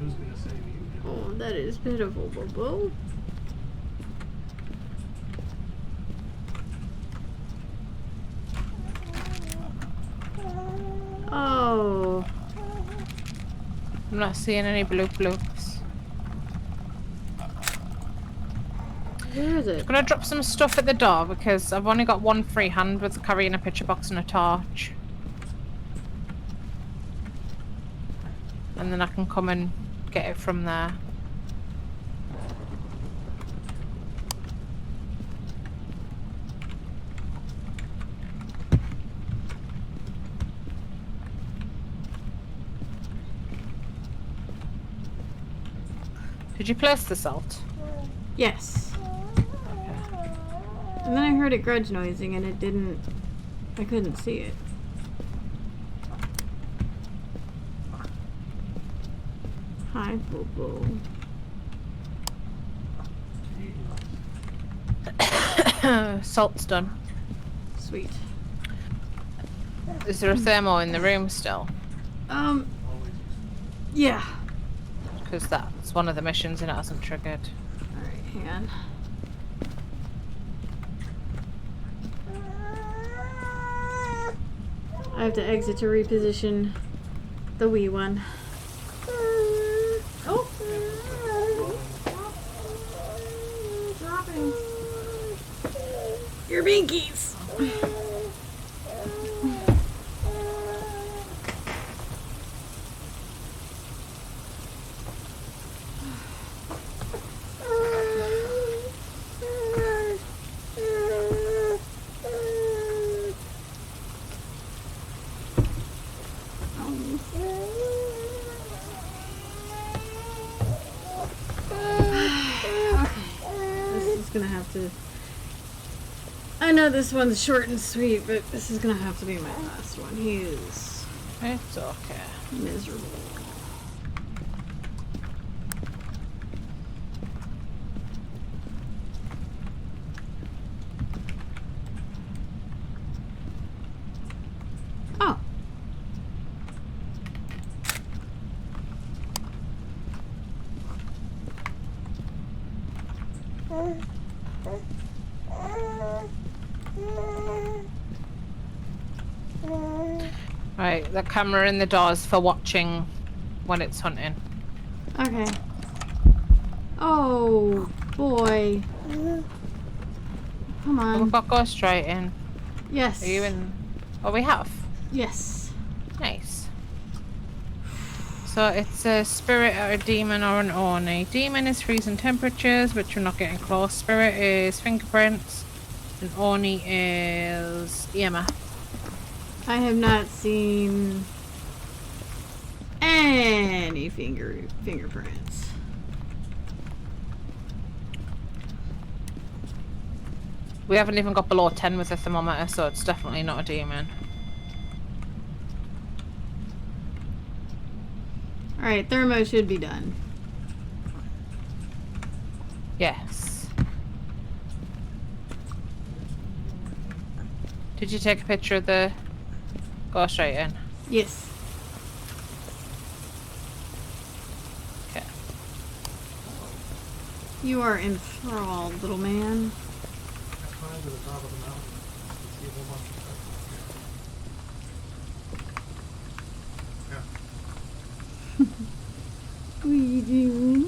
Who's gonna save you? Oh, that is pitiful, Bobo. Oh. I'm not seeing any bloop bloops. Where is it? I'm gonna drop some stuff at the door because I've only got one free hand with carrying a picture box and a torch. And then I can come and get it from there. Did you place the salt? Yes. And then I heard it grudge noising and it didn't... I couldn't see it. Hi, Bobo. Salt's done. Sweet. Is there a thermo in the room still? Always Yeah. Because that's one of the missions and it hasn't triggered. Alright, hang on. I have to exit to reposition the wee one. Oh! Dropping. Your binkies! know this one's short and sweet, but this is gonna have to be my last one. He is It's okay. miserable. Oh. Right, the camera in the doors for watching when it's hunting. Okay. Oh boy. Come Oh, we've on. got go straight in. Yes. Are you in? Oh, we have. Yes. Nice. So it's a spirit or a demon or an Oni. Demon is freezing temperatures, but you're not getting close. Spirit is fingerprints. And Oni is EMF. I have not seen any fingerprints. We haven't even got below 10 with the thermometer, so it's definitely not a demon. Alright, thermo should be done. Yes. Did you take a picture of the... Go straight in. Yes. Okay. You are enthralled, little man. I climbed to the top of the mountain to see a whole bunch of stuff. Yeah. What are you doing?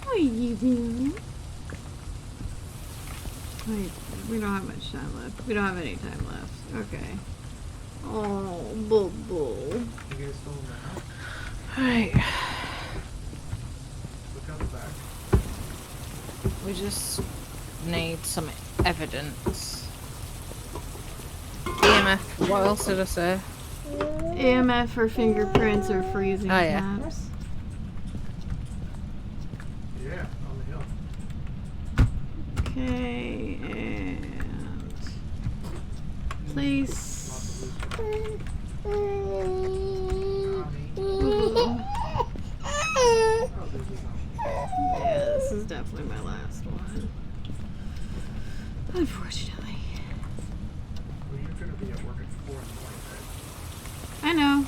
What are you doing? Wait, we don't have much time left. We don't have any time left. Okay. Oh, bull. You guys still in the house? Alright. Look out the back. We just need some evidence. EMF. What else did I say? AMF or fingerprints or freezing Oh, yeah. temps. Yeah, on the hill. Okay, and place. Yeah, this is definitely my last one. Unfortunately. Well, you're going to be at work at 4 in the morning, right? I know.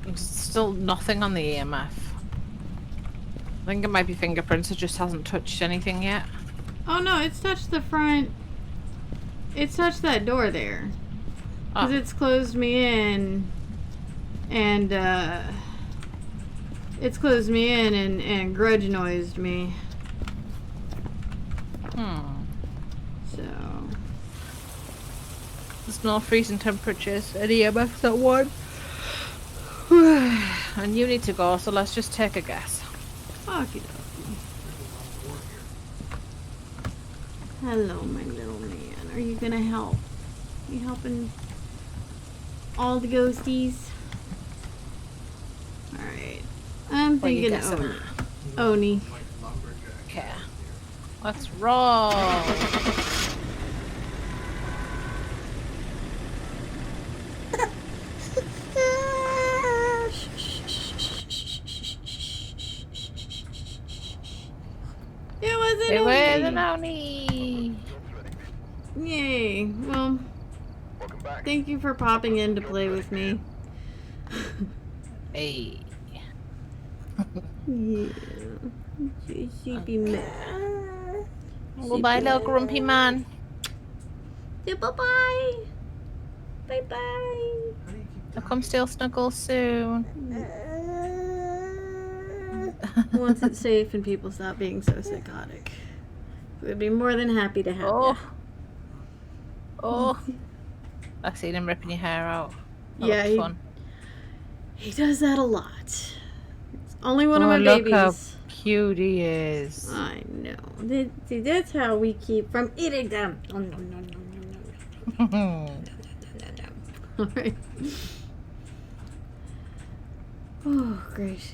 There's still nothing on the EMF. I think it might be fingerprints, it just hasn't touched anything yet. Oh no, it's touched the front. It's touched that door there. Because Oh. it's closed me in. And, it's closed me in and grudge noised me. So. There's no freezing temperatures at EMF that one. And you need to go, so let's just take a guess. Okie dokie. Hello, my little man. Are you gonna help? You helping all the ghosties? Alright. I'm What are you thinking guessing Oni. Oni. Like lumberjack. Okay. Let's roll. It wasn't It was Oni. an Oni. Yay. Well, Welcome back. thank you for popping in to play with me. Hey. Yeah. Sleepy man. Goodbye, little grumpy man. Say bye-bye. Bye-bye. How do you keep I'll come still snuggle soon. Once it's safe and people stop being so psychotic, we'd be more than happy to have Oh. you. Oh. I've seen him ripping your hair out. That Yeah, looks fun. he does that a lot. It's only one of Oh, my look babies. cute he is. I know. See, that's how we keep from eating them. Oh, no, no, no, no, no. All right. Oh, gracious.